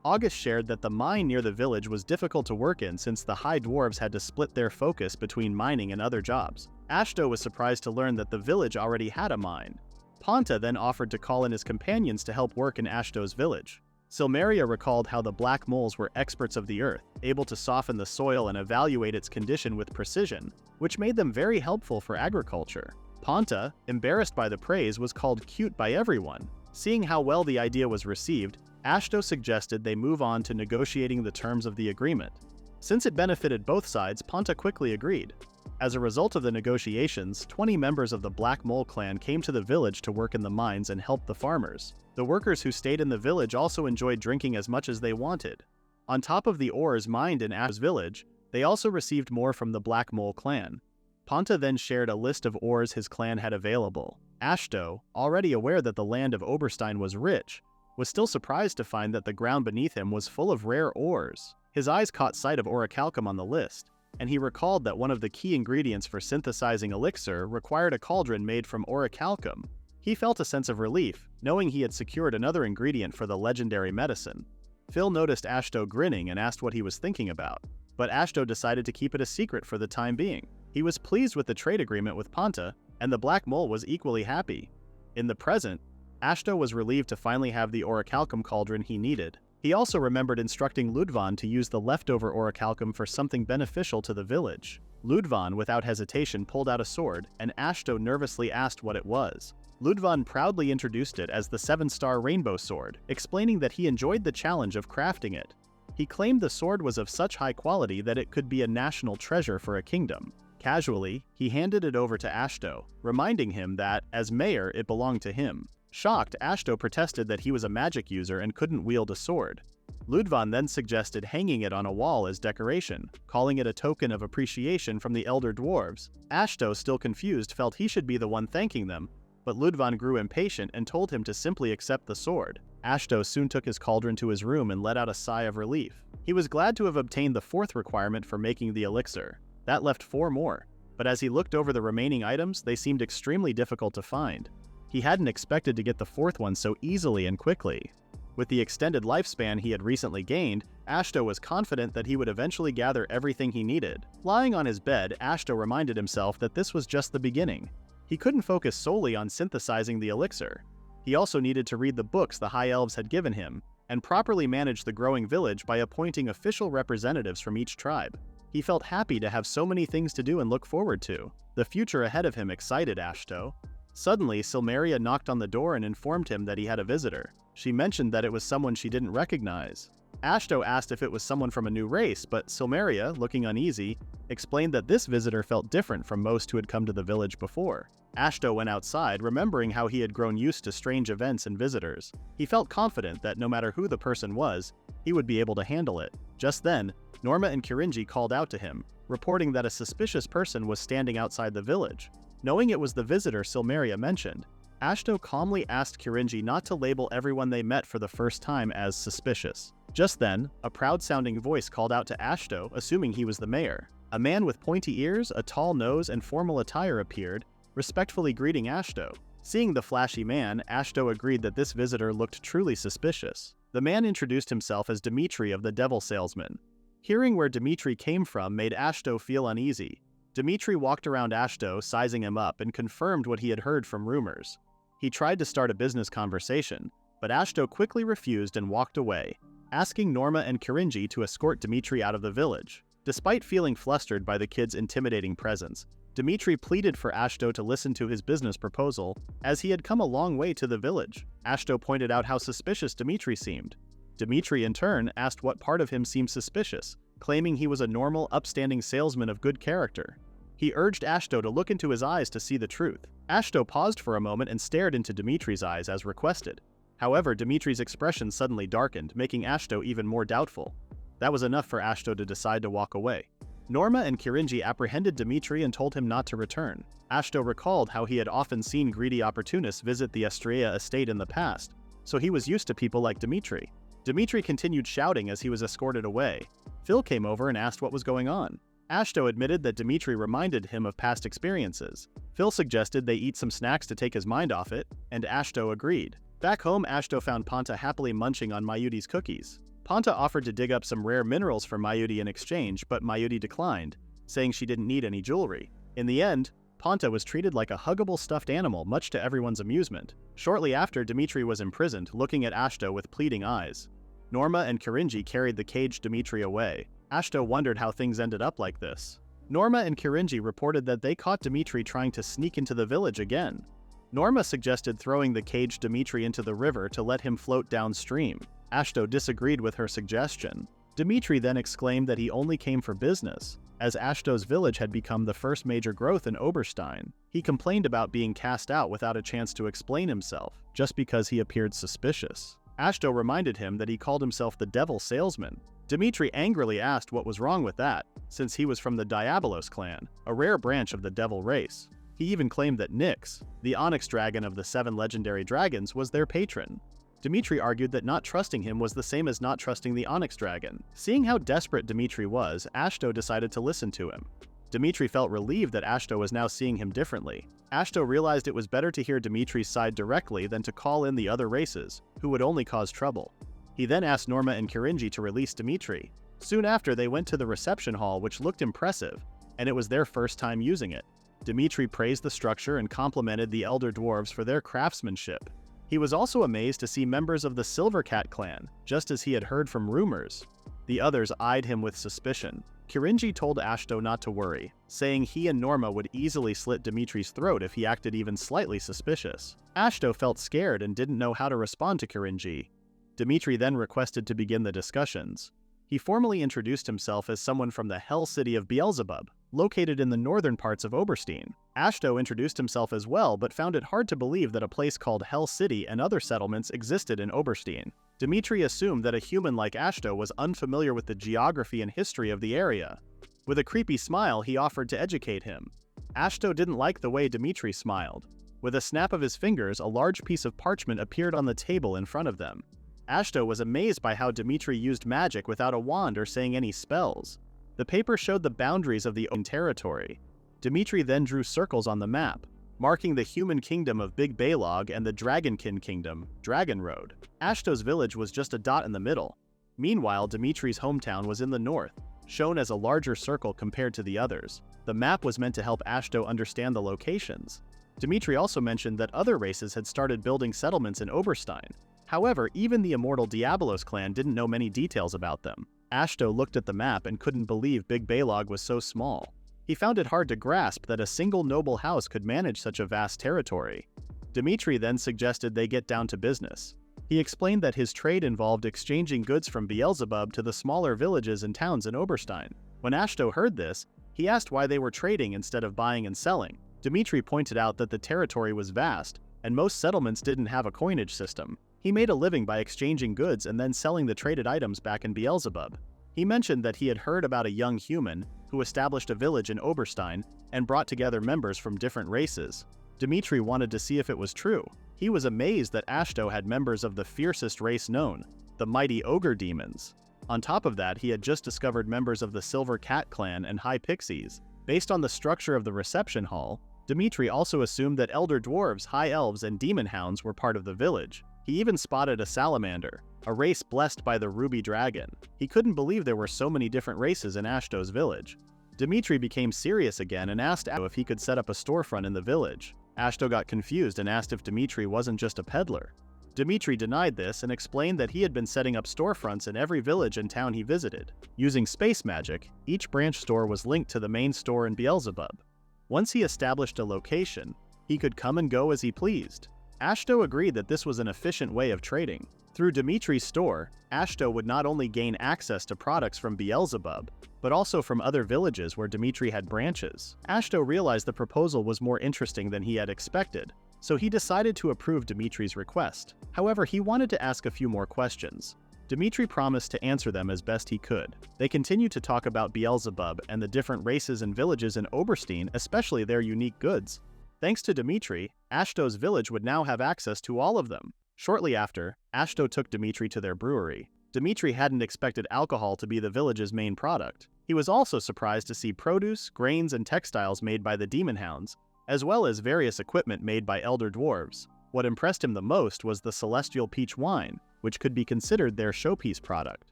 August shared that the mine near the village was difficult to work in since the High Dwarves had to split their focus between mining and other jobs. Ashto was surprised to learn that the village already had a mine. Ponta then offered to call in his companions to help work in Ashto's village. Silmeria recalled how the Black Moles were experts of the earth, able to soften the soil and evaluate its condition with precision, which made them very helpful for agriculture. Ponta, embarrassed by the praise, was called cute by everyone. Seeing how well the idea was received, Ashto suggested they move on to negotiating the terms of the agreement. Since it benefited both sides, Ponta quickly agreed. As a result of the negotiations, 20 members of the Black Mole clan came to the village to work in the mines and help the farmers. The workers who stayed in the village also enjoyed drinking as much as they wanted. On top of the ores mined in Ashto's village, they also received more from the Black Mole clan. Ponta then shared a list of ores his clan had available. Ashto, already aware that the land of Oberstein was rich, was still surprised to find that the ground beneath him was full of rare ores. His eyes caught sight of orichalcum on the list, and he recalled that one of the key ingredients for synthesizing elixir required a cauldron made from orichalcum. He felt a sense of relief, knowing he had secured another ingredient for the legendary medicine. Phil noticed Ashto grinning and asked what he was thinking about, but Ashto decided to keep it a secret for the time being. He was pleased with the trade agreement with Ponta, and the Black Mole was equally happy. In the present, Ashto was relieved to finally have the orichalcum cauldron he needed. He also remembered instructing Ludvan to use the leftover orichalcum for something beneficial to the village. Ludvan, without hesitation, pulled out a sword, and Ashto nervously asked what it was. Ludvan proudly introduced it as the 7-star rainbow sword, explaining that he enjoyed the challenge of crafting it. He claimed the sword was of such high quality that it could be a national treasure for a kingdom. Casually, he handed it over to Ashto, reminding him that, as mayor, it belonged to him. Shocked, Ashto protested that he was a magic user and couldn't wield a sword. Ludvan then suggested hanging it on a wall as decoration, calling it a token of appreciation from the elder dwarves. Ashto, still confused, felt he should be the one thanking them, but Ludvan grew impatient and told him to simply accept the sword. Ashto soon took his cauldron to his room and let out a sigh of relief. He was glad to have obtained the 4th requirement for making the elixir. That left 4 more, but as he looked over the remaining items, they seemed extremely difficult to find. He hadn't expected to get the 4th one so easily and quickly. With the extended lifespan he had recently gained, Ashto was confident that he would eventually gather everything he needed. Lying on his bed, Ashto reminded himself that this was just the beginning. He couldn't focus solely on synthesizing the elixir. He also needed to read the books the High Elves had given him, and properly manage the growing village by appointing official representatives from each tribe. He felt happy to have so many things to do and look forward to. The future ahead of him excited Ashto. Suddenly, Silmeria knocked on the door and informed him that he had a visitor. She mentioned that it was someone she didn't recognize. Ashto asked if it was someone from a new race, but Silmeria, looking uneasy, explained that this visitor felt different from most who had come to the village before. Ashto went outside, remembering how he had grown used to strange events and visitors. He felt confident that no matter who the person was, he would be able to handle it. Just then, Norma and Kirinji called out to him, reporting that a suspicious person was standing outside the village. Knowing it was the visitor Silmeria mentioned, Ashto calmly asked Kirinji not to label everyone they met for the first time as suspicious. Just then, a proud-sounding voice called out to Ashto, assuming he was the mayor. A man with pointy ears, a tall nose, and formal attire appeared, respectfully greeting Ashto. Seeing the flashy man, Ashto agreed that this visitor looked truly suspicious. The man introduced himself as Dimitri of the Devil Salesman. Hearing where Dimitri came from made Ashto feel uneasy. Dimitri walked around Ashto, sizing him up, and confirmed what he had heard from rumors. He tried to start a business conversation, but Ashto quickly refused and walked away, asking Norma and Kirinji to escort Dimitri out of the village. Despite feeling flustered by the kid's intimidating presence, Dmitri pleaded for Ashto to listen to his business proposal, as he had come a long way to the village. Ashto pointed out how suspicious Dmitri seemed. Dmitri in turn asked what part of him seemed suspicious, claiming he was a normal, upstanding salesman of good character. He urged Ashto to look into his eyes to see the truth. Ashto paused for a moment and stared into Dmitri's eyes as requested. However, Dmitri's expression suddenly darkened, making Ashto even more doubtful. That was enough for Ashto to decide to walk away. Norma and Kirinji apprehended Dmitri and told him not to return. Ashto recalled how he had often seen greedy opportunists visit the Estrella estate in the past, so he was used to people like Dmitri. Dmitri continued shouting as he was escorted away. Phil came over and asked what was going on. Ashto admitted that Dmitri reminded him of past experiences. Phil suggested they eat some snacks to take his mind off it, and Ashto agreed. Back home, Ashto found Panta happily munching on Mayudi's cookies. Panta offered to dig up some rare minerals for Mayudi in exchange, but Mayudi declined, saying she didn't need any jewelry. In the end, Panta was treated like a huggable stuffed animal, much to everyone's amusement. Shortly after, Dmitri was imprisoned, looking at Ashto with pleading eyes. Norma and Kirinji carried the caged Dmitri away. Ashto wondered how things ended up like this. Norma and Kirinji reported that they caught Dmitri trying to sneak into the village again. Norma suggested throwing the caged Dmitri into the river to let him float downstream. Ashto disagreed with her suggestion. Dmitri then exclaimed that he only came for business, as Ashto's village had become the first major growth in Oberstein. He complained about being cast out without a chance to explain himself, just because he appeared suspicious. Ashto reminded him that he called himself the Devil Salesman. Dmitri angrily asked what was wrong with that, since he was from the Diabolos clan, a rare branch of the Devil race. He even claimed that Nyx, the Onyx dragon of the 7 legendary dragons, was their patron. Dmitri argued that not trusting him was the same as not trusting the Onyx dragon. Seeing how desperate Dmitri was, Ashto decided to listen to him. Dmitri felt relieved that Ashto was now seeing him differently. Ashto realized it was better to hear Dmitri's side directly than to call in the other races, who would only cause trouble. He then asked Norma and Kirinji to release Dmitri. Soon after, they went to the reception hall, which looked impressive, and it was their first time using it. Dmitri praised the structure and complimented the elder dwarves for their craftsmanship. He was also amazed to see members of the Silver Cat clan, just as he had heard from rumors. The others eyed him with suspicion. Kirinji told Ashto not to worry, saying he and Norma would easily slit Dmitri's throat if he acted even slightly suspicious. Ashto felt scared and didn't know how to respond to Kirinji. Dmitri then requested to begin the discussions. He formally introduced himself as someone from the Hell City of Beelzebub, located in the northern parts of Oberstein. Ashto introduced himself as well, but found it hard to believe that a place called Hell City and other settlements existed in Oberstein. Dmitri assumed that a human like Ashto was unfamiliar with the geography and history of the area. With a creepy smile, he offered to educate him. Ashto didn't like the way Dmitri smiled. With a snap of his fingers, a large piece of parchment appeared on the table in front of them. Ashto was amazed by how Dmitri used magic without a wand or saying any spells. The paper showed the boundaries of the own territory. Dmitri then drew circles on the map, marking the human kingdom of Big Baylog and the Dragonkin kingdom, Dragon Road. Ashto's village was just a dot in the middle. Meanwhile, Dmitri's hometown was in the north, shown as a larger circle compared to the others. The map was meant to help Ashto understand the locations. Dmitri also mentioned that other races had started building settlements in Oberstein. However, even the immortal Diabolos clan didn't know many details about them. Ashto looked at the map and couldn't believe Big Baylog was so small. He found it hard to grasp that a single noble house could manage such a vast territory. Dmitri then suggested they get down to business. He explained that his trade involved exchanging goods from Beelzebub to the smaller villages and towns in Oberstein. When Ashto heard this, he asked why they were trading instead of buying and selling. Dmitri pointed out that the territory was vast, and most settlements didn't have a coinage system. He made a living by exchanging goods and then selling the traded items back in Beelzebub. He mentioned that he had heard about a young human who established a village in Oberstein and brought together members from different races. Dmitri wanted to see if it was true. He was amazed that Ashto had members of the fiercest race known, the mighty ogre demons. On top of that, he had just discovered members of the Silver Cat clan and High Pixies. Based on the structure of the reception hall, Dmitri also assumed that elder dwarves, high elves, and demon hounds were part of the village. He even spotted a salamander, a race blessed by the ruby dragon. He couldn't believe there were so many different races in Ashto's village. Dmitri became serious again and asked Ashto if he could set up a storefront in the village. Ashto got confused and asked if Dmitri wasn't just a peddler. Dmitri denied this and explained that he had been setting up storefronts in every village and town he visited. Using space magic, each branch store was linked to the main store in Beelzebub. Once he established a location, he could come and go as he pleased. Ashto agreed that this was an efficient way of trading. Through Dimitri's store, Ashto would not only gain access to products from Beelzebub, but also from other villages where Dimitri had branches. Ashto realized the proposal was more interesting than he had expected, so he decided to approve Dimitri's request. However, he wanted to ask a few more questions. Dimitri promised to answer them as best he could. They continued to talk about Beelzebub and the different races and villages in Oberstein, especially their unique goods. Thanks to Dimitri, Ashto's village would now have access to all of them. Shortly after, Ashto took Dimitri to their brewery. Dimitri hadn't expected alcohol to be the village's main product. He was also surprised to see produce, grains, and textiles made by the demon hounds, as well as various equipment made by elder dwarves. What impressed him the most was the celestial peach wine, which could be considered their showpiece product.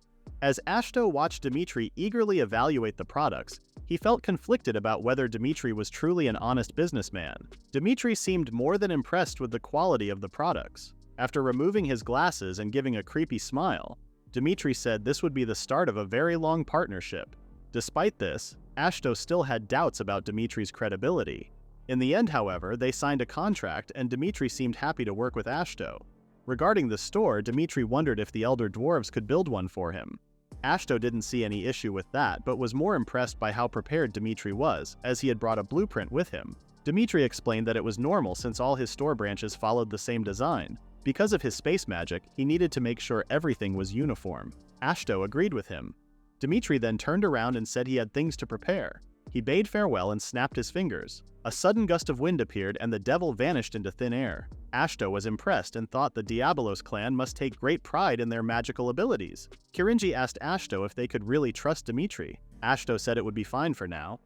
As Ashto watched Dimitri eagerly evaluate the products, he felt conflicted about whether Dimitri was truly an honest businessman. Dimitri seemed more than impressed with the quality of the products. After removing his glasses and giving a creepy smile, Dimitri said this would be the start of a very long partnership. Despite this, Ashto still had doubts about Dimitri's credibility. In the end, however, they signed a contract and Dimitri seemed happy to work with Ashto. Regarding the store, Dimitri wondered if the elder dwarves could build one for him. Ashto didn't see any issue with that, but was more impressed by how prepared Dimitri was, as he had brought a blueprint with him. Dimitri explained that it was normal since all his store branches followed the same design. Because of his space magic, he needed to make sure everything was uniform. Ashto agreed with him. Dimitri then turned around and said he had things to prepare. He bade farewell and snapped his fingers. A sudden gust of wind appeared and the devil vanished into thin air. Ashto was impressed and thought the Diabolos clan must take great pride in their magical abilities. Kirinji asked Ashto if they could really trust Dimitri. Ashto said it would be fine for now.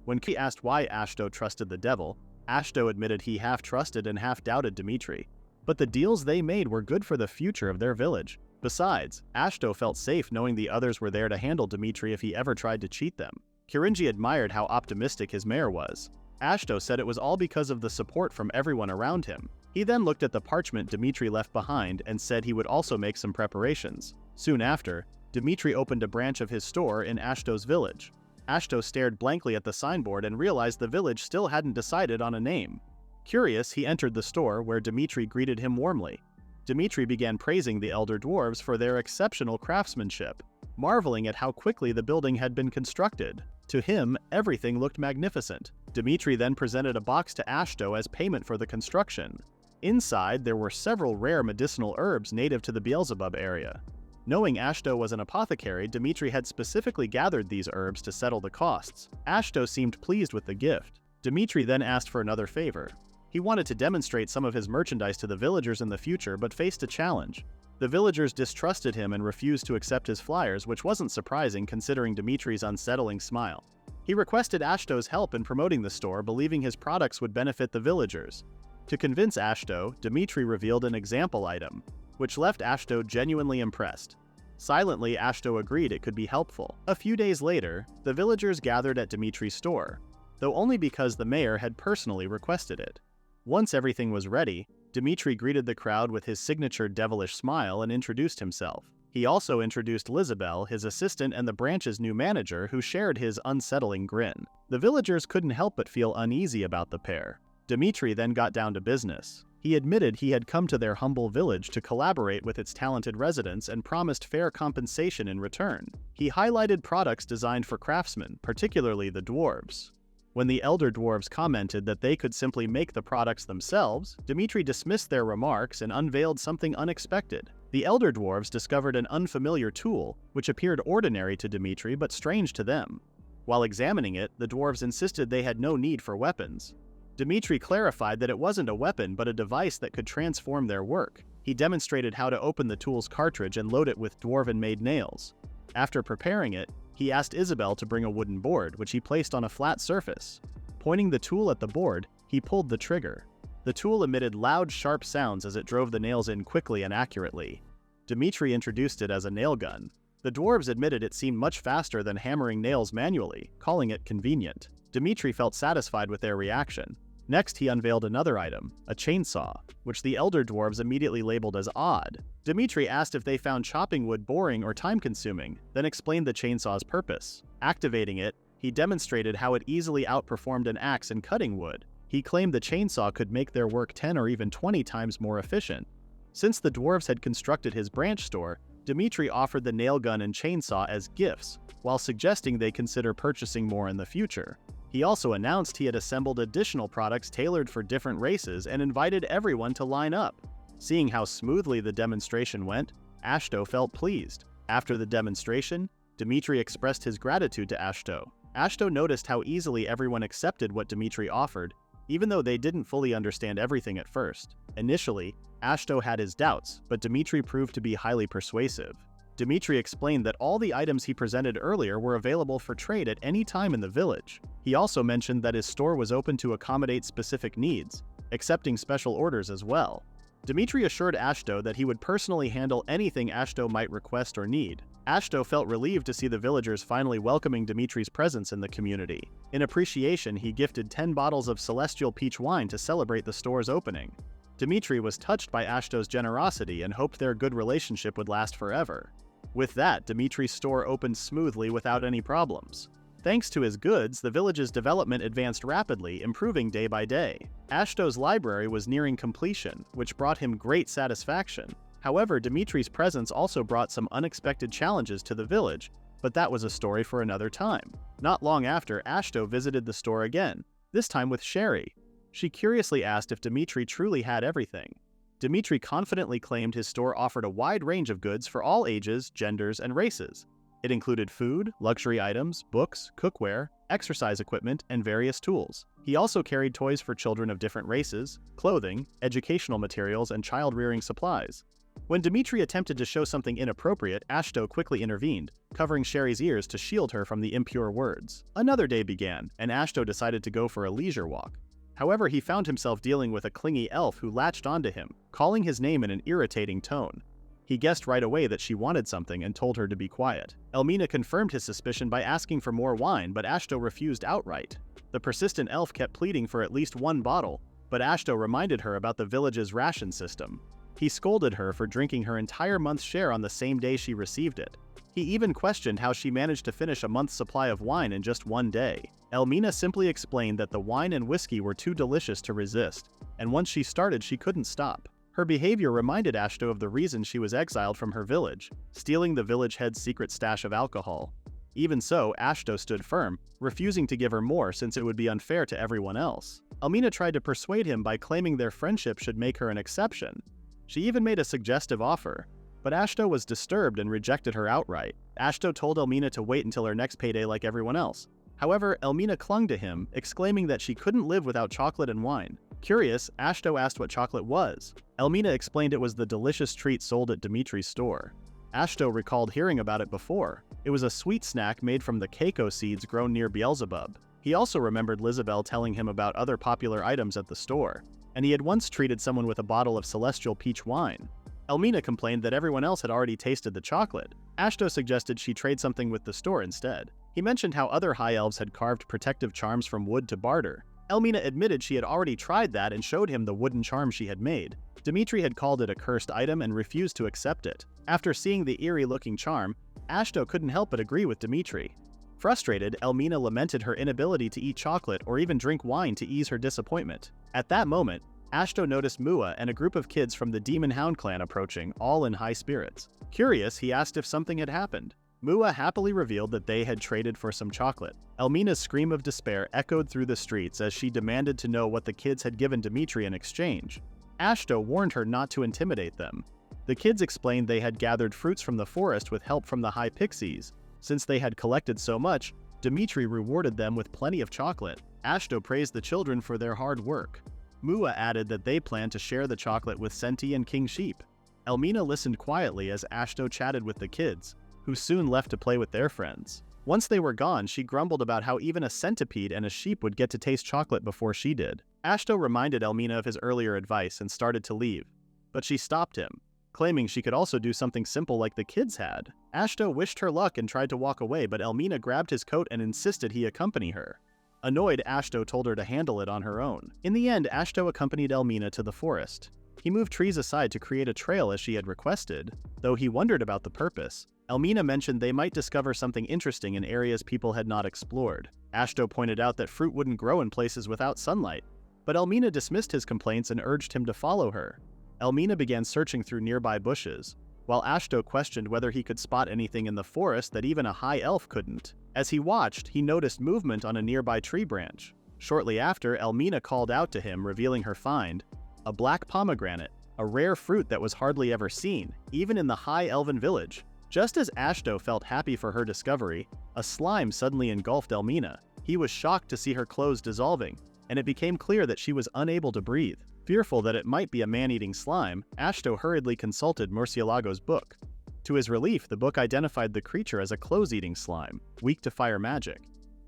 When Ki asked why Ashto trusted the devil, Ashto admitted he half trusted and half doubted Dimitri. But the deals they made were good for the future of their village. Besides, Ashto felt safe knowing the others were there to handle Dimitri if he ever tried to cheat them. Kirinji admired how optimistic his mayor was. Ashto said it was all because of the support from everyone around him. He then looked at the parchment Dimitri left behind and said he would also make some preparations. Soon after, Dimitri opened a branch of his store in Ashto's village. Ashto stared blankly at the signboard and realized the village still hadn't decided on a name. Curious, he entered the store where Dimitri greeted him warmly. Dimitri began praising the elder dwarves for their exceptional craftsmanship, marveling at how quickly the building had been constructed. To him, everything looked magnificent. Dimitri then presented a box to Ashto as payment for the construction. Inside, there were several rare medicinal herbs native to the Beelzebub area. Knowing Ashto was an apothecary, Dimitri had specifically gathered these herbs to settle the costs. Ashto seemed pleased with the gift. Dimitri then asked for another favor. He wanted to demonstrate some of his merchandise to the villagers in the future, but faced a challenge. The villagers distrusted him and refused to accept his flyers, which wasn't surprising considering Dimitri's unsettling smile. He requested Ashto's help in promoting the store, believing his products would benefit the villagers. To convince Ashto, Dimitri revealed an example item, which left Ashto genuinely impressed. Silently, Ashto agreed it could be helpful. A few days later, the villagers gathered at Dimitri's store, though only because the mayor had personally requested it. Once everything was ready, Dimitri greeted the crowd with his signature devilish smile and introduced himself. He also introduced Lizabelle, his assistant and the branch's new manager, who shared his unsettling grin. The villagers couldn't help but feel uneasy about the pair. Dimitri then got down to business. He admitted he had come to their humble village to collaborate with its talented residents and promised fair compensation in return. He highlighted products designed for craftsmen, particularly the dwarves. When the elder dwarves commented that they could simply make the products themselves, Dimitri dismissed their remarks and unveiled something unexpected. The elder dwarves discovered an unfamiliar tool, which appeared ordinary to Dimitri but strange to them. While examining it, the dwarves insisted they had no need for weapons. Dimitri clarified that it wasn't a weapon but a device that could transform their work. He demonstrated how to open the tool's cartridge and load it with dwarven-made nails. After preparing it, he asked Isabel to bring a wooden board, which he placed on a flat surface. Pointing the tool at the board, he pulled the trigger. The tool emitted loud, sharp sounds as it drove the nails in quickly and accurately. Dimitri introduced it as a nail gun. The dwarves admitted it seemed much faster than hammering nails manually, calling it convenient. Dimitri felt satisfied with their reaction. Next, he unveiled another item, a chainsaw, which the elder dwarves immediately labeled as odd. Dimitri asked if they found chopping wood boring or time-consuming, then explained the chainsaw's purpose. Activating it, He demonstrated how it easily outperformed an axe in cutting wood. He claimed the chainsaw could make their work 10 or even 20 times more efficient. Since the dwarves had constructed his branch store, Dmitri offered the nail gun and chainsaw as gifts, while suggesting they consider purchasing more in the future. He also announced he had assembled additional products tailored for different races and invited everyone to line up. Seeing how smoothly the demonstration went, Ashto felt pleased. After the demonstration, Dmitri expressed his gratitude to Ashto. Ashto noticed how easily everyone accepted what Dmitri offered, even though they didn't fully understand everything at first. Initially, Ashto had his doubts, but Dmitri proved to be highly persuasive. Dmitri explained that all the items he presented earlier were available for trade at any time in the village. He also mentioned that his store was open to accommodate specific needs, accepting special orders as well. Dmitri assured Ashto that he would personally handle anything Ashto might request or need. Ashto felt relieved to see the villagers finally welcoming Dmitri's presence in the community. In appreciation, he gifted 10 bottles of celestial peach wine to celebrate the store's opening. Dmitri was touched by Ashto's generosity and hoped their good relationship would last forever. With that, Dmitri's store opened smoothly without any problems. Thanks to his goods, the village's development advanced rapidly, improving day by day. Ashto's library was nearing completion, which brought him great satisfaction. However, Dmitri's presence also brought some unexpected challenges to the village, but that was a story for another time. Not long after, Ashto visited the store again, this time with Sherry. She curiously asked if Dmitri truly had everything. Dmitri confidently claimed his store offered a wide range of goods for all ages, genders, and races. It included food, luxury items, books, cookware, exercise equipment, and various tools. He also carried toys for children of different races, clothing, educational materials, and child-rearing supplies. When Dmitri attempted to show something inappropriate, Ashto quickly intervened, covering Sherry's ears to shield her from the impure words. Another day began, and Ashto decided to go for a leisure walk. However, he found himself dealing with a clingy elf who latched onto him, calling his name in an irritating tone. He guessed right away that she wanted something and told her to be quiet. Elmina confirmed his suspicion by asking for more wine, but Ashto refused outright. The persistent elf kept pleading for at least one bottle, but Ashto reminded her about the village's ration system. He scolded her for drinking her entire month's share on the same day she received it. He even questioned how she managed to finish a month's supply of wine in just one day. Elmina simply explained that the wine and whiskey were too delicious to resist, and once she started, she couldn't stop. Her behavior reminded Ashto of the reason she was exiled from her village, stealing the village head's secret stash of alcohol. Even so, Ashto stood firm, refusing to give her more since it would be unfair to everyone else. Elmina tried to persuade him by claiming their friendship should make her an exception. She even made a suggestive offer, but Ashto was disturbed and rejected her outright. Ashto told Elmina to wait until her next payday like everyone else. However, Elmina clung to him, exclaiming that she couldn't live without chocolate and wine. Curious, Ashto asked what chocolate was. Elmina explained it was the delicious treat sold at Dmitri's store. Ashto recalled hearing about it before. It was a sweet snack made from the Keiko seeds grown near Beelzebub. He also remembered Lizabelle telling him about other popular items at the store, and he had once treated someone with a bottle of celestial peach wine. Elmina complained that everyone else had already tasted the chocolate. Ashto suggested she trade something with the store instead. He mentioned how other High Elves had carved protective charms from wood to barter. Elmina admitted she had already tried that and showed him the wooden charm she had made. Dmitri had called it a cursed item and refused to accept it. After seeing the eerie-looking charm, Ashto couldn't help but agree with Dmitri. Frustrated, Elmina lamented her inability to eat chocolate or even drink wine to ease her disappointment. At that moment, Ashto noticed Mua and a group of kids from the Demon Hound clan approaching, all in high spirits. Curious, he asked if something had happened. Mua happily revealed that they had traded for some chocolate. Elmina's scream of despair echoed through the streets as she demanded to know what the kids had given Dmitri in exchange. Ashto warned her not to intimidate them. The kids explained they had gathered fruits from the forest with help from the High Pixies. Since they had collected so much, Dmitri rewarded them with plenty of chocolate. Ashto praised the children for their hard work. Mua added that they planned to share the chocolate with Senti and King Sheep. Elmina listened quietly as Ashto chatted with the kids, who soon left to play with their friends. Once they were gone, she grumbled about how even a centipede and a sheep would get to taste chocolate before she did. Ashto reminded Elmina of his earlier advice and started to leave, but she stopped him, claiming she could also do something simple like the kids had. Ashto wished her luck and tried to walk away, but Elmina grabbed his coat and insisted he accompany her. Annoyed, Ashto told her to handle it on her own. In the end, Ashto accompanied Elmina to the forest. He moved trees aside to create a trail as she had requested. Though he wondered about the purpose, Elmina mentioned they might discover something interesting in areas people had not explored. Ashto pointed out that fruit wouldn't grow in places without sunlight, but Elmina dismissed his complaints and urged him to follow her. Elmina began searching through nearby bushes, while Ashto questioned whether he could spot anything in the forest that even a high elf couldn't. As he watched, he noticed movement on a nearby tree branch. Shortly after, Elmina called out to him, revealing her find, a black pomegranate, a rare fruit that was hardly ever seen, even in the high elven village. Just as Ashto felt happy for her discovery, a slime suddenly engulfed Elmina. He was shocked to see her clothes dissolving, and it became clear that she was unable to breathe. Fearful that it might be a man-eating slime, Ashto hurriedly consulted Murcielago's book. To his relief, the book identified the creature as a clothes-eating slime, weak to fire magic.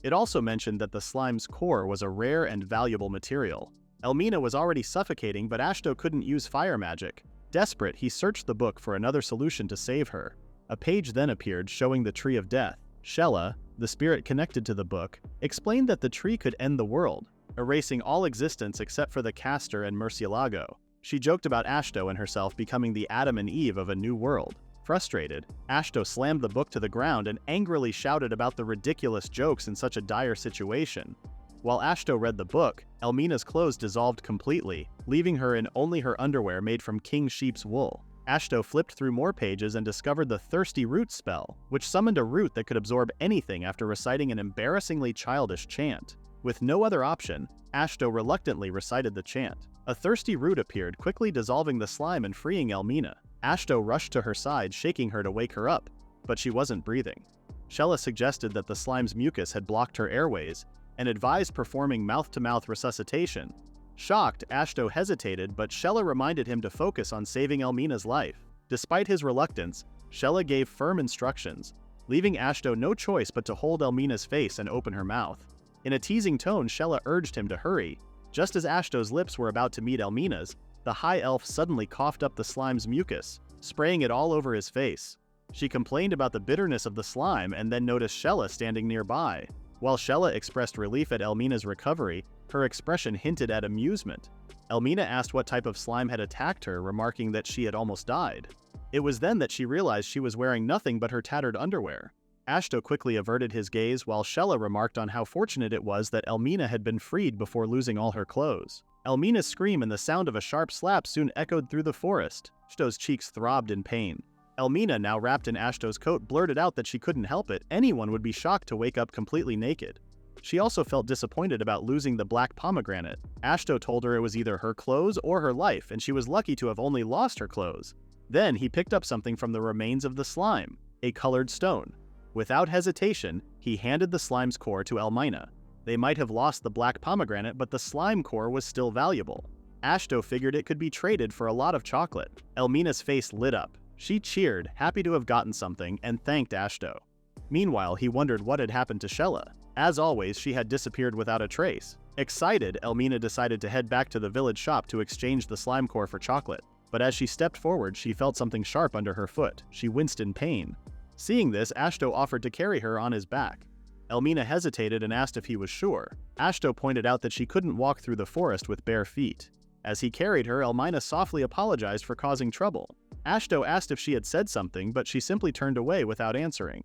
It also mentioned that the slime's core was a rare and valuable material. Elmina was already suffocating, but Ashto couldn't use fire magic. Desperate, he searched the book for another solution to save her. A page then appeared showing the Tree of Death. Shella, the spirit connected to the book, explained that the tree could end the world, erasing all existence except for the caster and Murcielago. She joked about Ashto and herself becoming the Adam and Eve of a new world. Frustrated, Ashto slammed the book to the ground and angrily shouted about the ridiculous jokes in such a dire situation. While Ashto read the book, Elmina's clothes dissolved completely, leaving her in only her underwear made from king sheep's wool. Ashto flipped through more pages and discovered the Thirsty Root spell, which summoned a root that could absorb anything after reciting an embarrassingly childish chant. With no other option, Ashto reluctantly recited the chant. A thirsty root appeared, quickly dissolving the slime and freeing Elmina. Ashto rushed to her side, shaking her to wake her up, but she wasn't breathing. Shella suggested that the slime's mucus had blocked her airways, and advised performing mouth-to-mouth resuscitation. Shocked, Ashto hesitated, but Shella reminded him to focus on saving Elmina's life. Despite his reluctance, Shella gave firm instructions, leaving Ashto no choice but to hold Elmina's face and open her mouth. In a teasing tone, Shella urged him to hurry. Just as Ashto's lips were about to meet Elmina's, the high elf suddenly coughed up the slime's mucus, spraying it all over his face. She complained about the bitterness of the slime and then noticed Shella standing nearby. While Shella expressed relief at Elmina's recovery, her expression hinted at amusement. Elmina asked what type of slime had attacked her, remarking that she had almost died. It was then that she realized she was wearing nothing but her tattered underwear. Ashto quickly averted his gaze while Shella remarked on how fortunate it was that Elmina had been freed before losing all her clothes. Elmina's scream and the sound of a sharp slap soon echoed through the forest. Ashto's cheeks throbbed in pain. Elmina, now wrapped in Ashto's coat, blurted out that she couldn't help it. Anyone would be shocked to wake up completely naked. She also felt disappointed about losing the black pomegranate. Ashto told her it was either her clothes or her life, and she was lucky to have only lost her clothes. Then he picked up something from the remains of the slime, a colored stone. Without hesitation, he handed the slime's core to Elmina. They might have lost the black pomegranate, but the slime core was still valuable. Ashto figured it could be traded for a lot of chocolate. Elmina's face lit up. She cheered, happy to have gotten something, and thanked Ashto. Meanwhile, he wondered what had happened to Shella. As always, she had disappeared without a trace. Excited, Elmina decided to head back to the village shop to exchange the slime core for chocolate. But as she stepped forward, she felt something sharp under her foot. She winced in pain. Seeing this, Ashto offered to carry her on his back. Elmina hesitated and asked if he was sure. Ashto pointed out that she couldn't walk through the forest with bare feet. As he carried her, Elmina softly apologized for causing trouble. Ashto asked if she had said something, but she simply turned away without answering.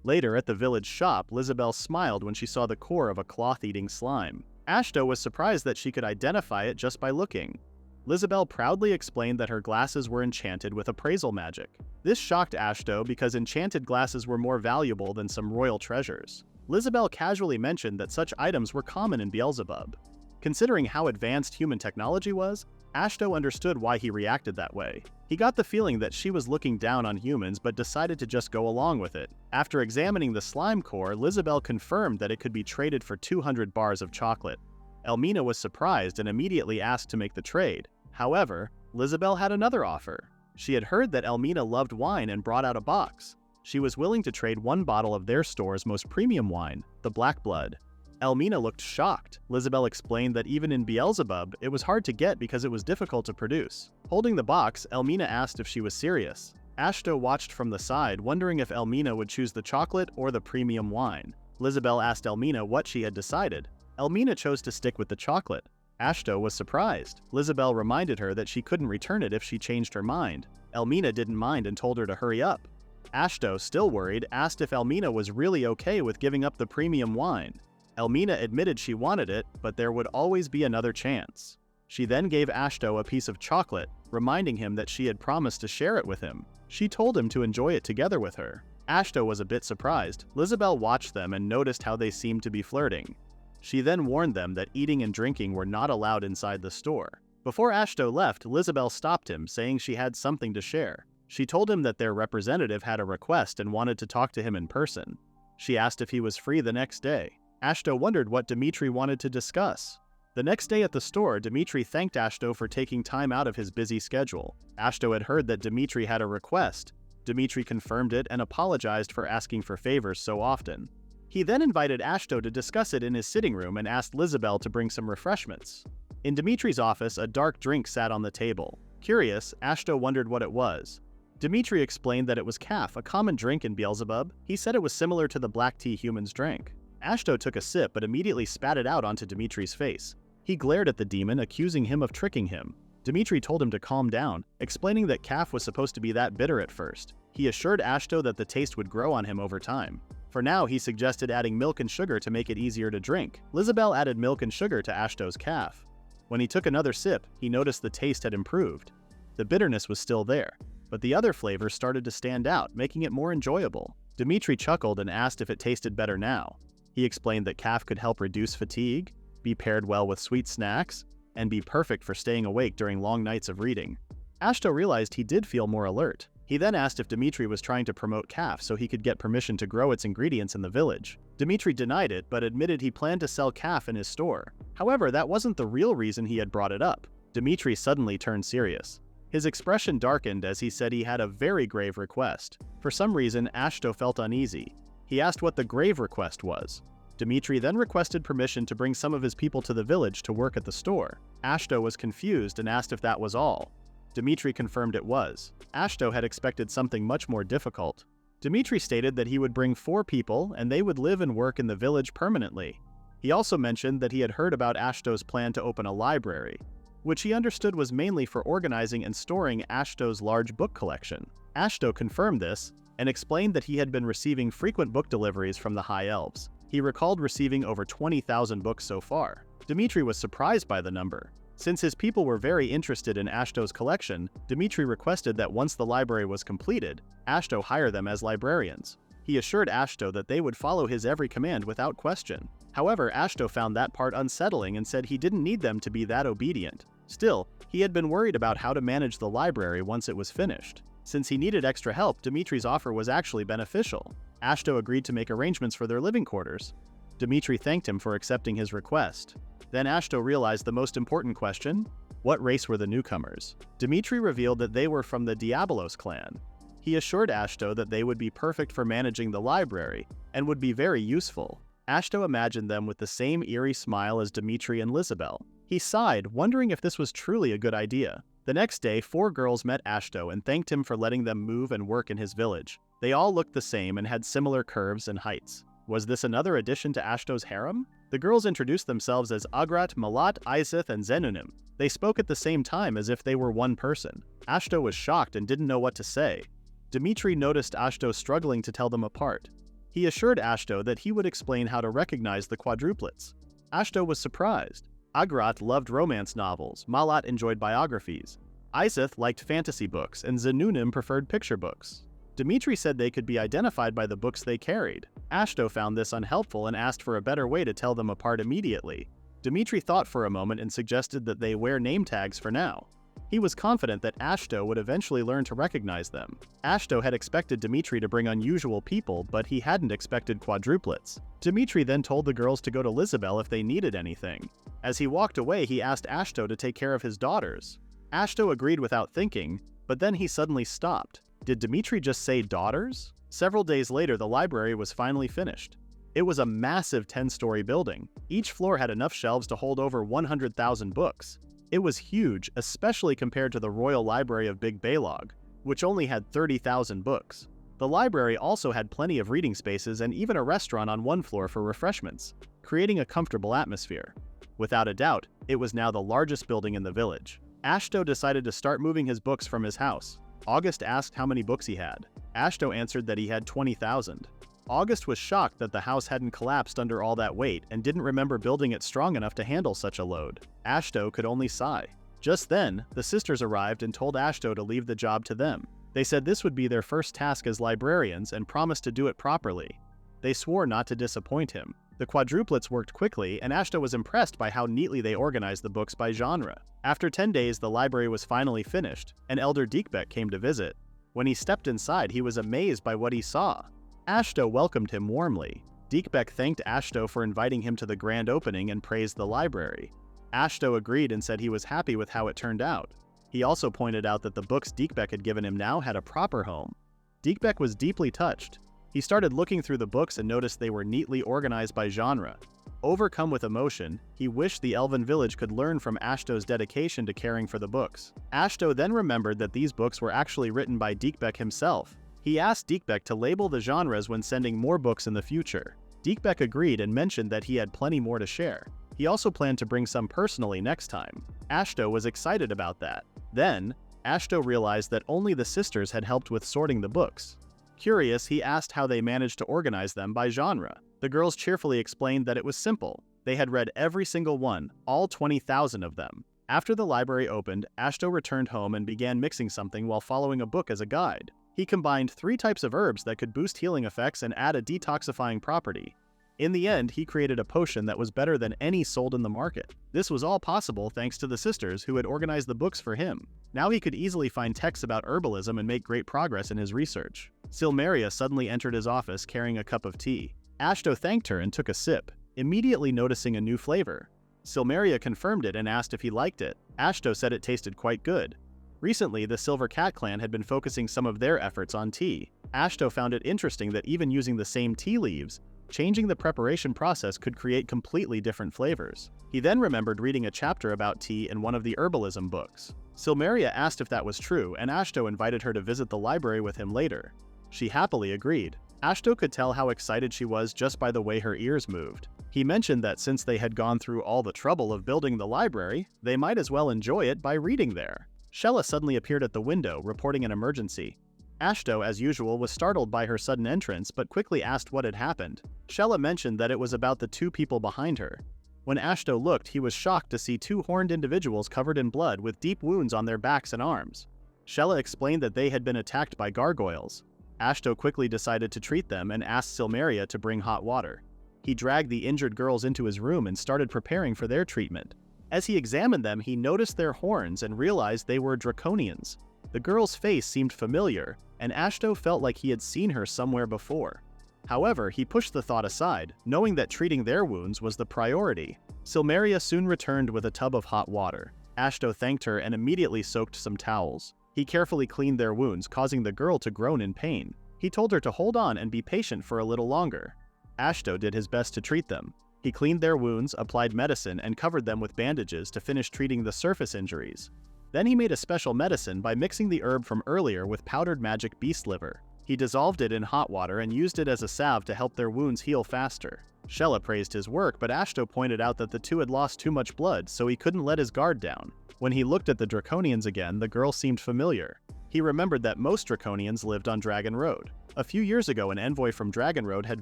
Later, at the village shop, Lizabelle smiled when she saw the core of a cloth-eating slime. Ashto was surprised that she could identify it just by looking. Lizabelle proudly explained that her glasses were enchanted with appraisal magic. This shocked Ashto because enchanted glasses were more valuable than some royal treasures. Lizabelle casually mentioned that such items were common in Beelzebub. Considering how advanced human technology was, Ashto understood why he reacted that way. He got the feeling that she was looking down on humans but decided to just go along with it. After examining the slime core, Lizabelle confirmed that it could be traded for 200 bars of chocolate. Elmina was surprised and immediately asked to make the trade. However, Lizabelle had another offer. She had heard that Elmina loved wine and brought out a box. She was willing to trade one bottle of their store's most premium wine, the Black Blood. Elmina looked shocked. Lizabelle explained that even in Beelzebub, it was hard to get because it was difficult to produce. Holding the box, Elmina asked if she was serious. Ashto watched from the side, wondering if Elmina would choose the chocolate or the premium wine. Lizabelle asked Elmina what she had decided. Elmina chose to stick with the chocolate. Ashto was surprised. Lizabelle reminded her that she couldn't return it if she changed her mind. Elmina didn't mind and told her to hurry up. Ashto, still worried, asked if Elmina was really okay with giving up the premium wine. Elmina admitted she wanted it, but there would always be another chance. She then gave Ashto a piece of chocolate, reminding him that she had promised to share it with him. She told him to enjoy it together with her. Ashto was a bit surprised. Lizabelle watched them and noticed how they seemed to be flirting. She then warned them that eating and drinking were not allowed inside the store. Before Ashto left, Lizabelle stopped him, saying she had something to share. She told him that their representative had a request and wanted to talk to him in person. She asked if he was free the next day. Ashto wondered what Dimitri wanted to discuss. The next day at the store, Dimitri thanked Ashto for taking time out of his busy schedule. Ashto had heard that Dimitri had a request. Dimitri confirmed it and apologized for asking for favors so often. He then invited Ashto to discuss it in his sitting room and asked Lizabelle to bring some refreshments. In Dimitri's office, a dark drink sat on the table. Curious, Ashto wondered what it was. Dimitri explained that it was kaf, a common drink in Beelzebub. He said it was similar to the black tea humans drank. Ashto took a sip but immediately spat it out onto Dimitri's face. He glared at the demon, accusing him of tricking him. Dimitri told him to calm down, explaining that kaf was supposed to be that bitter at first. He assured Ashto that the taste would grow on him over time. For now, he suggested adding milk and sugar to make it easier to drink. Lizabelle added milk and sugar to Ashto's kaf. When he took another sip, he noticed the taste had improved. The bitterness was still there, but the other flavors started to stand out, making it more enjoyable. Dimitri chuckled and asked if it tasted better now. He explained that kaf could help reduce fatigue, be paired well with sweet snacks, and be perfect for staying awake during long nights of reading. Ashto realized he did feel more alert. He then asked if Dimitri was trying to promote kaf so he could get permission to grow its ingredients in the village. Dimitri denied it, but admitted he planned to sell kaf in his store. However, that wasn't the real reason he had brought it up. Dimitri suddenly turned serious. His expression darkened as he said he had a very grave request. For some reason, Ashto felt uneasy. He asked what the grave request was. Dimitri then requested permission to bring some of his people to the village to work at the store. Ashto was confused and asked if that was all. Dimitri confirmed it was. Ashto had expected something much more difficult. Dimitri stated that he would bring 4 people and they would live and work in the village permanently. He also mentioned that he had heard about Ashto's plan to open a library, which he understood was mainly for organizing and storing Ashto's large book collection. Ashto confirmed this and explained that he had been receiving frequent book deliveries from the High Elves. He recalled receiving over 20,000 books so far. Dimitri was surprised by the number. Since his people were very interested in Ashto's collection, Dimitri requested that once the library was completed, Ashto hire them as librarians. He assured Ashto that they would follow his every command without question. However, Ashto found that part unsettling and said he didn't need them to be that obedient. Still, he had been worried about how to manage the library once it was finished. Since he needed extra help, Dimitri's offer was actually beneficial. Ashto agreed to make arrangements for their living quarters. Dimitri thanked him for accepting his request. Then Ashto realized the most important question: what race were the newcomers? Dimitri revealed that they were from the Diabolos clan. He assured Ashto that they would be perfect for managing the library and would be very useful. Ashto imagined them with the same eerie smile as Dimitri and Lizabelle. He sighed, wondering if this was truly a good idea. The next day, 4 girls met Ashto and thanked him for letting them move and work in his village. They all looked the same and had similar curves and heights. Was this another addition to Ashto's harem? The girls introduced themselves as Agrat, Malat, Iseth, and Zenunim. They spoke at the same time as if they were one person. Ashto was shocked and didn't know what to say. Dimitri noticed Ashto struggling to tell them apart. He assured Ashto that he would explain how to recognize the quadruplets. Ashto was surprised. Agrat loved romance novels, Malat enjoyed biographies, Iseth liked fantasy books, and Zenunim preferred picture books. Dimitri said they could be identified by the books they carried. Ashto found this unhelpful and asked for a better way to tell them apart immediately. Dimitri thought for a moment and suggested that they wear name tags for now. He was confident that Ashto would eventually learn to recognize them. Ashto had expected Dimitri to bring unusual people, but he hadn't expected quadruplets. Dimitri then told the girls to go to Lizabelle if they needed anything. As he walked away, he asked Ashto to take care of his daughters. Ashto agreed without thinking, but then he suddenly stopped. Did Dimitri just say daughters? Several days later, the library was finally finished. It was a massive 10-story building. Each floor had enough shelves to hold over 100,000 books. It was huge, especially compared to the Royal Library of Big Baylog, which only had 30,000 books. The library also had plenty of reading spaces and even a restaurant on one floor for refreshments, creating a comfortable atmosphere. Without a doubt, it was now the largest building in the village. Ashto decided to start moving his books from his house. August asked how many books he had. Ashto answered that he had 20,000. August was shocked that the house hadn't collapsed under all that weight and didn't remember building it strong enough to handle such a load. Ashto could only sigh. Just then, the sisters arrived and told Ashto to leave the job to them. They said this would be their first task as librarians and promised to do it properly. They swore not to disappoint him. The quadruplets worked quickly, and Ashto was impressed by how neatly they organized the books by genre. After 10 days, the library was finally finished, and Elder Deekbeck came to visit. When he stepped inside, he was amazed by what he saw. Ashto welcomed him warmly. Deekbeck thanked Ashto for inviting him to the grand opening and praised the library. Ashto agreed and said he was happy with how it turned out. He also pointed out that the books Deekbeck had given him now had a proper home. Deekbeck was deeply touched. He started looking through the books and noticed they were neatly organized by genre. Overcome with emotion, he wished the elven village could learn from Ashto's dedication to caring for the books. Ashto then remembered that these books were actually written by Deekbeck himself. He asked Deekbeck to label the genres when sending more books in the future. Deekbeck agreed and mentioned that he had plenty more to share. He also planned to bring some personally next time. Ashto was excited about that. Then, Ashto realized that only the sisters had helped with sorting the books. Curious, he asked how they managed to organize them by genre. The girls cheerfully explained that it was simple. They had read every single one, all 20,000 of them. After the library opened, Ashto returned home and began mixing something while following a book as a guide. He combined 3 types of herbs that could boost healing effects and add a detoxifying property. In the end, he created a potion that was better than any sold in the market. This was all possible thanks to the sisters who had organized the books for him. Now he could easily find texts about herbalism and make great progress in his research. Silmeria suddenly entered his office carrying a cup of tea. Ashto thanked her and took a sip, immediately noticing a new flavor. Silmeria confirmed it and asked if he liked it. Ashto said it tasted quite good. Recently, the Silver Cat clan had been focusing some of their efforts on tea. Ashto found it interesting that even using the same tea leaves, changing the preparation process could create completely different flavors. He then remembered reading a chapter about tea in one of the herbalism books. Silmeria asked if that was true, and Ashto invited her to visit the library with him later. She happily agreed. Ashto could tell how excited she was just by the way her ears moved. He mentioned that since they had gone through all the trouble of building the library, they might as well enjoy it by reading there. Shella suddenly appeared at the window, reporting an emergency. Ashto, as usual, was startled by her sudden entrance but quickly asked what had happened. Shella mentioned that it was about the 2 people behind her. When Ashto looked, he was shocked to see 2 horned individuals covered in blood with deep wounds on their backs and arms. Shella explained that they had been attacked by gargoyles. Ashto quickly decided to treat them and asked Silmeria to bring hot water. He dragged the injured girls into his room and started preparing for their treatment. As he examined them, he noticed their horns and realized they were draconians. The girl's face seemed familiar, and Ashto felt like he had seen her somewhere before. However, he pushed the thought aside, knowing that treating their wounds was the priority. Silmeria soon returned with a tub of hot water. Ashto thanked her and immediately soaked some towels. He carefully cleaned their wounds, causing the girl to groan in pain. He told her to hold on and be patient for a little longer. Ashto did his best to treat them. He cleaned their wounds, applied medicine, and covered them with bandages to finish treating the surface injuries. Then he made a special medicine by mixing the herb from earlier with powdered magic beast liver. He dissolved it in hot water and used it as a salve to help their wounds heal faster. Shella praised his work, but Ashto pointed out that the 2 had lost too much blood, so he couldn't let his guard down. When he looked at the Draconians again, the girl seemed familiar. He remembered that most Draconians lived on Dragon Road. A few years ago, an envoy from Dragon Road had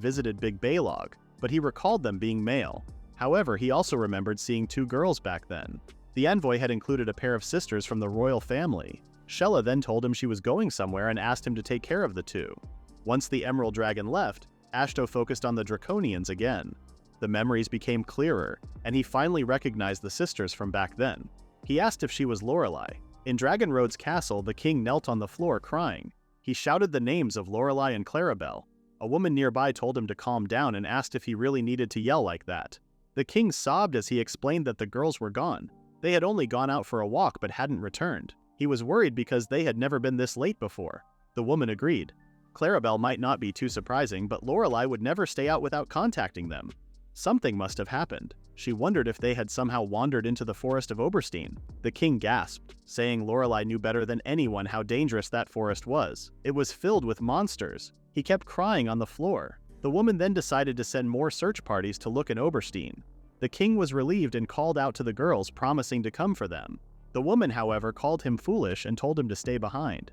visited Big Baylog, but he recalled them being male. However, he also remembered seeing 2 girls back then. The envoy had included a pair of sisters from the royal family. Shella then told him she was going somewhere and asked him to take care of the 2. Once the Emerald Dragon left, Ashto focused on the Draconians again. The memories became clearer, and he finally recognized the sisters from back then. He asked if she was Lorelei. In Dragon Road's castle, the king knelt on the floor crying. He shouted the names of Lorelei and Clarabelle. A woman nearby told him to calm down and asked if he really needed to yell like that. The king sobbed as he explained that the girls were gone. They had only gone out for a walk but hadn't returned. He was worried because they had never been this late before. The woman agreed. Clarabelle might not be too surprising, but Lorelei would never stay out without contacting them. Something must have happened. She wondered if they had somehow wandered into the forest of Oberstein. The king gasped, saying Lorelei knew better than anyone how dangerous that forest was. It was filled with monsters. He kept crying on the floor. The woman then decided to send more search parties to look in Oberstein. The king was relieved and called out to the girls, promising to come for them. The woman, however, called him foolish and told him to stay behind.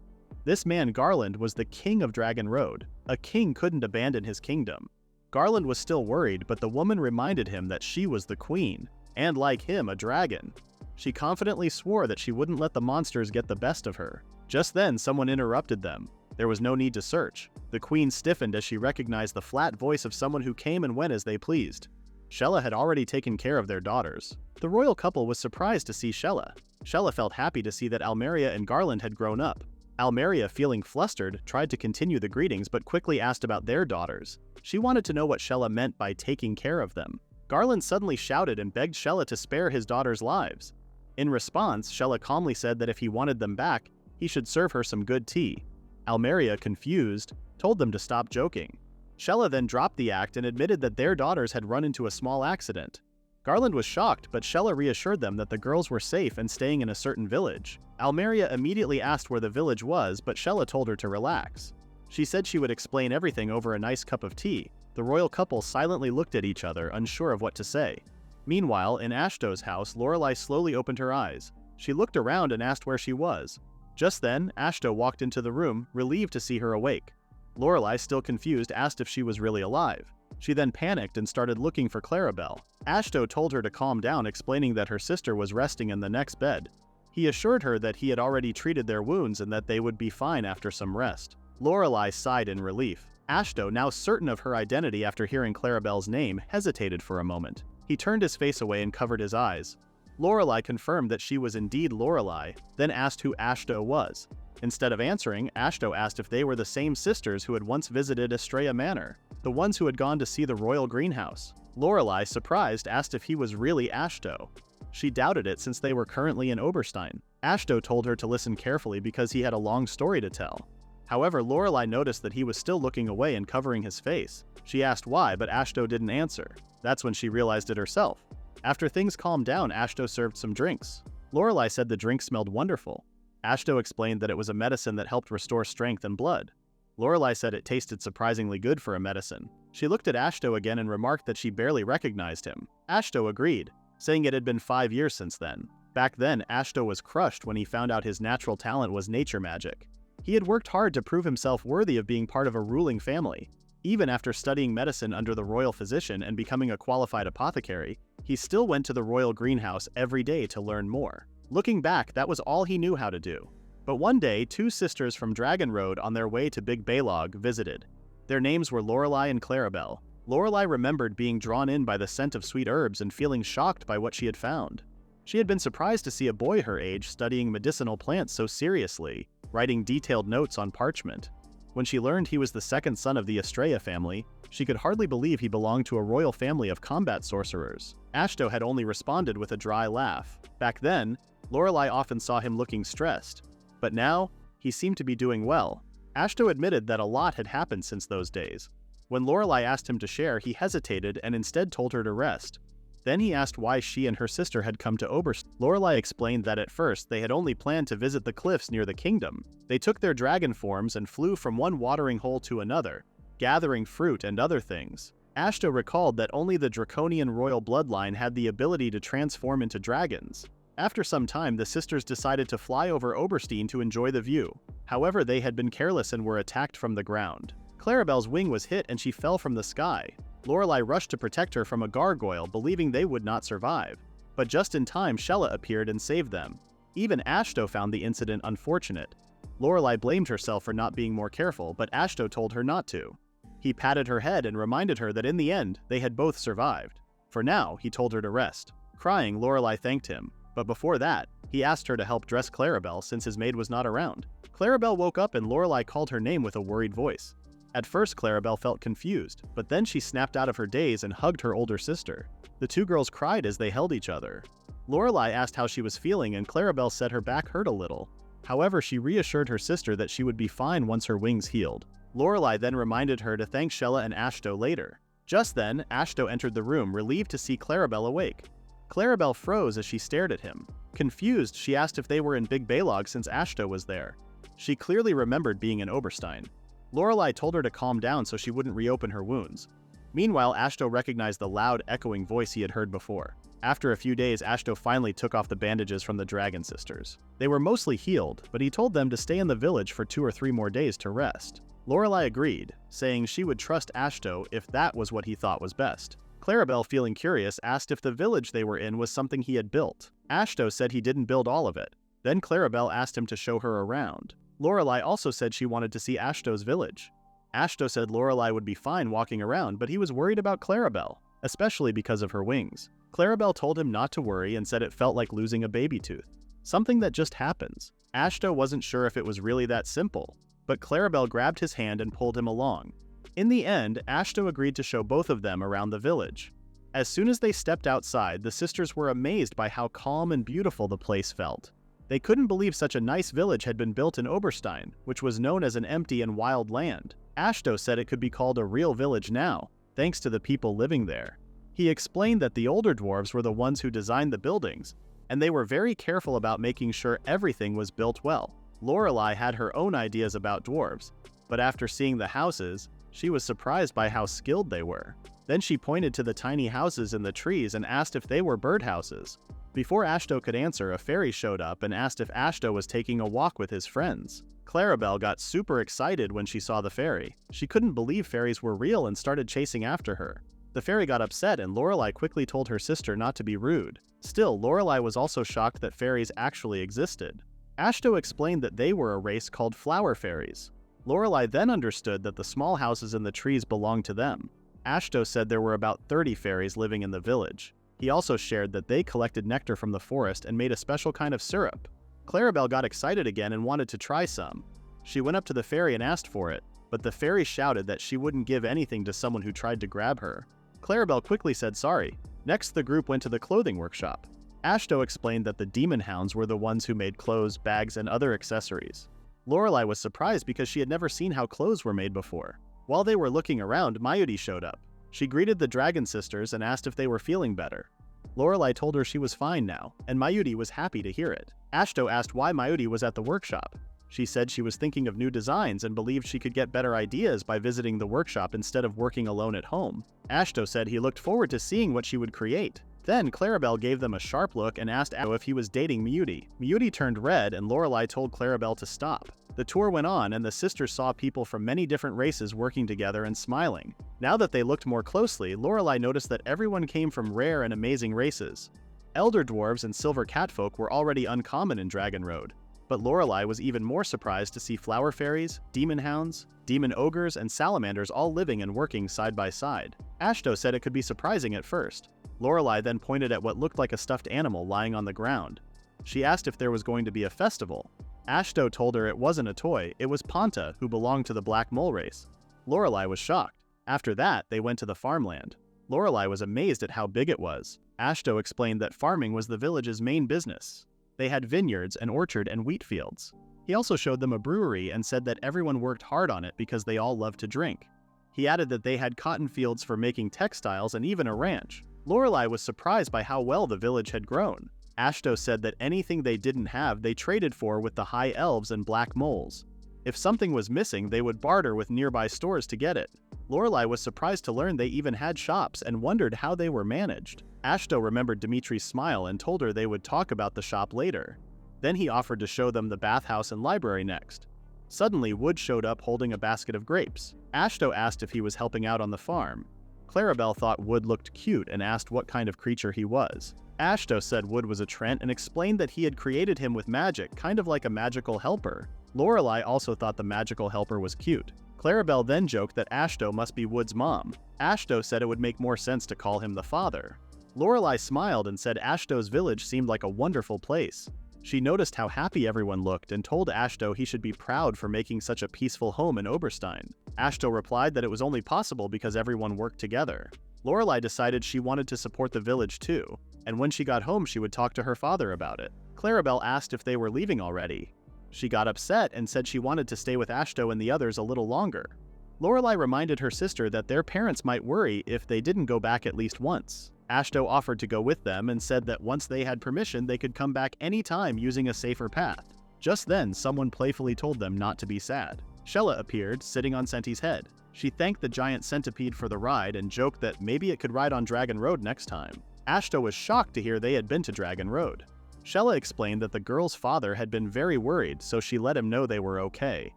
This man Garland was the king of Dragon Road. A king couldn't abandon his kingdom. Garland was still worried, but the woman reminded him that she was the queen, and like him, a dragon. She confidently swore that she wouldn't let the monsters get the best of her. Just then, someone interrupted them. There was no need to search. The queen stiffened as she recognized the flat voice of someone who came and went as they pleased. Shella had already taken care of their daughters. The royal couple was surprised to see Shella. Shella felt happy to see that Almeria and Garland had grown up. Almeria, feeling flustered, tried to continue the greetings but quickly asked about their daughters. She wanted to know what Shella meant by taking care of them. Garland suddenly shouted and begged Shella to spare his daughters' lives. In response, Shella calmly said that if he wanted them back, he should serve her some good tea. Almeria, confused, told them to stop joking. Shella then dropped the act and admitted that their daughters had run into a small accident. Garland was shocked, but Shella reassured them that the girls were safe and staying in a certain village. Almeria immediately asked where the village was, but Shella told her to relax. She said she would explain everything over a nice cup of tea. The royal couple silently looked at each other, unsure of what to say. Meanwhile, in Ashto's house, Lorelei slowly opened her eyes. She looked around and asked where she was. Just then, Ashto walked into the room, relieved to see her awake. Lorelei, still confused, asked if she was really alive. She then panicked and started looking for Clarabelle. Ashto told her to calm down, explaining that her sister was resting in the next bed. He assured her that he had already treated their wounds and that they would be fine after some rest. Lorelei sighed in relief. Ashto, now certain of her identity after hearing Clarabelle's name, hesitated for a moment. He turned his face away and covered his eyes. Lorelei confirmed that she was indeed Lorelei, then asked who Ashto was. Instead of answering, Ashto asked if they were the same sisters who had once visited Estrella Manor, the ones who had gone to see the royal greenhouse. Lorelei, surprised, asked if he was really Ashto. She doubted it since they were currently in Oberstein. Ashto told her to listen carefully because he had a long story to tell. However, Lorelei noticed that he was still looking away and covering his face. She asked why, but Ashto didn't answer. That's when she realized it herself. After things calmed down, Ashto served some drinks. Lorelei said the drink smelled wonderful. Ashto explained that it was a medicine that helped restore strength and blood. Lorelei said it tasted surprisingly good for a medicine. She looked at Ashto again and remarked that she barely recognized him. Ashto agreed, saying it had been 5 years since then. Back then, Ashto was crushed when he found out his natural talent was nature magic. He had worked hard to prove himself worthy of being part of a ruling family. Even after studying medicine under the royal physician and becoming a qualified apothecary, he still went to the royal greenhouse every day to learn more. Looking back, that was all he knew how to do. But one day, 2 sisters from Dragon Road on their way to Big Baylog visited. Their names were Lorelei and Clarabelle. Lorelei remembered being drawn in by the scent of sweet herbs and feeling shocked by what she had found. She had been surprised to see a boy her age studying medicinal plants so seriously, writing detailed notes on parchment. When she learned he was the second son of the Estrella family, she could hardly believe he belonged to a royal family of combat sorcerers. Ashto had only responded with a dry laugh. Back then, Lorelei often saw him looking stressed. But now, he seemed to be doing well. Ashto admitted that a lot had happened since those days. When Lorelei asked him to share, he hesitated and instead told her to rest. Then he asked why she and her sister had come to Oberstein. Lorelei explained that at first they had only planned to visit the cliffs near the kingdom. They took their dragon forms and flew from one watering hole to another, gathering fruit and other things. Ashto recalled that only the draconian royal bloodline had the ability to transform into dragons. After some time, the sisters decided to fly over Oberstein to enjoy the view. However, they had been careless and were attacked from the ground. Clarabelle's wing was hit and she fell from the sky. Lorelei rushed to protect her from a gargoyle, believing they would not survive. But just in time, Shella appeared and saved them. Even Ashto found the incident unfortunate. Lorelei blamed herself for not being more careful, but Ashto told her not to. He patted her head and reminded her that in the end, they had both survived. For now, he told her to rest. Crying, Lorelei thanked him. But before that, he asked her to help dress Clarabelle since his maid was not around. Clarabelle woke up and Lorelei called her name with a worried voice. At first, Clarabelle felt confused, but then she snapped out of her daze and hugged her older sister. The 2 girls cried as they held each other. Lorelei asked how she was feeling and Clarabelle said her back hurt a little. However, she reassured her sister that she would be fine once her wings healed. Lorelei then reminded her to thank Shella and Ashto later. Just then, Ashto entered the room, relieved to see Clarabelle awake. Clarabelle froze as she stared at him. Confused, she asked if they were in Big Baylog since Ashto was there. She clearly remembered being in Oberstein. Lorelei told her to calm down so she wouldn't reopen her wounds. Meanwhile, Ashto recognized the loud, echoing voice he had heard before. After a few days, Ashto finally took off the bandages from the Dragon Sisters. They were mostly healed, but he told them to stay in the village for 2 or 3 more days to rest. Lorelei agreed, saying she would trust Ashto if that was what he thought was best. Clarabelle, feeling curious, asked if the village they were in was something he had built. Ashto said he didn't build all of it. Then Clarabelle asked him to show her around. Lorelei also said she wanted to see Ashto's village. Ashto said Lorelei would be fine walking around, but he was worried about Clarabelle, especially because of her wings. Clarabelle told him not to worry and said it felt like losing a baby tooth. Something that just happens. Ashto wasn't sure if it was really that simple, but Clarabelle grabbed his hand and pulled him along. In the end, Ashto agreed to show both of them around the village. As soon as they stepped outside, the sisters were amazed by how calm and beautiful the place felt. They couldn't believe such a nice village had been built in Oberstein, which was known as an empty and wild land. Ashto said it could be called a real village now, thanks to the people living there. He explained that the older dwarves were the ones who designed the buildings, and they were very careful about making sure everything was built well. Lorelei had her own ideas about dwarves, but after seeing the houses, she was surprised by how skilled they were. Then she pointed to the tiny houses in the trees and asked if they were birdhouses. Before Ashto could answer, a fairy showed up and asked if Ashto was taking a walk with his friends. Clarabelle got super excited when she saw the fairy. She couldn't believe fairies were real and started chasing after her. The fairy got upset and Lorelei quickly told her sister not to be rude. Still, Lorelei was also shocked that fairies actually existed. Ashto explained that they were a race called flower fairies. Lorelei then understood that the small houses in the trees belonged to them. Ashto said there were about 30 fairies living in the village. He also shared that they collected nectar from the forest and made a special kind of syrup. Clarabelle got excited again and wanted to try some. She went up to the fairy and asked for it, but the fairy shouted that she wouldn't give anything to someone who tried to grab her. Clarabelle quickly said sorry. Next, the group went to the clothing workshop. Ashto explained that the demon hounds were the ones who made clothes, bags, and other accessories. Lorelei was surprised because she had never seen how clothes were made before. While they were looking around, Mayuri showed up. She greeted the Dragon Sisters and asked if they were feeling better. Lorelei told her she was fine now, and Mayuri was happy to hear it. Ashto asked why Mayuri was at the workshop. She said she was thinking of new designs and believed she could get better ideas by visiting the workshop instead of working alone at home. Ashto said he looked forward to seeing what she would create. Then Clarabelle gave them a sharp look and asked Ashto if he was dating Mayuri. Mayuri turned red and Lorelei told Clarabelle to stop. The tour went on and the sisters saw people from many different races working together and smiling. Now that they looked more closely, Lorelei noticed that everyone came from rare and amazing races. Elder dwarves and silver catfolk were already uncommon in Dragon Road, but Lorelei was even more surprised to see flower fairies, demon hounds, demon ogres, and salamanders all living and working side by side. Ashto said it could be surprising at first. Lorelei then pointed at what looked like a stuffed animal lying on the ground. She asked if there was going to be a festival. Ashto told her it wasn't a toy, it was Panta, who belonged to the Black Mole race. Lorelei was shocked. After that, they went to the farmland. Lorelei was amazed at how big it was. Ashto explained that farming was the village's main business. They had vineyards, an orchard, and wheat fields. He also showed them a brewery and said that everyone worked hard on it because they all loved to drink. He added that they had cotton fields for making textiles and even a ranch. Lorelei was surprised by how well the village had grown. Ashto said that anything they didn't have they traded for with the High Elves and Black Moles. If something was missing, they would barter with nearby stores to get it. Lorelei was surprised to learn they even had shops and wondered how they were managed. Ashto remembered Dimitri's smile and told her they would talk about the shop later. Then he offered to show them the bathhouse and library next. Suddenly, Wood showed up holding a basket of grapes. Ashto asked if he was helping out on the farm. Clarabelle thought Wood looked cute and asked what kind of creature he was. Ashto said Wood was a Trent and explained that he had created him with magic, kind of like a magical helper. Lorelei also thought the magical helper was cute. Clarabelle then joked that Ashto must be Wood's mom. Ashto said it would make more sense to call him the father. Lorelei smiled and said Ashto's village seemed like a wonderful place. She noticed how happy everyone looked and told Ashto he should be proud for making such a peaceful home in Oberstein. Ashto replied that it was only possible because everyone worked together. Lorelei decided she wanted to support the village too, and when she got home she would talk to her father about it. Clarabelle asked if they were leaving already. She got upset and said she wanted to stay with Ashto and the others a little longer. Lorelei reminded her sister that their parents might worry if they didn't go back at least once. Ashto offered to go with them and said that once they had permission they could come back anytime using a safer path. Just then, someone playfully told them not to be sad. Shella appeared, sitting on Senti's head. She thanked the giant centipede for the ride and joked that maybe it could ride on Dragon Road next time. Ashto was shocked to hear they had been to Dragon Road. Shella explained that the girl's father had been very worried, so she let him know they were okay.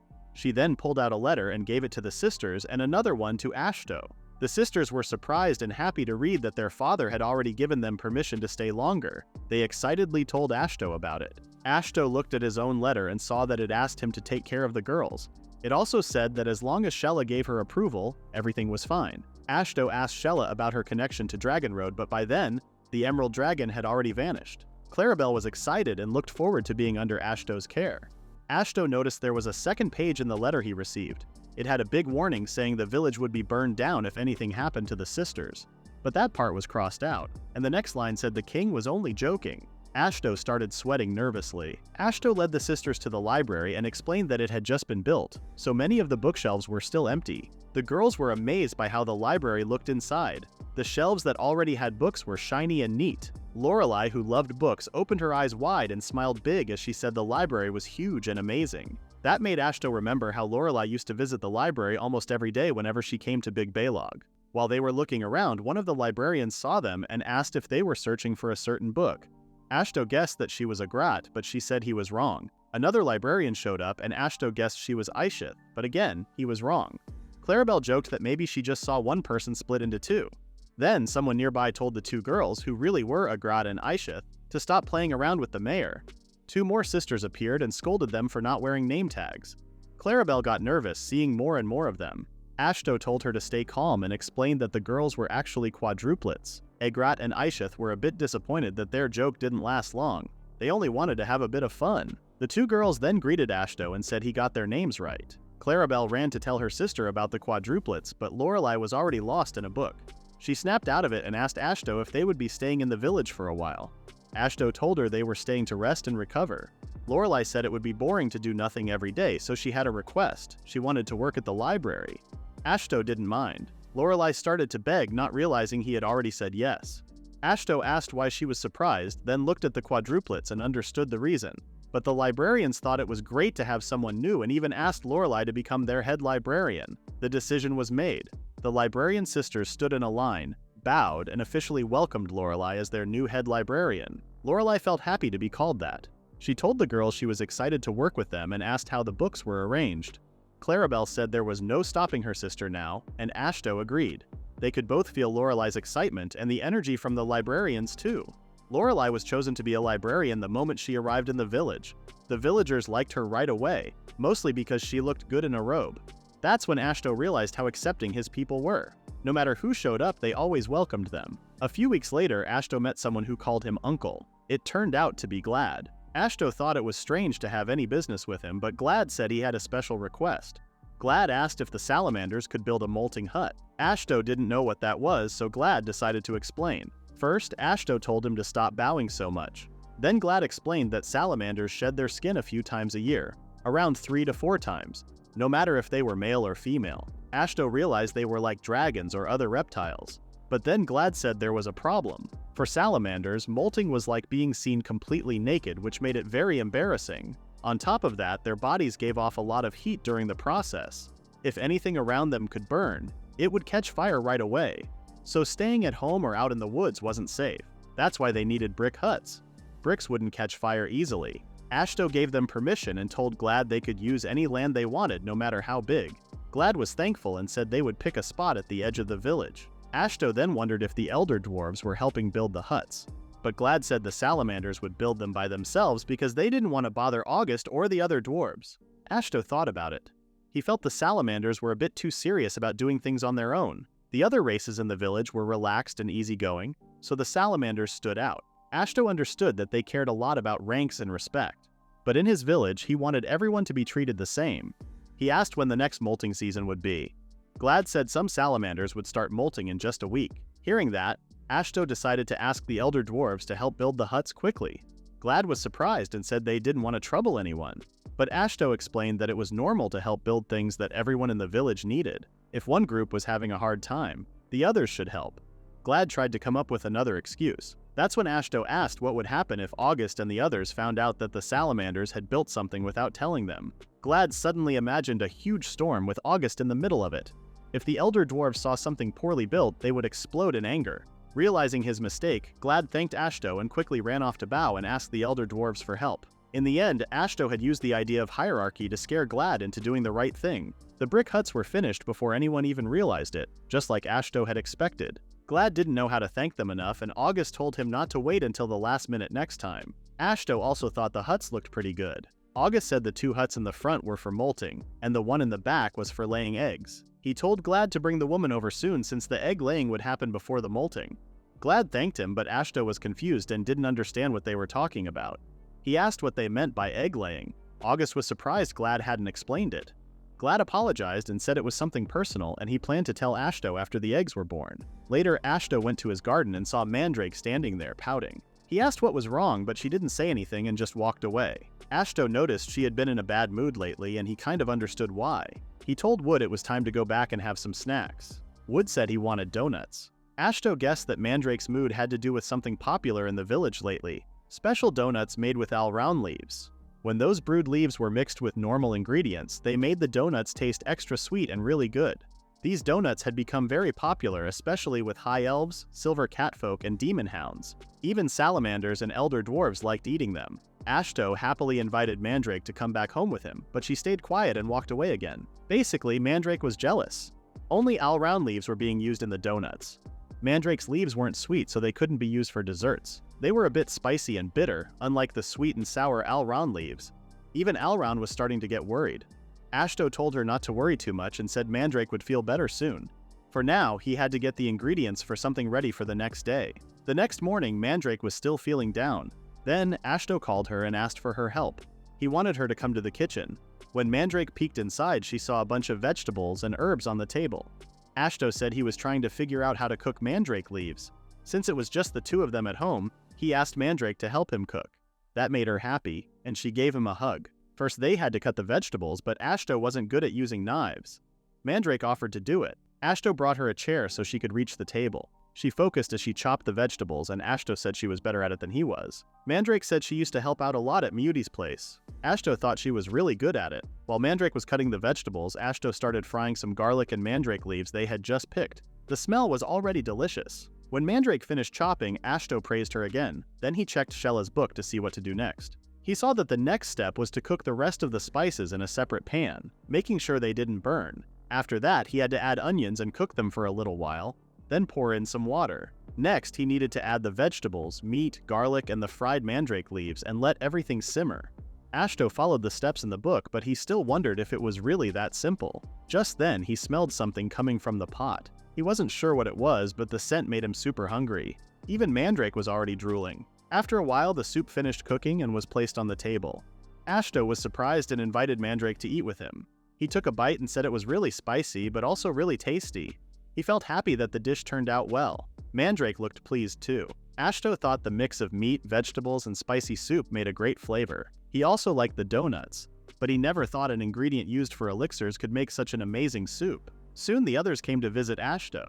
She then pulled out a letter and gave it to the sisters and another one to Ashto. The sisters were surprised and happy to read that their father had already given them permission to stay longer. They excitedly told Ashto about it. Ashto looked at his own letter and saw that it asked him to take care of the girls. It also said that as long as Shella gave her approval, everything was fine. Ashto asked Shella about her connection to Dragon Road, but by then, the Emerald Dragon had already vanished. Clarabelle was excited and looked forward to being under Ashto's care. Ashto noticed there was a second page in the letter he received. It had a big warning saying the village would be burned down if anything happened to the sisters. But that part was crossed out, and the next line said the king was only joking. Ashto started sweating nervously. Ashto led the sisters to the library and explained that it had just been built, so many of the bookshelves were still empty. The girls were amazed by how the library looked inside. The shelves that already had books were shiny and neat. Lorelei, who loved books, opened her eyes wide and smiled big as she said the library was huge and amazing. That made Ashto remember how Lorelei used to visit the library almost every day whenever she came to Big Baylog. While they were looking around, one of the librarians saw them and asked if they were searching for a certain book. Ashto guessed that she was a Grat, but she said he was wrong. Another librarian showed up and Ashto guessed she was Aishith, but again, he was wrong. Clarabelle joked that maybe she just saw one person split into two. Then someone nearby told the two girls, who really were Agrat and Aishith, to stop playing around with the mayor. Two more sisters appeared and scolded them for not wearing name tags. Clarabelle got nervous, seeing more and more of them. Ashto told her to stay calm and explained that the girls were actually quadruplets. Agrat and Aishith were a bit disappointed that their joke didn't last long. They only wanted to have a bit of fun. The two girls then greeted Ashto and said he got their names right. Clarabelle ran to tell her sister about the quadruplets, but Lorelei was already lost in a book. She snapped out of it and asked Ashto if they would be staying in the village for a while. Ashto told her they were staying to rest and recover. Lorelei said it would be boring to do nothing every day, so she had a request. She wanted to work at the library. Ashto didn't mind. Lorelei started to beg, not realizing he had already said yes. Ashto asked why she was surprised, then looked at the quadruplets and understood the reason. But the librarians thought it was great to have someone new and even asked Lorelei to become their head librarian. The decision was made. The librarian sisters stood in a line, bowed, and officially welcomed Lorelei as their new head librarian. Lorelei felt happy to be called that. She told the girls she was excited to work with them and asked how the books were arranged. Clarabelle said there was no stopping her sister now, and Ashto agreed. They could both feel Lorelei's excitement and the energy from the librarians too. Lorelei was chosen to be a librarian the moment she arrived in the village. The villagers liked her right away, mostly because she looked good in a robe. That's when Ashto realized how accepting his people were. No matter who showed up, they always welcomed them. A few weeks later, Ashto met someone who called him Uncle. It turned out to be Glad. Ashto thought it was strange to have any business with him, but Glad said he had a special request. Glad asked if the salamanders could build a molting hut. Ashto didn't know what that was, so Glad decided to explain. First, Ashto told him to stop bowing so much. Then Glad explained that salamanders shed their skin a few times a year, around 3 to 4 times, no matter if they were male or female. Ashto realized they were like dragons or other reptiles. But then Glad said there was a problem. For salamanders, molting was like being seen completely naked, which made it very embarrassing. On top of that, their bodies gave off a lot of heat during the process. If anything around them could burn, it would catch fire right away. So staying at home or out in the woods wasn't safe. That's why they needed brick huts. Bricks wouldn't catch fire easily. Ashto gave them permission and told Glad they could use any land they wanted, no matter how big. Glad was thankful and said they would pick a spot at the edge of the village. Ashto then wondered if the elder dwarves were helping build the huts. But Glad said the salamanders would build them by themselves because they didn't want to bother August or the other dwarves. Ashto thought about it. He felt the salamanders were a bit too serious about doing things on their own. The other races in the village were relaxed and easygoing, so the salamanders stood out. Ashto understood that they cared a lot about ranks and respect. But in his village, he wanted everyone to be treated the same. He asked when the next molting season would be. Glad said some salamanders would start molting in just a week. Hearing that, Ashto decided to ask the elder dwarves to help build the huts quickly. Glad was surprised and said they didn't want to trouble anyone. But Ashto explained that it was normal to help build things that everyone in the village needed. If one group was having a hard time, the others should help. Glad tried to come up with another excuse. That's when Ashto asked what would happen if August and the others found out that the salamanders had built something without telling them. Glad suddenly imagined a huge storm with August in the middle of it. If the elder dwarves saw something poorly built, they would explode in anger. Realizing his mistake, Glad thanked Ashto and quickly ran off to bow and ask the elder dwarves for help. In the end, Ashto had used the idea of hierarchy to scare Glad into doing the right thing. The brick huts were finished before anyone even realized it, just like Ashto had expected. Glad didn't know how to thank them enough, and August told him not to wait until the last minute next time. Ashto also thought the huts looked pretty good. August said the 2 huts in the front were for molting, and the one in the back was for laying eggs. He told Glad to bring the woman over soon since the egg laying would happen before the molting. Glad thanked him, but Ashto was confused and didn't understand what they were talking about. He asked what they meant by egg laying. August was surprised Glad hadn't explained it. Glad apologized and said it was something personal and he planned to tell Ashto after the eggs were born. Later, Ashto went to his garden and saw Mandrake standing there, pouting. He asked what was wrong, but she didn't say anything and just walked away. Ashto noticed she had been in a bad mood lately and he kind of understood why. He told Wood it was time to go back and have some snacks. Wood said he wanted donuts. Ashto guessed that Mandrake's mood had to do with something popular in the village lately: special donuts made with all-round leaves. When those brewed leaves were mixed with normal ingredients, they made the donuts taste extra sweet and really good. These donuts had become very popular, especially with high elves, silver catfolk, and demon hounds. Even salamanders and elder dwarves liked eating them. Ashto happily invited Mandrake to come back home with him, but she stayed quiet and walked away again. Basically, Mandrake was jealous. Only all-round leaves were being used in the donuts. Mandrake's leaves weren't sweet, so they couldn't be used for desserts. They were a bit spicy and bitter, unlike the sweet and sour all-round leaves. Even all-round was starting to get worried. Ashto told her not to worry too much and said Mandrake would feel better soon. For now, he had to get the ingredients for something ready for the next day. The next morning, Mandrake was still feeling down. Then, Ashto called her and asked for her help. He wanted her to come to the kitchen. When Mandrake peeked inside, she saw a bunch of vegetables and herbs on the table. Ashto said he was trying to figure out how to cook mandrake leaves. Since it was just the 2 of them at home, he asked Mandrake to help him cook. That made her happy, and she gave him a hug. First they had to cut the vegetables, but Ashto wasn't good at using knives. Mandrake offered to do it. Ashto brought her a chair so she could reach the table. She focused as she chopped the vegetables, and Ashto said she was better at it than he was. Mandrake said she used to help out a lot at Muti's place. Ashto thought she was really good at it. While Mandrake was cutting the vegetables, Ashto started frying some garlic and mandrake leaves they had just picked. The smell was already delicious. When Mandrake finished chopping, Ashto praised her again. Then he checked Shella's book to see what to do next. He saw that the next step was to cook the rest of the spices in a separate pan, making sure they didn't burn. After that, he had to add onions and cook them for a little while, then pour in some water. Next, he needed to add the vegetables, meat, garlic, and the fried mandrake leaves and let everything simmer. Ashto followed the steps in the book, but he still wondered if it was really that simple. Just then, he smelled something coming from the pot. He wasn't sure what it was, but the scent made him super hungry. Even Mandrake was already drooling. After a while, the soup finished cooking and was placed on the table. Ashto was surprised and invited Mandrake to eat with him. He took a bite and said it was really spicy, but also really tasty. He felt happy that the dish turned out well. Mandrake looked pleased too. Ashto thought the mix of meat, vegetables, and spicy soup made a great flavor. He also liked the donuts, but he never thought an ingredient used for elixirs could make such an amazing soup. Soon the others came to visit Ashto.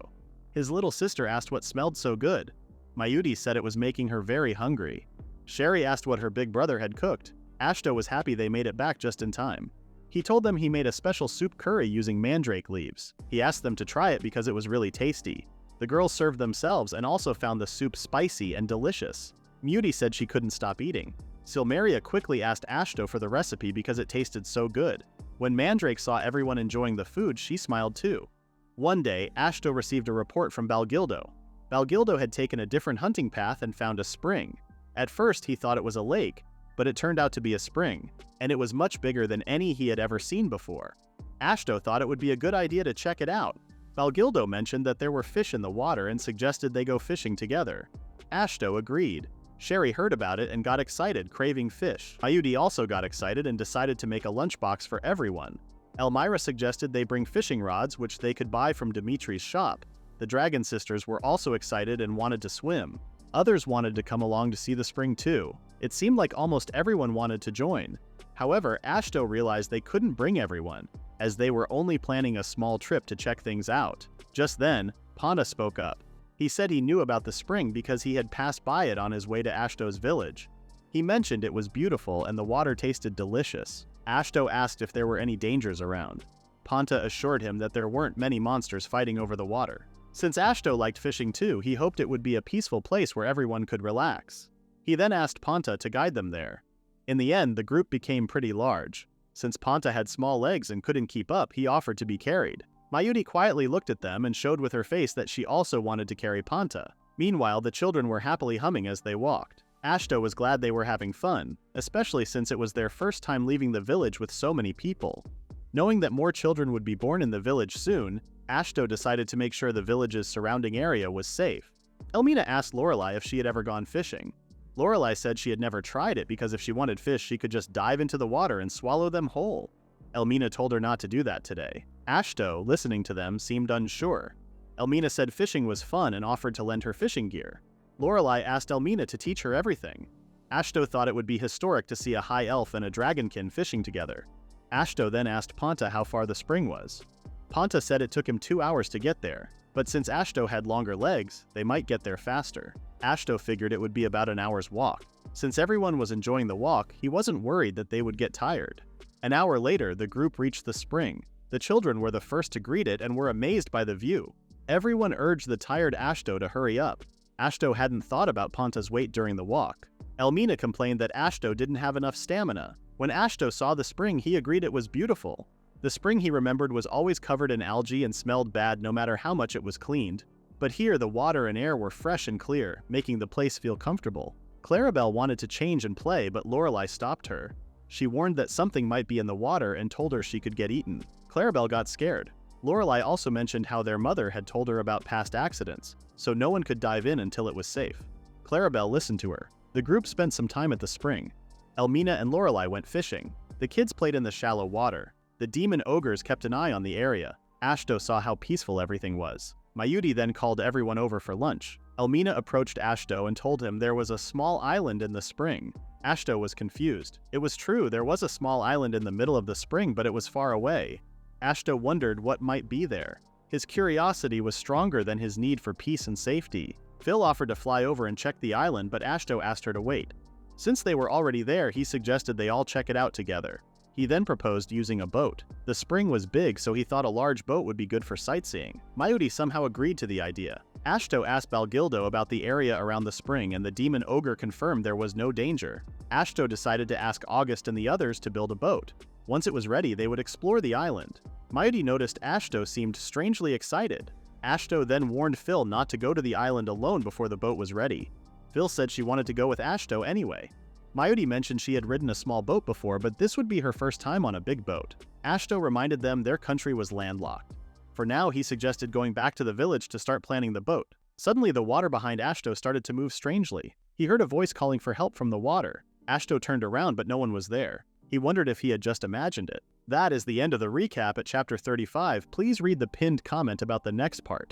His little sister asked what smelled so good. Mayuti said it was making her very hungry. Sherry asked what her big brother had cooked. Ashto was happy they made it back just in time. He told them he made a special soup curry using mandrake leaves. He asked them to try it because it was really tasty. The girls served themselves and also found the soup spicy and delicious. Muti said she couldn't stop eating. Silmeria quickly asked Ashto for the recipe because it tasted so good. When Mandrake saw everyone enjoying the food, she smiled too. One day, Ashto received a report from Balgildo. Balgildo had taken a different hunting path and found a spring. At first, he thought it was a lake, but it turned out to be a spring, and it was much bigger than any he had ever seen before. Ashto thought it would be a good idea to check it out. Balgildo mentioned that there were fish in the water and suggested they go fishing together. Ashto agreed. Sherry heard about it and got excited, craving fish. Mayudi also got excited and decided to make a lunchbox for everyone. Elmira suggested they bring fishing rods, which they could buy from Dimitri's shop. The Dragon Sisters were also excited and wanted to swim. Others wanted to come along to see the spring too. It seemed like almost everyone wanted to join. However, Ashto realized they couldn't bring everyone, as they were only planning a small trip to check things out. Just then, Panda spoke up. He said he knew about the spring because he had passed by it on his way to Ashto's village. He mentioned it was beautiful and the water tasted delicious. Ashto asked if there were any dangers around. Ponta assured him that there weren't many monsters fighting over the water. Since Ashto liked fishing too, he hoped it would be a peaceful place where everyone could relax. He then asked Ponta to guide them there. In the end, the group became pretty large. Since Ponta had small legs and couldn't keep up, he offered to be carried. Mayuri quietly looked at them and showed with her face that she also wanted to carry Ponta. Meanwhile, the children were happily humming as they walked. Ashto was glad they were having fun, especially since it was their first time leaving the village with so many people. Knowing that more children would be born in the village soon, Ashto decided to make sure the village's surrounding area was safe. Elmina asked Lorelei if she had ever gone fishing. Lorelei said she had never tried it because if she wanted fish, she could just dive into the water and swallow them whole. Elmina told her not to do that today. Ashto, listening to them, seemed unsure. Elmina said fishing was fun and offered to lend her fishing gear. Lorelei asked Elmina to teach her everything. Ashto thought it would be historic to see a high elf and a dragonkin fishing together. Ashto then asked Ponta how far the spring was. Ponta said it took him 2 hours to get there, but since Ashto had longer legs, they might get there faster. Ashto figured it would be about an hour's walk. Since everyone was enjoying the walk, he wasn't worried that they would get tired. An hour later, the group reached the spring. The children were the first to greet it and were amazed by the view. Everyone urged the tired Ashto to hurry up. Ashto hadn't thought about Ponta's wait during the walk. Elmina complained that Ashto didn't have enough stamina. When Ashto saw the spring, he agreed it was beautiful. The spring, he remembered, was always covered in algae and smelled bad no matter how much it was cleaned. But here, the water and air were fresh and clear, making the place feel comfortable. Clarabelle wanted to change and play, but Lorelei stopped her. She warned that something might be in the water and told her she could get eaten. Clarabelle got scared. Lorelei also mentioned how their mother had told her about past accidents, so no one could dive in until it was safe. Clarabelle listened to her. The group spent some time at the spring. Elmina and Lorelei went fishing. The kids played in the shallow water. The demon ogres kept an eye on the area. Ashto saw how peaceful everything was. Mayuri then called everyone over for lunch. Elmina approached Ashto and told him there was a small island in the spring. Ashto was confused. It was true, there was a small island in the middle of the spring, but it was far away. Ashto wondered what might be there. His curiosity was stronger than his need for peace and safety. Phil offered to fly over and check the island, but Ashto asked her to wait. Since they were already there, he suggested they all check it out together. He then proposed using a boat. The spring was big, so he thought a large boat would be good for sightseeing. Mayuri somehow agreed to the idea. Ashto asked Balgildo about the area around the spring, and the demon ogre confirmed there was no danger. Ashto decided to ask August and the others to build a boat. Once it was ready, they would explore the island. Mayuri noticed Ashto seemed strangely excited. Ashto then warned Phil not to go to the island alone before the boat was ready. Phil said she wanted to go with Ashto anyway. Mayuri mentioned she had ridden a small boat before, but this would be her first time on a big boat. Ashto reminded them their country was landlocked. For now, he suggested going back to the village to start planning the boat. Suddenly, the water behind Ashto started to move strangely. He heard a voice calling for help from the water. Ashto turned around, but no one was there. He wondered if he had just imagined it. That is the end of the recap at chapter 35. Please read the pinned comment about the next part.